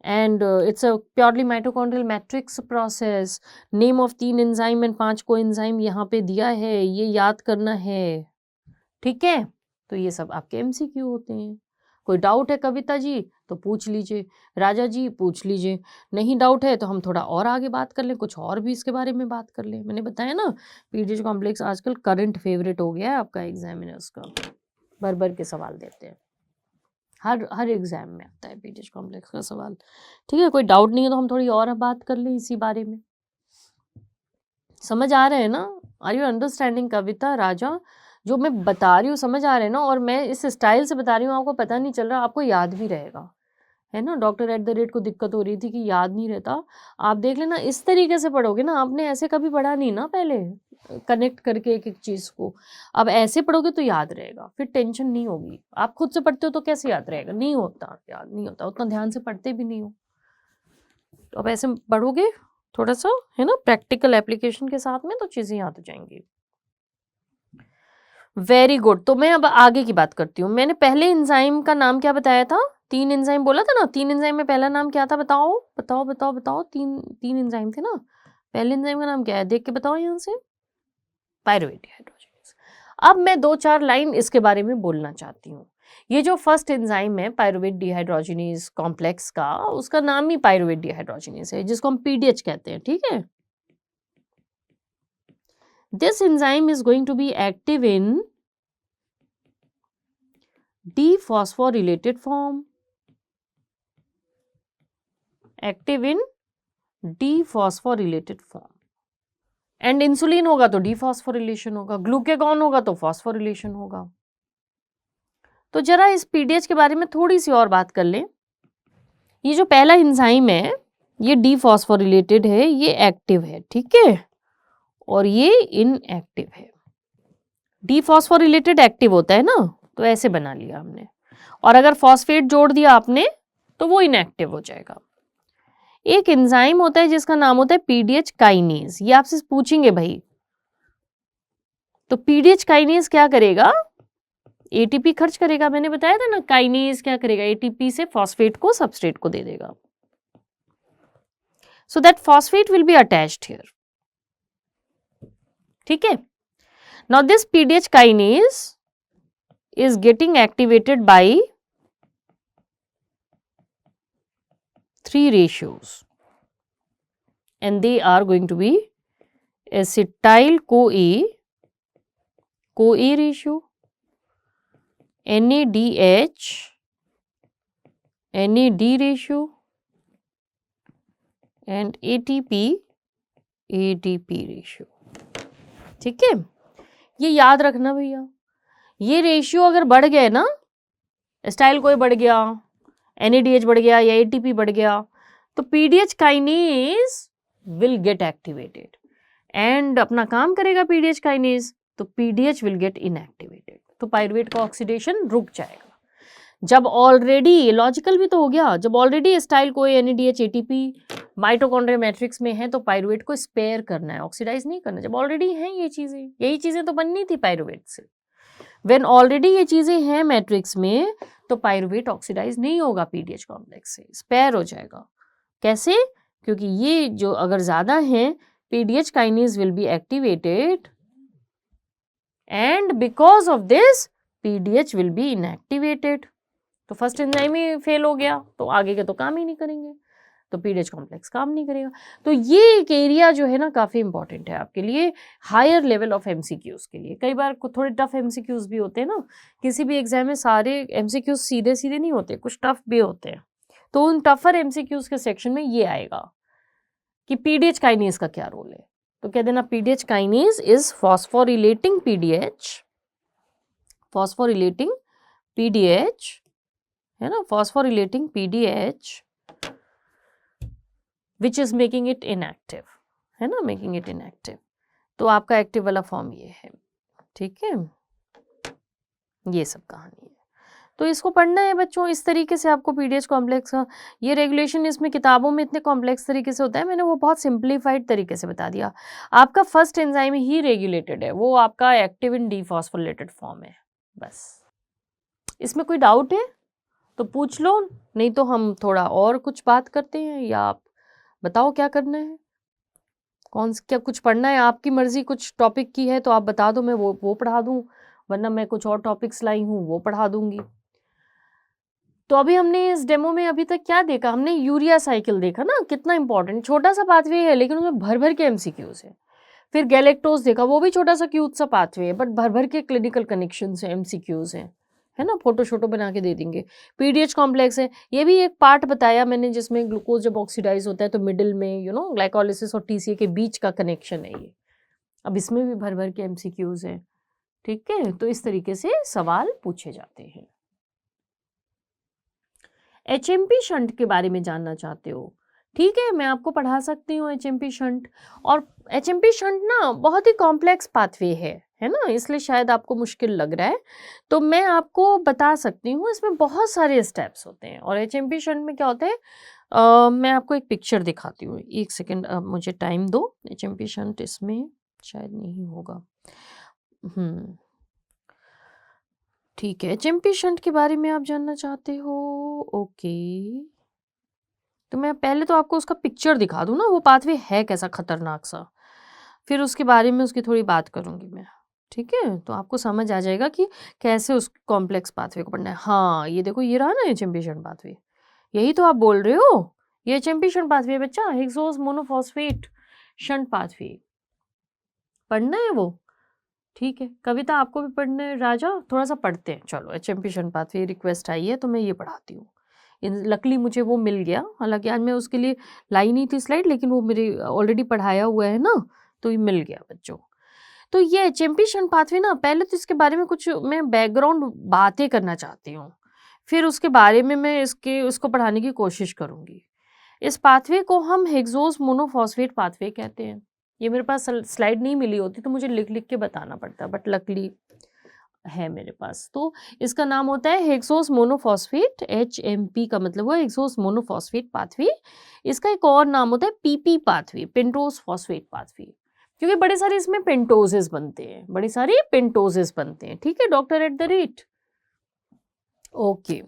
A: and it's a purely mitochondrial matrix process. Name of 3 enzyme and 5 coenzyme यहाँ पे दिया है, ये याद करना है. ठीक है, तो ये सब आपके MCQ होते हैं. कोई डाउट है कविता जी तो पूछ लीजिए, राजा जी पूछ लीजिए, नहीं डाउट है तो हम थोड़ा और आगे बात कर लें, कुछ और भी इसके बारे में बात कर लें. मैंने बताया ना पीडीएच कॉम्प्लेक्स आजकल करंट फेवरेट हो गया है आपका एग्जामिनर्स का, भर भर के सवाल देते हैं, हर एग्जाम में आता है पीडीएच कॉम्प्लेक्स का सवाल. ठीक है, कोई डाउट नहीं है तो हम थोड़ी और बात कर लें इसी बारे में. समझ आ रहे हैं ना, आर यू अंडरस्टैंडिंग कविता, राजा? जो मैं बता रही हूँ समझ आ रहे हैं ना, और मैं इस स्टाइल से बता रही हूँ, आपको पता नहीं चल रहा, आपको याद भी रहेगा, है ना, डॉक्टर एट द रेट को दिक्कत हो रही थी कि याद नहीं रहता। आप देख लेना, इस तरीके से पढ़ोगे ना, आपने ऐसे कभी पढ़ा नहीं ना पहले, कनेक्ट करके एक एक चीज़ को। अब ऐसे पढ़ोगे तो याद रहेगा, फिर टेंशन नहीं होगी। आप खुद से पढ़ते हो तो कैसे याद रहेगा, नहीं होता, याद नहीं होता, उतना ध्यान से पढ़ते भी नहीं हो। तो अब ऐसे पढ़ोगे थोड़ा सा, है ना, प्रैक्टिकल एप्लीकेशन के साथ में, तो चीज़ें याद हो जाएंगी। Very good. तो मैं अब आगे की बात करती हूँ। मैंने पहले एंजाइम का नाम क्या बताया था? 3 एंजाइम बोला था ना। 3 एंजाइम में पहला नाम क्या था? बताओ बताओ बताओ बताओ। 3 एंजाइम थे ना। पहले एंजाइम का नाम क्या है? देख के बताओ यहाँ से। Pyruvate dehydrogenase. अब मैं 2-4 लाइन इसके बारे में बोलना चाहती हूँ। ये जो फर्स्ट एंजाइम है पायरुवेट डिहाइड्रोजिनेज कॉम्प्लेक्स का, उसका नाम ही पायरुवेट डिहाइड्रोजिनेज है, जिसको हम पीडीएच कहते हैं, ठीक है। This enzyme is going to be active in dephosphorylated form. Active in dephosphorylated form. And insulin होगा तो डीफॉस्फोरिलेशन होगा, ग्लूकेगॉन होगा तो फॉस्फोरिलेशन होगा। तो जरा इस पीडीएच के बारे में थोड़ी सी और बात कर लें। ये जो पहला एंजाइम है, ये डीफॉस्फोरिलेटेड है, ये एक्टिव है, ठीक है, और ये इनएक्टिव है। डीफॉस्फोरिलेटेड एक्टिव होता है ना, तो ऐसे बना लिया हमने, और अगर फॉस्फेट जोड़ दिया आपने तो वो इनएक्टिव हो जाएगा। एक एंजाइम होता है जिसका नाम होता है पीडीएच काइनेज। ये आपसे पूछेंगे भाई, तो पीडीएच काइनेज क्या करेगा? एटीपी खर्च करेगा। मैंने बताया था ना, काइनेज क्या करेगा? एटीपी से फॉस्फेट को सबस्ट्रेट को दे देगा, so that phosphate will be attached here, ठीक है। Now this PDH kinase is getting activated by 3 ratios, and they are going to be acetyl CoA ratio, NADH NAD ratio, and ATP ratio, ठीक है। ये याद रखना भैया, ये ratio अगर बढ़ गए ना, एसिटाइल कोई बढ़ गया, NADH बढ़ गया या ATP बढ़ गया, तो PDH kinase will get activated and अपना काम करेगा पीडीएच काइनेज, तो पीडीएच विल गेट इनएक्टिवेटेड, तो पायरुवेट का ऑक्सीडेशन रुक जाएगा। जब ऑलरेडी, लॉजिकल भी तो हो गया, जब ऑलरेडी एसिटाइल कोई NADH ATP माइटोकॉन्ड्रिया मैट्रिक्स में है, तो पायरुवेट को स्पेयर करना है, ऑक्सीडाइज नहीं करना। जब ऑलरेडी हैं ये चीजें, यही चीजें तो बननी थी पायरुवेट से। व्हेन ऑलरेडी ये चीजें हैं मैट्रिक्स में, तो पायरुवेट ऑक्सीडाइज नहीं होगा पीडीएच कॉम्प्लेक्स से, स्पेयर हो जाएगा। कैसे? क्योंकि ये जो अगर ज्यादा है, PDH kinase will be activated and because of this PDH will be inactivated. तो फर्स्ट एंजाइम ही फेल हो गया, तो आगे के तो काम ही नहीं करेंगे, तो पीडीएच कॉम्प्लेक्स काम नहीं करेगा। तो ये एक एरिया जो है ना, काफ़ी इंपॉर्टेंट है आपके लिए, हायर लेवल ऑफ एमसीक्यूज के लिए। कई बार थोड़े टफ एमसीक्यूज भी होते हैं ना, किसी भी एग्जाम में सारे एमसीक्यूज सीधे सीधे नहीं होते, कुछ टफ भी होते हैं। तो उन टफर एमसीक्यूज के सेक्शन में ये आएगा कि पीडीएच काइनेज का क्या रोल है। तो कह देना PDH kinase is phosphorylating PDH, है ना, phosphorylating PDH which is making it inactive, है ना, मेकिंग इट इनएक्टिव। तो आपका एक्टिव वाला फॉर्म ये है, ठीक है। ये सब कहानी है, तो इसको पढ़ना है बच्चों। इस तरीके से आपको पीडीएच कॉम्प्लेक्स का ये रेगुलेशन, इसमें किताबों में इतने कॉम्प्लेक्स तरीके से होता है, मैंने वो बहुत सिंप्लीफाइड तरीके से बता दिया। आपका फर्स्ट एंजाइम ही रेगुलेटेड है, वो आपका एक्टिव इन डीफॉस्फोरिलेटेड फॉर्म है, बस। इसमें कोई डाउट है तो पूछ लो, नहीं तो हम थोड़ा और कुछ बात करते हैं, या आप बताओ क्या करना है, क्या कुछ पढ़ना है, आपकी मर्जी। कुछ टॉपिक की है तो आप बता दो, मैं वो पढ़ा दूं, वरना मैं कुछ और टॉपिक्स लाई हूँ वो पढ़ा दूंगी। तो अभी हमने इस डेमो में अभी तक क्या देखा? हमने यूरिया साइकिल देखा ना, कितना इंपॉर्टेंट, छोटा सा पाथवे है लेकिन उसमें भर भर के एमसीक्यूज है। फिर गैलेक्टोज देखा, वो भी छोटा सा क्यूट सा पाथवे है, बट भर भर के क्लिनिकल कनेक्शंस है, एमसीक्यूज हैं, है ना, फोटो शोटो बना के दे देंगे। पीडीएच कॉम्प्लेक्स है, ये भी एक पार्ट बताया मैंने, जिसमें ग्लूकोज जब ऑक्सीडाइज होता है तो मिडिल में ग्लाइकोलिसिस और टीसीए के बीच का कनेक्शन है ये। अब इसमें भी भर भर के एमसीक्यूज हैं, ठीक है। तो इस तरीके से सवाल पूछे जाते हैं। HMP शंट के बारे में जानना चाहते हो, ठीक है, मैं आपको पढ़ा सकती हूँ HMP शंट। और HMP शंट ना बहुत ही कॉम्प्लेक्स पाथवे है ना, इसलिए शायद आपको मुश्किल लग रहा है। तो मैं आपको बता सकती हूँ, इसमें बहुत सारे स्टेप्स होते हैं। और HMP शंट में क्या होता है, मैं आपको एक पिक्चर दिखाती हूँ, एक सेकेंड मुझे टाइम दो। HMP शंट इसमें शायद नहीं होगा। ठीक है, HMP शंट के बारे में आप जानना चाहते हो, ओके। तो मैं पहले तो आपको उसका पिक्चर दिखा दूँ ना, वो पाथवे है कैसा खतरनाक सा, फिर उसके बारे में उसकी थोड़ी बात करूँगी मैं, ठीक है। तो आपको समझ आ जाएगा कि कैसे उस कॉम्प्लेक्स पाथवे को पढ़ना है। हाँ, ये देखो, ये रहा ना HMP शंट पाथवे, यही तो आप बोल रहे हो, ये HMP शंट पाथवे बच्चा, हिग्सोस मोनोफॉस्फेट शंट पाथवे पढ़ना है वो, ठीक है। कविता आपको भी पढ़ना है राजा, थोड़ा सा पढ़ते हैं, चलो। HMP शंट पाथवे रिक्वेस्ट आई है तो मैं ये पढ़ाती हूँ। लकली मुझे वो मिल गया, हालांकि आज मैं उसके लिए लाई नहीं थी स्लाइड, लेकिन वो मेरे ऑलरेडी पढ़ाया हुआ है ना, तो ये मिल गया बच्चों। तो ये HMP शंट पाथवे ना, पहले तो इसके बारे में कुछ मैं बैकग्राउंड बातें करना चाहती हूँ, फिर उसके बारे में मैं उसको पढ़ाने की कोशिश करूँगी। इस पाथवे को हम हिग्सोस मोनोफॉस्फेट पाथवे कहते हैं। ये मेरे पास स्लाइड नहीं मिली होती तो मुझे लिख लिख के बताना पड़ता, बट लकली है मेरे पास। तो इसका नाम होता है हिग्सोस मोनोफॉस्फेट, HMP का मतलब हुआ हिग्सोस मोनोफॉस्फेट पाथवे। इसका एक और नाम होता है PP pathway, pentose phosphate pathway, क्योंकि बड़े सारे इसमें पेंटोजेस बनते हैं, बड़े सारे पेंटोजेस बनते हैं, ठीक है डॉक्टर@, ओके।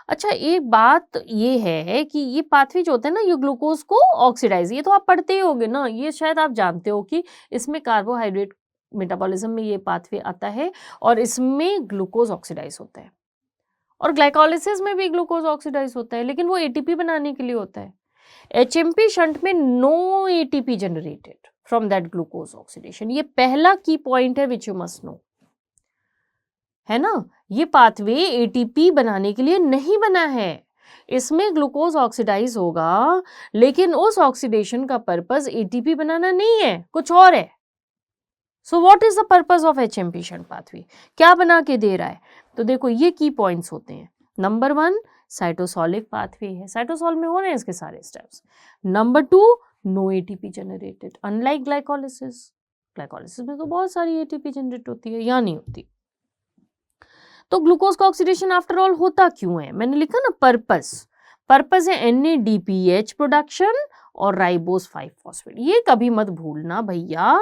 A: अच्छा, एक बात ये है कि ये पाथवे जो होता है ना, ये ग्लूकोज को ऑक्सीडाइज, ये तो आप पढ़ते ही होंगे ना, ये शायद आप जानते हो कि इसमें कार्बोहाइड्रेट मेटाबॉलिज्म में ये पाथवे आता है और इसमें ग्लूकोज ऑक्सीडाइज होता है। और ग्लाइकोलिसिस में भी ग्लूकोज ऑक्सीडाइज होता है, लेकिन वो ATP बनाने के लिए होता है। HMP शंट में no ATP generated from that glucose oxidation, ये पहला की पॉइंट है विच यू मस्ट नो, है ना। ये पाथवे ATP बनाने के लिए नहीं बना है, इसमें ग्लूकोज ऑक्सीडाइज होगा, लेकिन उस ऑक्सीडेशन का पर्पस ATP बनाना नहीं है, कुछ और है। So what is the purpose of HMP shunt pathway, क्या बना के दे रहा है? तो देखो, ये की पॉइंट्स होते हैं। नंबर 1 साइटोसोलिक पाथवे है, साइटोसॉल में हो रहे हैं इसके सारे steps. Number 2 no ATP generated, unlike glycolysis, glycolysis में तो बहुत सारी ATP जनरेट होती है, यहाँ नहीं होती। तो ग्लूकोज का ऑक्सीडेशन आफ्टर ऑल होता क्यों है? मैंने लिखा ना पर्पस है NADPH प्रोडक्शन और राइबोस 5 फॉस्फेट। ये कभी मत भूलना भैया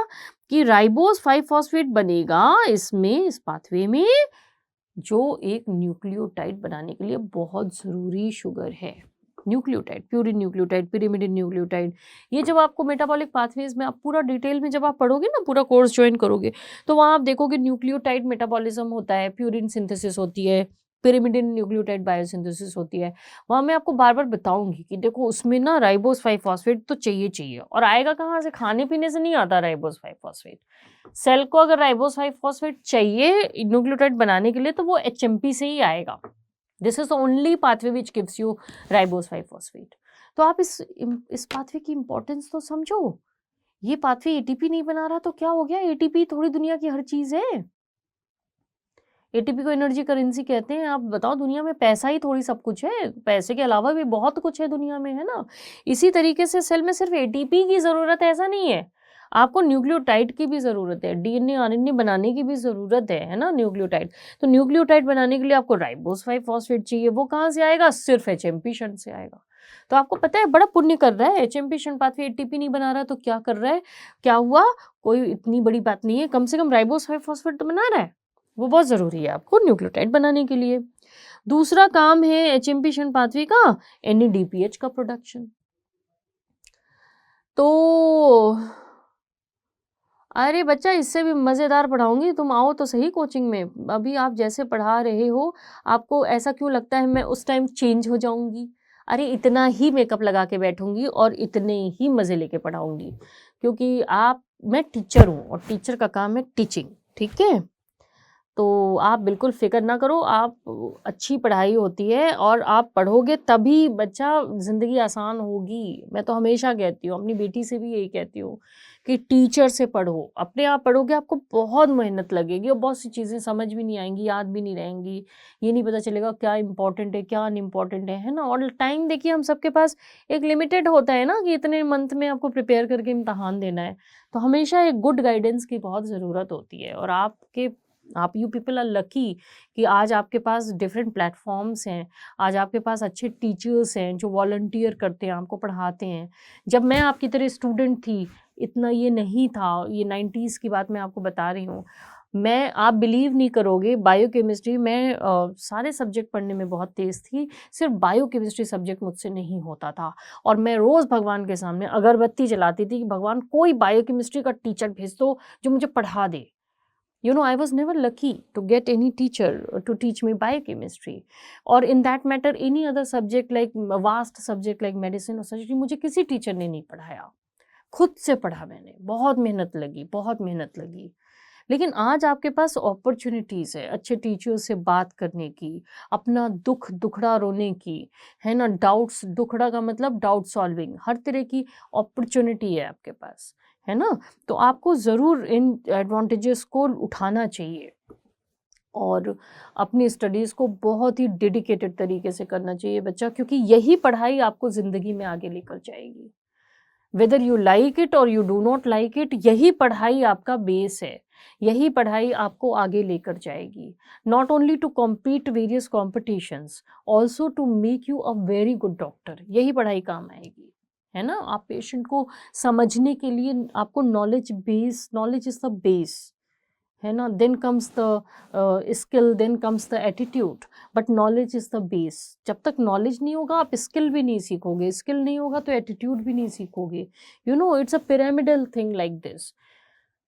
A: कि राइबोस 5 फॉस्फेट बनेगा इसमें, इस पाथवे में, जो एक न्यूक्लियोटाइड बनाने के लिए बहुत जरूरी शुगर है। Nucleotide, purine nucleotide, pyrimidine nucleotide, ये जब आपको मेटाबॉलिक पाथवेज में आप पूरा डिटेल में जब आप पढ़ोगे ना, पूरा कोर्स ज्वाइन करोगे, तो वहाँ आप देखोगे न्यूक्लियोटाइड मेटाबॉलिज्म होता है, प्यूरिन सिंथेसिस होती है, पिरिमिडिन न्यूक्लियोटाइड बायोसिंथेसिस होती है। वहाँ मैं आपको बार बार बताऊंगी कि देखो उसमें ना राइबोस 5 फॉस्फेट तो चाहिए, और आएगा कहाँ से? खाने पीने से नहीं आता राइबोस 5 फॉस्फेट। सेल को अगर राइबोस 5 फॉस्फेट चाहिए न्यूक्लियोटाइड बनाने के लिए, तो वो HMP से ही आएगा। This is the only pathway which gives you ribose 5 phosphate. तो आप इस पाथवे की इंपॉर्टेंस तो समझो। ये पाथवे ATP नहीं बना रहा तो क्या हो गया? ATP थोड़ी दुनिया की हर चीज है। ATP को एनर्जी करेंसी कहते हैं। आप बताओ, दुनिया में पैसा ही थोड़ी सब कुछ है, पैसे के अलावा भी बहुत कुछ है दुनिया में, है ना। इसी तरीके से सेल में सिर्फ ATP की जरूरत है ऐसा नहीं है, आपको न्यूक्लियोटाइड की भी ज़रूरत है, DNA RNA बनाने की भी ज़रूरत है ना, न्यूक्लियोटाइड। तो न्यूक्लियोटाइड बनाने के लिए आपको राइबोस 5 फॉस्फेट चाहिए, वो कहाँ से आएगा? सिर्फ HMP शंट से आएगा। तो आपको पता है, बड़ा पुण्य कर रहा है। HMP शंट पाथवे ATP नहीं बना रहा तो क्या कर रहा है, क्या हुआ? कोई इतनी बड़ी बात नहीं है, कम से कम राइबोस 5 फॉस्फेट तो बना रहा है, वो बहुत ज़रूरी है आपको न्यूक्लियोटाइड बनाने के लिए। दूसरा काम है HMP शंट पाथवे का NADPH का प्रोडक्शन। तो अरे बच्चा, इससे भी मज़ेदार पढ़ाऊंगी, तुम आओ तो सही कोचिंग में। अभी आप जैसे पढ़ा रहे हो, आपको ऐसा क्यों लगता है मैं उस टाइम चेंज हो जाऊंगी? अरे इतना ही मेकअप लगा के बैठूंगी और इतने ही मज़े लेके पढ़ाऊंगी, क्योंकि मैं टीचर हूँ और टीचर का काम है टीचिंग, ठीक है। तो आप बिल्कुल फ़िक्र ना करो, आप अच्छी पढ़ाई होती है और आप पढ़ोगे तभी बच्चा ज़िंदगी आसान होगी। मैं तो हमेशा कहती हूँ, अपनी बेटी से भी यही कहती हूँ कि टीचर से पढ़ो। अपने आप पढ़ोगे, आपको बहुत मेहनत लगेगी और बहुत सी चीज़ें समझ भी नहीं आएँगी, याद भी नहीं रहेंगी। ये नहीं पता चलेगा क्या इम्पोर्टेंट है, क्या अनइम्पोर्टेंट है ना? और टाइम देखिए हम सबके पास एक लिमिटेड होता है ना कि इतने मंथ में आपको प्रिपेयर करके इम्तिहान देना है। तो हमेशा एक गुड गाइडेंस की बहुत ज़रूरत होती है और आप यू पीपल आर लकी कि आज आपके पास डिफरेंट प्लेटफॉर्म्स हैं, आज आपके पास अच्छे टीचर्स हैं जो वॉलंटियर करते हैं, आपको पढ़ाते हैं। जब मैं आपकी तरह स्टूडेंट थी, इतना ये नहीं था, ये 90s की बात मैं आपको बता रही हूँ। आप बिलीव नहीं करोगे, बायोकेमिस्ट्री में सारे सब्जेक्ट पढ़ने में बहुत तेज़ थी, सिर्फ बायोकेमिस्ट्री सब्जेक्ट मुझसे नहीं होता था और मैं रोज़ भगवान के सामने अगरबत्ती जलाती थी कि भगवान कोई बायोकेमिस्ट्री का टीचर भेज दो जो मुझे पढ़ा दे। You know, I was never lucky to get any teacher to teach me biochemistry, or in that matter any other subject like vast subject like medicine or surgery. मुझे किसी टीचर ने नहीं पढ़ाया, खुद से पढ़ा मैंने। बहुत मेहनत लगी, बहुत मेहनत लगी। लेकिन आज आपके पास अपॉर्चुनिटीज़ है अच्छे टीचर्स से बात करने की, अपना दुख दुखड़ा रोने की, है ना? डाउट्स, दुखड़ा का मतलब डाउट सॉल्विंग, हर तरह की अपॉर्चुनिटी है आपके पास, है ना? तो आपको ज़रूर इन एडवांटेजेस को उठाना चाहिए और अपनी स्टडीज़ को बहुत ही डेडिकेटेड तरीके से करना चाहिए बच्चा, क्योंकि यही पढ़ाई आपको ज़िंदगी में आगे लेकर जाएगी। वेदर यू लाइक इट और you do not like it, यही पढ़ाई आपका बेस है, यही पढ़ाई आपको आगे लेकर जाएगी। Not only to compete various competitions, also to make you a very good doctor, यही पढ़ाई काम आएगी, है ना? आप पेशेंट को समझने के लिए आपको नॉलेज इज द बेस, है ना? Then comes the skill, then comes the attitude, but knowledge is the base. जब तक नॉलेज नहीं होगा आप स्किल भी नहीं सीखोगे, स्किल नहीं होगा तो एटीट्यूड भी नहीं सीखोगे। You know, it's a pyramidal thing like this.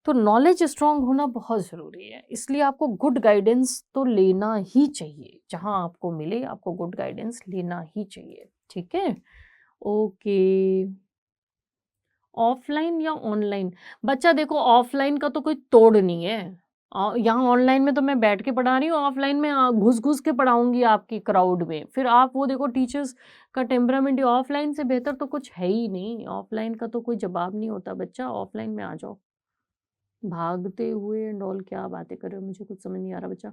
A: तो नॉलेज स्ट्रांग होना बहुत ज़रूरी है, इसलिए आपको गुड गाइडेंस तो लेना ही चाहिए। जहाँ आपको मिले आपको गुड गाइडेंस लेना ही चाहिए, ठीक है? ओके। ऑफलाइन या ऑनलाइन? बच्चा देखो, ऑफलाइन का तो कोई तोड़ नहीं है। यहाँ ऑनलाइन में तो मैं बैठ के पढ़ा रही हूँ, ऑफलाइन में घुस-घुस के पढ़ाऊँगी आपकी क्राउड में। फिर आप वो देखो टीचर्स का टेम्परामेंट ही ऑफलाइन से बेहतर तो कुछ है ही नहीं। ऑफलाइन का तो कोई जवाब नहीं होता बच्चा, ऑफलाइन में आ जाओ। भागते हुए एंड ऑल क्या बातें कर रहे हो, मुझे कुछ समझ नहीं आ रहा बच्चा।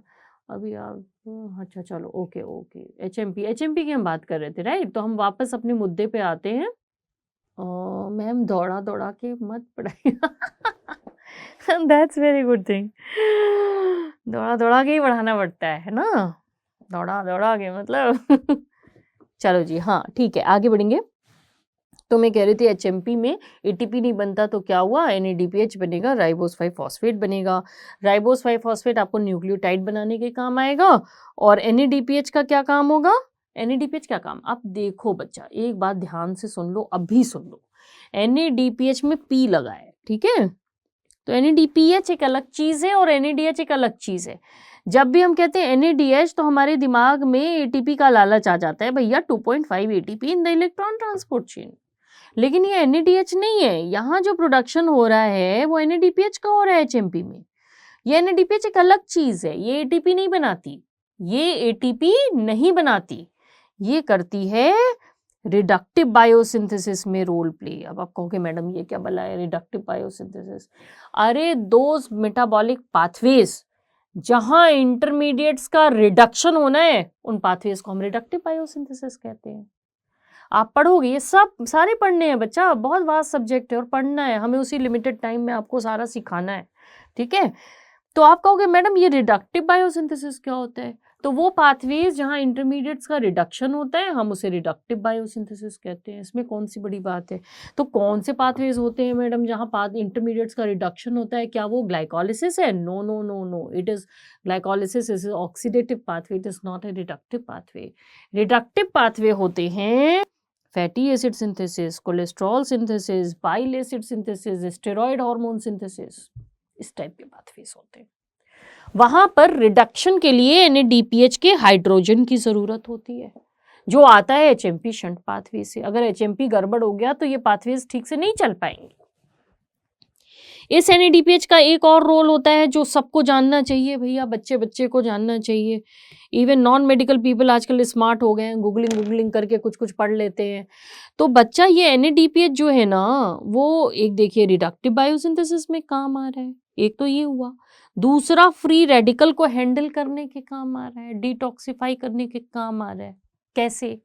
A: अभी आप अच्छा चलो, ओके, ओके। एचएमपी की हम बात कर रहे थे, राइट? तो हम वापस अपने मुद्दे पे आते हैं। अ, मैम दौड़ा-दौड़ा के मत पढ़ाइएगा। That's very good thing. दौड़ा-दौड़ा के ही पढ़ाना पड़ता है ना? दौड़ा-दौड़ा के मतलब चलो जी, हाँ, ठीक है, आगे बढ़ेंगे। तो मैं कह रही थी एचएमपी में एटीपी नहीं बनता तो क्या हुआ? एनएडीपीएच बनेगा, राइबोस 5 फॉस्फेट बनेगा। राइबोस 5 फॉस्फेट आपको न्यूक्लियोटाइड बनाने के काम आएगा और एनएडीपीएच का क्या काम होगा? एनएडीपीएच क्या काम? आप देखो बच्चा, एक बात ध्यान से सुन लो, अभी सुन लो। एनएडीपीएच में पी लगा है, ठीक है? तो एनएडीपीएच एक अलग चीज़ है और एनएडीएच एक अलग चीज़ है। जब भी हम कहते हैं एनएडीएच तो हमारे दिमाग में एटीपी का लालच आ जाता है, भैया 2.5 ATP in the electron transport chain. लेकिन ये एनएडीएच नहीं है, यहाँ जो प्रोडक्शन हो रहा है वो एनएडीपीएच का हो रहा है एचएमपी में। ये एनएडीपीएच एक अलग चीज़ है, ये एटीपी नहीं बनाती, ये एटीपी नहीं बनाती, ये करती है रिडक्टिव बायोसिंथेसिस में रोल प्ले। अब आप कहोगे मैडम ये क्या भला है रिडक्टिव बायोसिंथेसिस? अरे दोज मेटाबॉलिक पाथवेज जहाँ इंटरमीडिएट्स का रिडक्शन होना है, उन पाथवेज को हम रिडक्टिव बायोसिंथेसिस कहते हैं। आप पढ़ोगे, ये सब सारे पढ़ने हैं बच्चा, बहुत वास्ट सब्जेक्ट है और पढ़ना है हमें, उसी लिमिटेड टाइम में आपको सारा सिखाना है, ठीक है? तो आप कहोगे मैडम ये रिडक्टिव बायोसिंथेसिस क्या होता है? तो वो पाथवेज जहाँ इंटरमीडिएट्स का रिडक्शन होता है हम उसे रिडक्टिव बायोसिंथेसिस कहते हैं। इसमें कौन सी बड़ी बात है? तो कौन से पाथवेज होते हैं मैडम जहाँ इंटरमीडिएट्स का रिडक्शन होता है? क्या वो ग्लाइकोलिसिस है? No no no no, it is glycolysis is oxidative pathway, it is not a reductive pathway. Reductive pathway होते हैं fatty acid synthesis, cholesterol synthesis, bile acid synthesis, steroid hormone synthesis, इस type के pathways होते हैं। वहां पर reduction के लिए एनएडीपीएच के हाइड्रोजन की जरूरत होती है, जो आता है एचएमपी शंट पाथवे से। अगर एचएमपी गड़बड़ हो गया तो ये पाथवेज ठीक से नहीं चल पाएंगे। इस NADPH का एक और रोल होता है जो सबको जानना चाहिए भैया, बच्चे बच्चे को जानना चाहिए। इवन नॉन मेडिकल पीपल आजकल स्मार्ट हो गए हैं, गूगलिंग करके कुछ कुछ पढ़ लेते हैं। तो बच्चा ये NADPH जो है ना, वो एक देखिए रिडक्टिव बायोसिंथेसिस में काम आ रहा है, एक तो ये हुआ। दूसरा फ्री रेडिकल को हैंडल करने के काम आ रहा है, डिटॉक्सिफाई करने के काम आ रहा है। कैसे?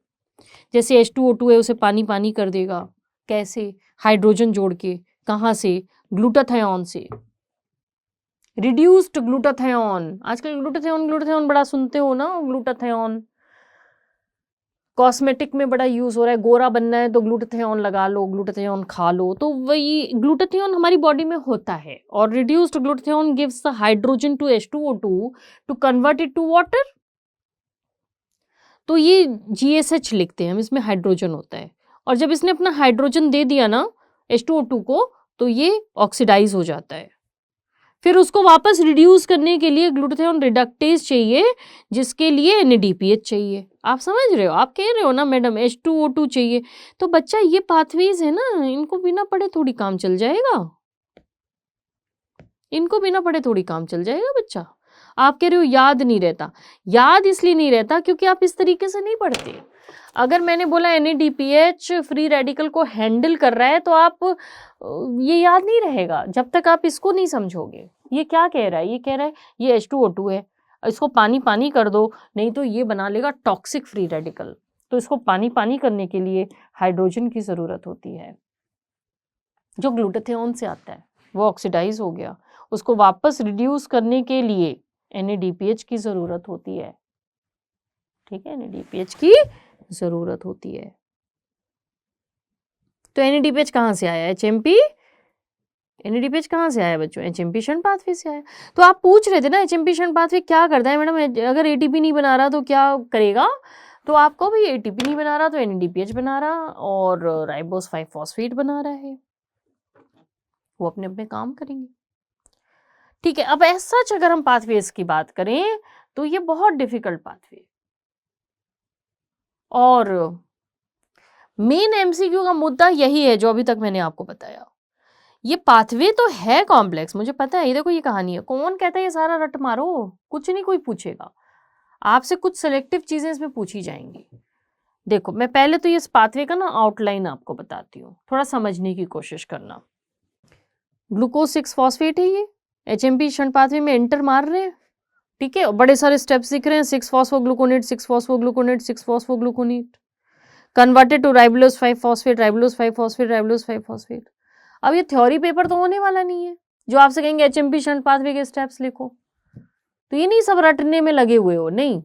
A: जैसे H2O2 है, उसे पानी पानी कर देगा। कैसे? हाइड्रोजन जोड़ के। कहाँ से? ग्लूटाथायोन से। रिड्यूस्ड ग्लूटाथायोन, आजकल ग्लूटाथायोन बड़ा सुनते हो ना, ग्लूटाथायोन कॉस्मेटिक में बड़ा यूज हो रहा है। गोरा बनना है तो ग्लूटाथायोन लगा लो, ग्लूटाथायोन खा लो। तो वही ग्लूटाथायोन हमारी बॉडी में होता है, और reduced glutathione gives the hydrogen to H2O2 to convert it to water. तो ये GSH लिखते हैं हम, इसमें हाइड्रोजन होता है, और जब इसने अपना हाइड्रोजन दे दिया ना H2O2 को, तो ये ऑक्सीडाइज हो जाता है। फिर उसको वापस रिड्यूस करने के लिए ग्लूटाथायोन रिडक्टेज चाहिए, जिसके लिए NADPH चाहिए। आप समझ रहे हो? आप कह रहे हो ना मैडम H2O2 चाहिए। तो बच्चा ये पाथवेज है ना, इनको बिना पढ़े थोड़ी काम चल जाएगा, इनको बिना पढ़े थोड़ी काम चल जाएगा बच्चा। आप कह रहे हो याद नहीं रहता, याद इसलिए नहीं रहता क्योंकि आप इस तरीके से नहीं पढ़ते। अगर मैंने बोला NADPH फ्री रेडिकल को हैंडल कर रहा है, तो आप ये याद नहीं रहेगा जब तक आप इसको नहीं समझोगे। ये क्या कह रहा है? ये कह रहा है ये H2O2 है, इसको पानी पानी कर दो, नहीं तो ये बना लेगा टॉक्सिक फ्री रेडिकल। तो इसको पानी पानी करने के लिए हाइड्रोजन की ज़रूरत होती है, जो ग्लूटाथायोन से आता है। वो ऑक्सीडाइज हो गया, उसको वापस रिड्यूस करने के लिए NADPH की ज़रूरत होती है। ठीक है, NADPH की ज़रूरत होती है। तो NADPH कहाँ से आया? HMP। NADPH कहाँ से आया बच्चों? HMP शंट पाथवे से आया। तो आप पूछ रहे थे ना HMP शंट पाथवे क्या करता है मैडम, अगर ATP नहीं बना रहा तो क्या करेगा? तो आपको भाई ATP नहीं बना रहा तो NADPH बना रहा, और राइबोस 5 फॉस्फेट बना रहा है, वो अपने अपने काम करेंगे। ठीक है, अब ऐसा अगर हम पाथवेज की बात करें तो ये बहुत डिफिकल्ट पाथवे, और मेन MCQ का मुद्दा यही है जो अभी तक मैंने आपको बताया। ये पाथवे तो है कॉम्प्लेक्स, मुझे पता है। ये देखो, ये कहानी है। कौन कहता है ये सारा रट मारो? कुछ नहीं कोई पूछेगा आपसे, कुछ सिलेक्टिव चीजें इसमें पूछी जाएंगी। देखो, मैं पहले तो ये पाथवे का ना आउटलाइन आपको बताती हूँ, थोड़ा समझने की कोशिश करना। ग्लूकोज 6 फॉस्फेट है, ये HMP शंट पाथवे में एंटर मार रहे हैं। ठीक है, बड़े सारे स्टेप्स दिख रहे हैं, 6 phosphogluconate 6 phosphogluconate 6 phosphogluconate converted to ribulose 5 phosphate, ribulose 5 phosphate, ribulose 5 phosphate. अब ये थ्योरी पेपर तो होने वाला नहीं है जो आपसे कहेंगे HMP शंट पाथवे के स्टेप्स लिखो। तो ये नहीं सब रटने में लगे हुए हो, नहीं।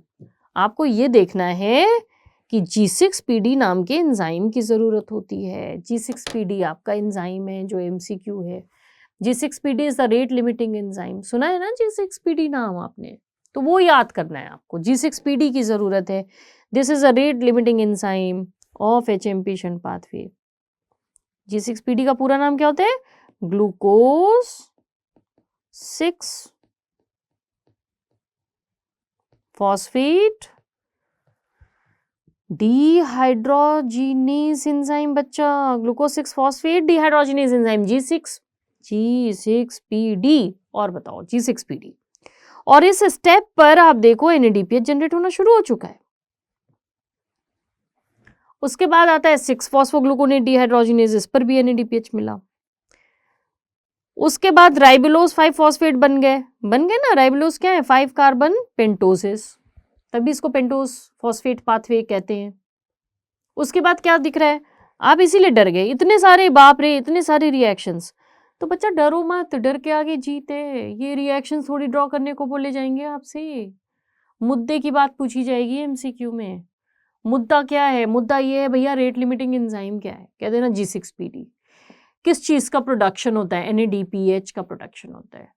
A: आपको ये देखना है कि G6PD नाम के एंजाइम की जरूरत होती है। G6PD आपका एंजाइम है जो MCQ है। G6PD is the rate limiting enzyme. सुना है ना G6PD नाम आपने? तो वो याद करना है आपको, G6PD की जरूरत है। This is a rate limiting enzyme of HMP shunt pathway. G6PD का पूरा नाम क्या होता है? Glucose 6 phosphate dehydrogenase enzyme. बच्चा, glucose 6 phosphate dehydrogenase enzyme G6PD। और बताओ G6PD। और इस स्टेप पर आप देखो NADPH जनरेट होना शुरू हो चुका है। उसके बाद आता है 6 फॉस्फोग्लूकोनेट डिहाइड्रोजिनेज, इस पर भी NADPH मिला। उसके बाद राइबोलोज 5 फॉस्फेट बन गए ना। राइबोलोज क्या है? 5 कार्बन पेंटोसिस, तभी इसको पेंटोस फॉस्फेट पाथवे कहते हैं। उसके बाद क्या दिख रहा है? आप इसीलिए डर गए, इतने सारे, बाप रे, इतने सारे रिएक्शंस। तो बच्चा डरो मत, डर के आगे जीत है। ये रिएक्शंस थोड़ी ड्रॉ करने को बोले जाएंगे आपसे, मुद्दे की बात पूछी जाएगी MCQ में। मुद्दा क्या है? मुद्दा ये है भैया, रेट लिमिटिंग एंजाइम क्या है? कह देना G6PD। किस चीज का प्रोडक्शन होता है? NADPH का प्रोडक्शन होता है।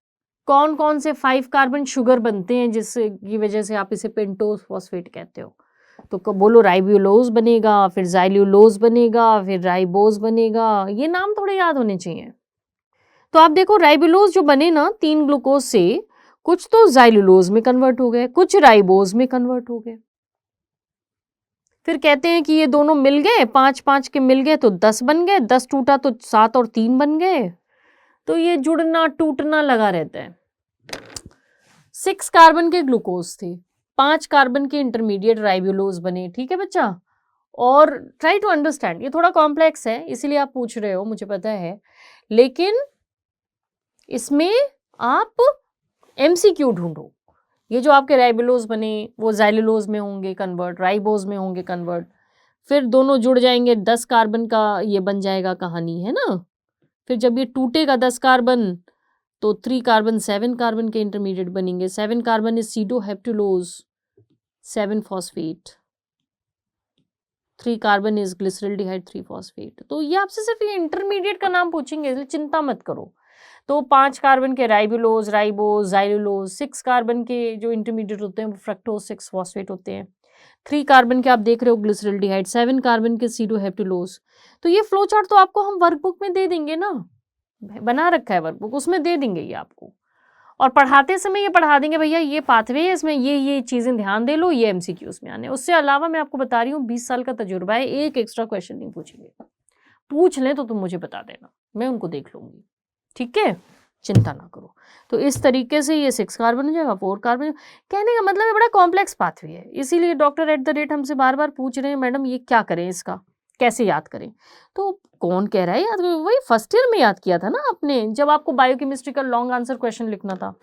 A: कौन कौन से 5 कार्बन शुगर बनते हैं जिससे की वजह से आप इसे पेंटोस फॉस्फेट कहते हो? तो बोलो राइबोलोज बनेगा, फिर ज़ाइल्यूलोज बनेगा, फिर राइबोज बनेगा। ये नाम थोड़े याद होने चाहिए। तो आप देखो, राइबोलोज जो बने ना 3 ग्लूकोज से, कुछ तो ज़ाइल्यूलोज में कन्वर्ट हो गए, कुछ राइबोज में कन्वर्ट हो गए। फिर कहते हैं कि ये दोनों मिल गए, 5 5 के मिल गए तो 10 बन गए, 10 टूटा तो 7 और 3 बन गए। तो ये जुड़ना टूटना लगा रहता है। 6 कार्बन के ग्लूकोज थे, 5 कार्बन के इंटरमीडिएट राइबोलोज बने, ठीक है बच्चा। और ट्राई टू अंडरस्टैंड, ये थोड़ा कॉम्प्लेक्स है इसीलिए आप पूछ रहे हो, मुझे पता है, लेकिन इसमें आप एमसीक्यू ढूंढो। ये जो आपके राइबोलोज बने वो ज़ाइलोलोज में होंगे कन्वर्ट, राइबोज में होंगे कन्वर्ट, फिर दोनों जुड़ जाएंगे, 10 कार्बन का ये बन जाएगा कहानी, है ना। फिर जब ये टूटेगा 10 कार्बन तो 3 कार्बन 7 कार्बन के इंटरमीडिएट बनेंगे। 7 carbon is sedoheptulose 7 phosphate, 3 carbon is glyceraldehyde 3 phosphate. तो ये आपसे सिर्फ ये इंटरमीडिएट का नाम पूछेंगे, इसलिए चिंता मत करो। तो 5 कार्बन के राइबोलोज, राइबोज, ज़ाइलोलोज, 6 कार्बन के जो इंटरमीडिएट होते हैं वो फ्रक्टोज 6 फॉस्फेट होते हैं, 3 कार्बन के आप देख रहे हो ग्लिसरल्डिहाइड, 7 कार्बन के सीडोहेप्टुलोज। तो ये फ्लो चार्ट तो आपको हम वर्कबुक में दे देंगे ना, बना रखा है वर्कबुक, उसमें दे देंगे ये आपको। और पढ़ाते समय ये पढ़ा देंगे भैया ये पाथवे है, इसमें ये चीज़ें ध्यान दे लो, ये एमसीक्यूज में आने। उससे अलावा मैं आपको बता रही हूँ 20 साल का तजुर्बा है, एक एक्स्ट्रा क्वेश्चन नहीं पूछेंगे। पूछ लें तो तुम मुझे बता देना, मैं उनको देख लूंगी, ठीक है, चिंता ना करो। तो इस तरीके से ये 6 कार्बन हो जाएगा, 4 कार्बन। कहने का मतलब ये बड़ा कॉम्प्लेक्स पाथवे है, इसीलिए डॉक्टर एट द रेट हमसे बार बार पूछ रहे हैं मैडम ये क्या करें, इसका कैसे याद करें। तो कौन कह रहा है याद करें, वही फर्स्ट ईयर में याद किया था ना आपने, जब आपको बायोकेमिस्ट्री का लॉन्ग आंसर क्वेश्चन लिखना था।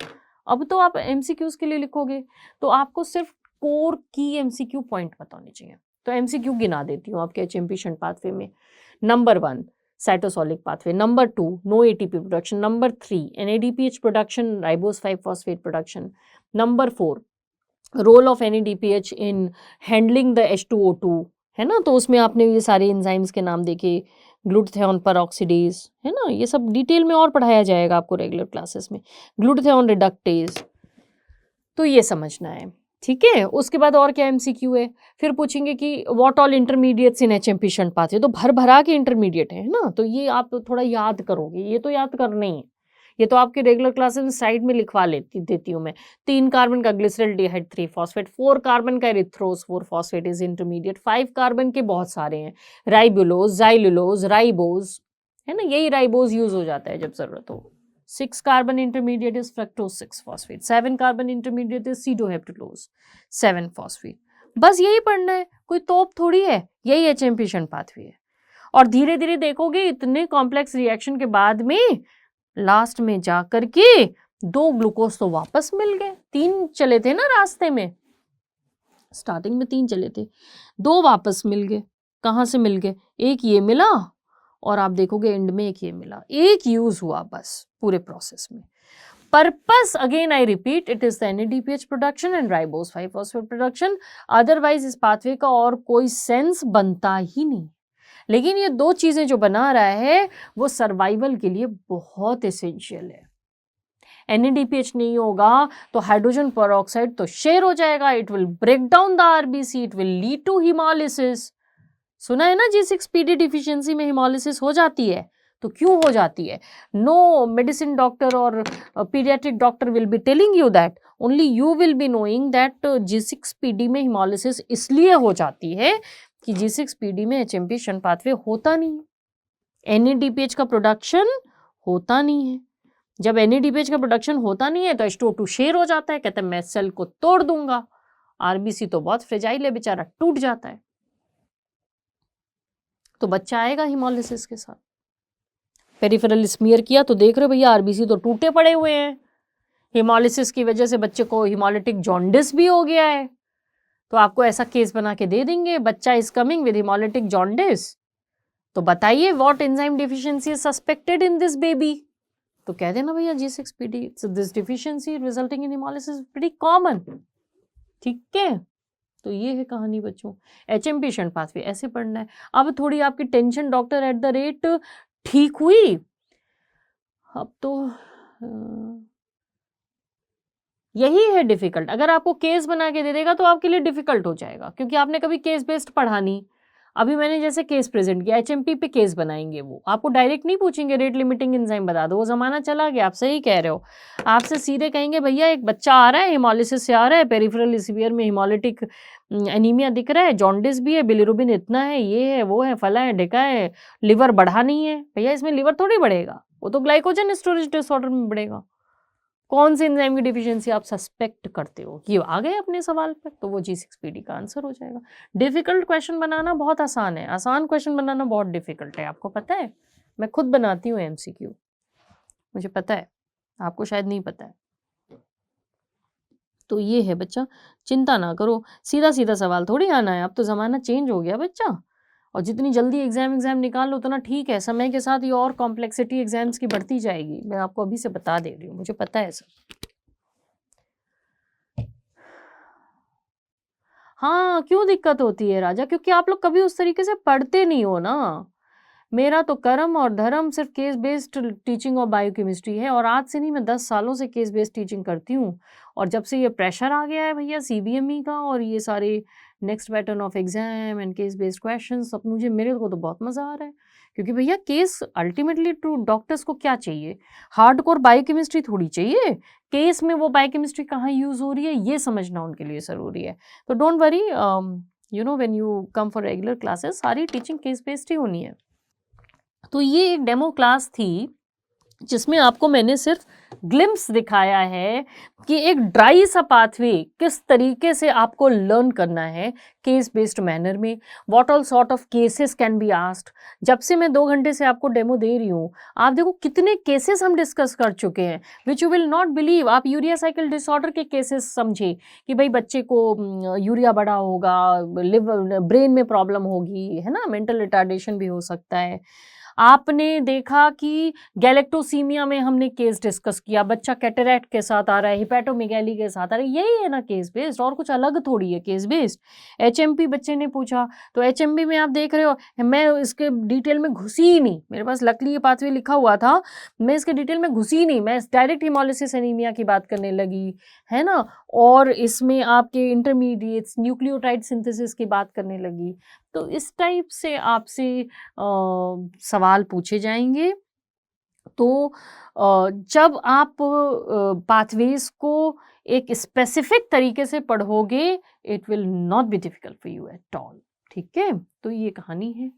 A: अब तो आप एमसीक्यूज के लिए लिखोगे तो आपको सिर्फ कोर की एमसीक्यू पॉइंट पता होने चाहिए। तो एमसीक्यू गिना देती हूँ आपके एचएमपी शंट पाथवे में। Number 1 cytosolic pathway, number 2 no ATP production, number 3 NADPH production, ribose 5 phosphate production, number 4 role of NADPH in handling the H2O2, है ना। तो उसमें आपने ये सारे एंजाइम्स के नाम देखे, ग्लूटाथियोन परऑक्सीडेज, है ना, ये सब डिटेल में और पढ़ाया जाएगा आपको रेगुलर क्लासेस में, ग्लूटाथियोन रिडक्टेज। तो ये समझना है, ठीक है। उसके बाद और क्या एमसीक्यू है, फिर पूछेंगे कि what all intermediates in HMP shunt pathway, तो भर भरा के इंटरमीडिएट है ना, तो ये आप थोड़ा याद करोगे, ये तो याद करना ही है, ये तो आपके रेगुलर क्लासेस में साइड में लिखवा देती हूँ मैं। 3 कार्बन का ग्लिसरल्डिहाइड 3 फॉस्फेट, 4 कार्बन का erythrose 4 phosphate is intermediate, 5 carbon के बहुत सारे हैं, राइबोलोज, ज़ाइलोलोज, राइबोज, है ना, यही राइबोज यूज हो जाता है जब जरूरत हो। 6 carbon intermediate is fructose 6 phosphate, 7 carbon intermediate is sedoheptulose 7 phosphate. बस यही पढ़ना है, कोई तोप थोड़ी है, यही एचएमपी शंट पाथवे है। और धीरे धीरे देखोगे इतने कॉम्प्लेक्स रिएक्शन के बाद में लास्ट में जा करके 2 ग्लूकोज तो वापस मिल गए, 3 चले थे ना रास्ते में, स्टार्टिंग में 3 चले थे, 2 वापस मिल गए। कहाँ से मिल गए, एक ये मिला और आप देखोगे एंड में एक ये मिला, एक यूज हुआ बस पूरे प्रोसेस में। Purpose again I repeat, it is the NADPH production and ribose 5 phosphate production, otherwise इस पाथवे का और कोई सेंस बनता ही नहीं। लेकिन ये 2 चीजें जो बना रहा है वो सर्वाइवल के लिए बहुत एसेंशियल है। एनएडीपीएच नहीं होगा तो हाइड्रोजन पेरोक्साइड तो शेयर हो जाएगा, it will break down the RBC, it will lead to hemolysis. सुना है ना G6PD डिफिशियंसी में हिमोलिसिस हो जाती है, तो क्यों हो जाती है? नो मेडिसिन डॉक्टर और paediatric doctor will be telling you that, only you will be knowing that G6PD में हिमोलिसिस इसलिए हो जाती है कि G6PD में एचएमपी शंट पाथवे होता नहीं है, एनएडीपीएच का प्रोडक्शन होता नहीं है। जब एनएडीपीएच का प्रोडक्शन होता नहीं है तो H2O2 शेयर हो जाता है, कहते हैं मैं सेल को तोड़ दूंगा, आरबीसी तो बहुत फ्रेजाइल है बेचारा, टूट जाता है, तो बच्चा आएगा हिमोलिसिस के साथ। पेरिफेरल स्मीयर किया तो देख रहे हो भैया आरबीसी तो टूटे पड़े हुए हैं, हिमोलिसिस की वजह से बच्चे को हिमोलिटिक जॉन्डिस भी हो गया है। तो आपको ऐसा केस बना के दे देंगे, बच्चा is coming with haemolytic jaundice, तो बताइए what enzyme deficiency is suspected in this baby, तो कह देना भैया G6PD, so this deficiency resulting in hemolysis is pretty common, ठीक है। तो ये है कहानी बच्चों, एचएमपी शंट पाथवे ऐसे पढ़ना है। अब थोड़ी आपकी tension doctor at the rate ठीक हुई, अब तो यही है डिफिकल्ट। अगर आपको केस बना के दे देगा तो आपके लिए डिफिकल्ट हो जाएगा, क्योंकि आपने कभी केस बेस्ड पढ़ा नहीं। अभी मैंने जैसे केस प्रेजेंट किया, एचएमपी पे केस बनाएंगे, वो आपको डायरेक्ट नहीं पूछेंगे रेट लिमिटिंग एंजाइम बता दो, वो जमाना चला गया, आप सही कह रहे हो। आपसे सीधे कहेंगे भैया एक बच्चा आ रहा है हिमोलिसिस से आ रहा है, पेरिफेरल सीवियर में हिमोलिटिक एनीमिया दिख रहा है, जॉन्डिस भी है, बिलिरुबिन इतना है, ये है वो है, फला है ढिका है, लिवर बढ़ा नहीं है। भैया इसमें लिवर थोड़ी बढ़ेगा, वो तो ग्लाइकोजन स्टोरेज डिसऑर्डर में बढ़ेगा। कौन सी एंजाइम की डिफिशियंसी आप सस्पेक्ट करते हो, ये आ गए अपने सवाल पर, तो वो G6PD का आंसर हो जाएगा। डिफिकल्ट क्वेश्चन बनाना बहुत आसान है, आसान क्वेश्चन बनाना बहुत डिफिकल्ट है, आपको पता है। मैं खुद बनाती हूँ MCQ, मुझे पता है, आपको शायद नहीं पता है। तो ये है बच्चा, चिंता ना करो, सीधा सीधा सवाल थोड़ी आना है, अब तो ज़माना चेंज हो गया बच्चा। और जितनी जल्दी एग्जाम निकाल लो उतना ठीक है, समय के साथ ये और कॉम्प्लेक्सिटी एग्जाम्स की बढ़ती जाएगी, मैं आपको अभी से बता दे रही हूँ, मुझे पता है सब। हाँ, क्यों दिक्कत होती है राजा? क्योंकि आप लोग कभी उस तरीके से पढ़ते नहीं हो ना। मेरा तो कर्म और धर्म सिर्फ केस बेस्ड टीचिंग और बायोकेमिस्ट्री है, और आज से नहीं, मैं 10 सालों से केस बेस्ड टीचिंग करती हूँ। और जब से ये प्रेशर आ गया है भैया CBME का, और ये सारे next pattern of exam and case based questions, अब मेरे को तो बहुत मज़ा आ रहा है। क्योंकि भैया केस अल्टीमेटली टू डॉक्टर्स को क्या चाहिए? हार्डकोर बायोकेमिस्ट्री थोड़ी चाहिए, केस में वो बायोकेमिस्ट्री कहाँ यूज़ हो रही है ये समझना उनके लिए ज़रूरी है। तो don't worry, when you come for regular classes, सारी टीचिंग केस बेस्ड ही होनी है। तो ये एक डेमो क्लास थी जिसमें आपको मैंने सिर्फ ग्लिम्स दिखाया है कि एक ड्राई सा पाथवे किस तरीके से आपको लर्न करना है केस बेस्ड मैनर में, what all sort of cases can be asked. जब से मैं 2 घंटे से आपको डेमो दे रही हूँ, आप देखो कितने केसेस हम डिस्कस कर चुके हैं, which you will not believe. आप यूरिया साइकिल डिसऑर्डर के केसेस समझे कि भाई बच्चे को यूरिया बढ़ा होगा, लिवर ब्रेन में प्रॉब्लम होगी, है ना, मेंटल रिटार्डेशन भी हो सकता है। आपने देखा कि गैलेक्टोसीमिया में हमने केस डिस्कस किया, बच्चा कैटरैक्ट के साथ आ रहा है, हिपैटोमेगैली के साथ आ रहा है, यही है ना केस बेस्ड, और कुछ अलग थोड़ी है केस बेस्ड। HMP बच्चे ने पूछा, तो HMP में आप देख रहे हो, मैं इसके डिटेल में घुसी ही नहीं, मेरे पास लकली ये पाथवे लिखा हुआ था, मैं इसके डिटेल में घुसी ही नहीं, मैं डायरेक्ट हिमोलिसिस एनीमिया की बात करने लगी, है ना, और इसमें आपके इंटरमीडिएट्स न्यूक्लियोटाइड सिंथेसिस की बात करने लगी। तो इस टाइप से आपसे सवाल पूछे जाएंगे। तो जब आप पाथवेज को एक स्पेसिफिक तरीके से पढ़ोगे, it will not be difficult for you at all. ठीक है, तो ये कहानी है।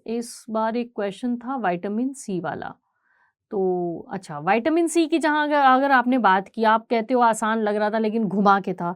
A: इस बार एक क्वेश्चन था विटामिन सी वाला। तो अच्छा, विटामिन सी की जहाँ अगर आपने बात की, आप कहते हो आसान लग रहा था लेकिन घुमा के था,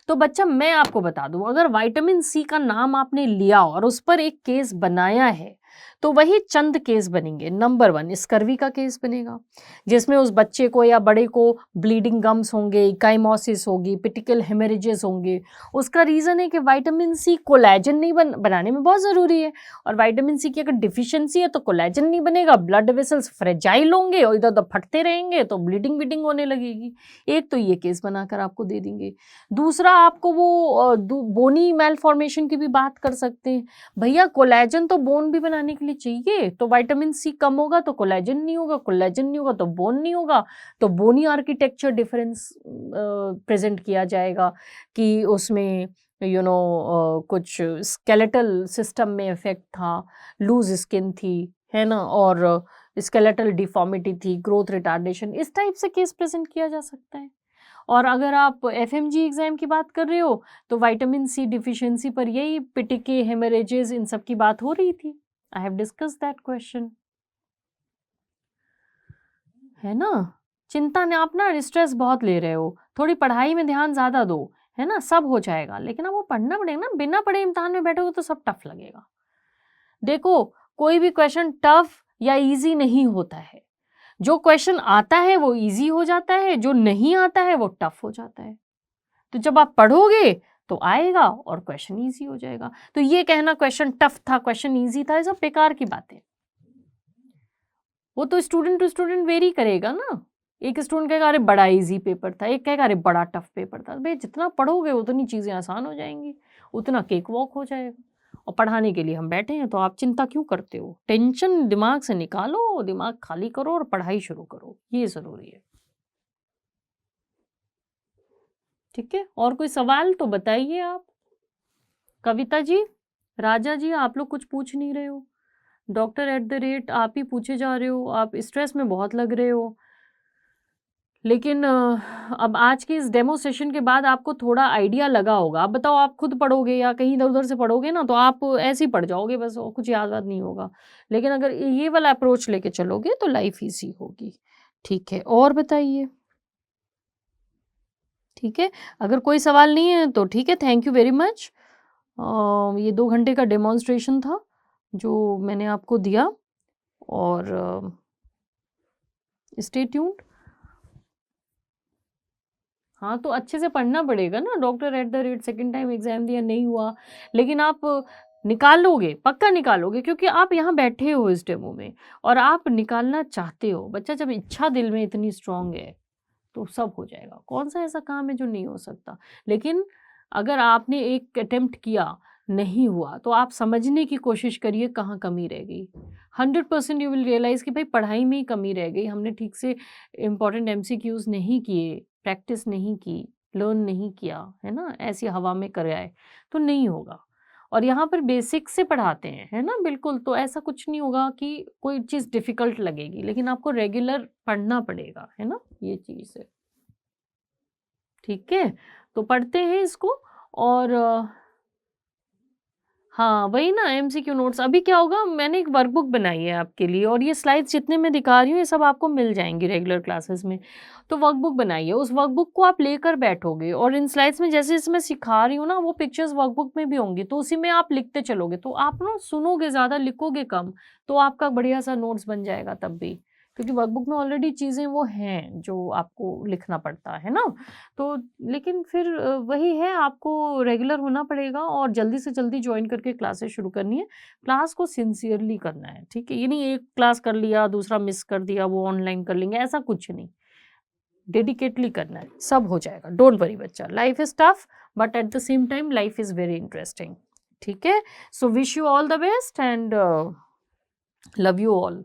A: तो बच्चा मैं आपको बता दूं, अगर विटामिन सी का नाम आपने लिया और उस पर एक केस बनाया है, तो वही चंद केस बनेंगे। नंबर 1 स्कर्वी का केस बनेगा, जिसमें उस बच्चे को या बड़े को ब्लीडिंग गम्स होंगे, इकाइमोसिस होगी, पिटिकल हेमरेजेस होंगे। उसका रीज़न है कि विटामिन सी कोलेजन नहीं बनाने में बहुत ज़रूरी है, और विटामिन सी की अगर डिफिशियंसी है तो कोलेजन नहीं बनेगा, ब्लड वेसल्स फ्रेजाइल होंगे और इधर उधर फटते रहेंगे, तो ब्लीडिंग वीडिंग होने लगेगी। एक तो ये केस बनाकर आपको दे देंगे। दूसरा, आपको वो बोनी मेलफॉर्मेशन की भी बात कर सकते हैं। भैया कोलेजन तो बोन भी बनाने के लिए चाहिए, तो विटामिन सी कम होगा तो कोलेजन नहीं होगा, कोलेजन नहीं होगा तो बोन नहीं होगा, तो बोनी आर्किटेक्चर डिफरेंस प्रेजेंट किया जाएगा कि उसमें कुछ स्केलेटल सिस्टम में इफेक्ट था, लूज स्किन थी, है ना, और स्केलेटल डिफॉर्मिटी थी, ग्रोथ रिटार्डेशन, इस टाइप से केस प्रेजेंट किया जा सकता है। और अगर आप FMG एग्जाम की बात कर रहे हो, तो विटामिन सी डिफिशियंसी पर यही पिटिके, हेमरेजेस, इन सब की बात हो रही थी। I have discuss that question, है ना। चिंता ने, आप ना स्ट्रेस बहुत ले रहे हो, थोड़ी पढ़ाई में ध्यान ज़्यादा दो, है ना, सब हो जाएगा। लेकिन अब वो पढ़ना पड़ेगा ना, बिना पढ़े इम्तिहान में बैठोगे तो सब टफ लगेगा। देखो, कोई भी क्वेश्चन टफ या इजी नहीं होता है, जो क्वेश्चन आता है वो इजी हो जाता है, जो नहीं आता है वो टफ हो जाता है। तो जब आप पढ़ोगे तो आएगा और क्वेश्चन इजी हो जाएगा। तो ये कहना क्वेश्चन टफ था, क्वेश्चन इजी था, ये सब बेकार की बात है। वो तो स्टूडेंट टू स्टूडेंट वेरी करेगा ना। एक स्टूडेंट कहेगा अरे बड़ा इजी पेपर था, एक कहेगा अरे बड़ा टफ पेपर था। भाई जितना पढ़ोगे उतनी चीज़ें आसान हो जाएंगी, उतना केक वॉक हो जाएगा। और पढ़ाने के लिए हम बैठे हैं, तो आप चिंता क्यों करते हो? टेंशन दिमाग से निकालो, दिमाग खाली करो और पढ़ाई शुरू करो, ये ज़रूरी है। ठीक है, और कोई सवाल तो बताइए आप। कविता जी, राजा जी, आप लोग कुछ पूछ नहीं रहे हो। डॉक्टर @ आप ही पूछे जा रहे हो, आप स्ट्रेस में बहुत लग रहे हो। लेकिन अब आज के इस डेमो सेशन के बाद आपको थोड़ा आइडिया लगा होगा। आप बताओ, आप खुद पढ़ोगे या कहीं इधर-उधर से पढ़ोगे ना, तो आप ऐसे ही पढ़ जाओगे बस, और कुछ याद-वाद नहीं होगा। लेकिन अगर ये वाला अप्रोच लेके चलोगे तो लाइफ ईज़ी होगी। ठीक है, और बताइए? ठीक है, अगर कोई सवाल नहीं है तो ठीक है, थैंक यू वेरी मच। ये 2 घंटे का डेमॉन्स्ट्रेशन था जो मैंने आपको दिया, और स्टे ट्यून्ड। हाँ, तो अच्छे से पढ़ना पड़ेगा ना, doctor at the rate second time exam दिया, नहीं हुआ, लेकिन आप निकालोगे, पक्का निकालोगे, क्योंकि आप यहाँ बैठे हो इस डेमो में और आप निकालना चाहते हो। बच्चा जब इच्छा दिल में इतनी स्ट्रॉन्ग है, तो सब हो जाएगा। कौन-सा ऐसा काम है जो नहीं हो सकता? लेकिन अगर आपने एक अटेम्प्ट किया, नहीं हुआ, तो आप समझने की कोशिश करिए कहाँ कमी रह गई। 100% यू विल रियलाइज़ कि भाई पढ़ाई में ही कमी रह गई, हमने ठीक से इम्पोर्टेंट एमसीक्यूज़ नहीं किए, प्रैक्टिस नहीं की, लर्न नहीं किया, है ना? ऐसी हवा में कर आए, तो नहीं होगा। और यहाँ पर बेसिक से पढ़ाते हैं, है ना? बिल्कुल, तो ऐसा कुछ नहीं होगा कि कोई चीज़ डिफ़िकल्ट लगेगी, लेकिन आपको रेगुलर पढ़ना पड़ेगा, है ना? ये चीज़ है। ठीक है? तो पढ़ते हैं इसको, और हाँ, वही ना, एमसीक्यू नोट्स। अभी क्या होगा, मैंने एक वर्कबुक बनाई है आपके लिए, और ये स्लाइड्स जितने मैं दिखा रही हूँ, ये सब आपको मिल जाएँगी रेगुलर क्लासेस में। तो वर्कबुक बनाई है, उस वर्कबुक को आप लेकर बैठोगे, और इन स्लाइड्स में जैसे-जैसे मैं सिखा रही हूँ ना, वो पिक्चर्स वर्कबुक में भी होंगी, तो उसी में आप लिखते चलोगे। तो आप ना सुनोगे ज़्यादा, लिखोगे कम, तो आपका बढ़िया-सा नोट्स बन जाएगा तब भी। क्योंकि वर्कबुक में ऑलरेडी चीज़ें वो हैं, जो आपको लिखना पड़ता है ना? तो लेकिन फिर वही है, आपको रेगुलर होना पड़ेगा और जल्दी से जल्दी जॉइन करके क्लासेस शुरू करनी है। क्लास को सिंसियरली करना है, ठीक है? ये नहीं एक क्लास कर लिया, दूसरा मिस कर दिया, वो ऑनलाइन कर लेंगे, ऐसा कुछ नहीं। डेडिकेटली करना है, सब हो जाएगा, डोंट वरी बच्चा। Life is tough, but at the same time life is very interesting, ठीक है? So wish you all the best, and love you all.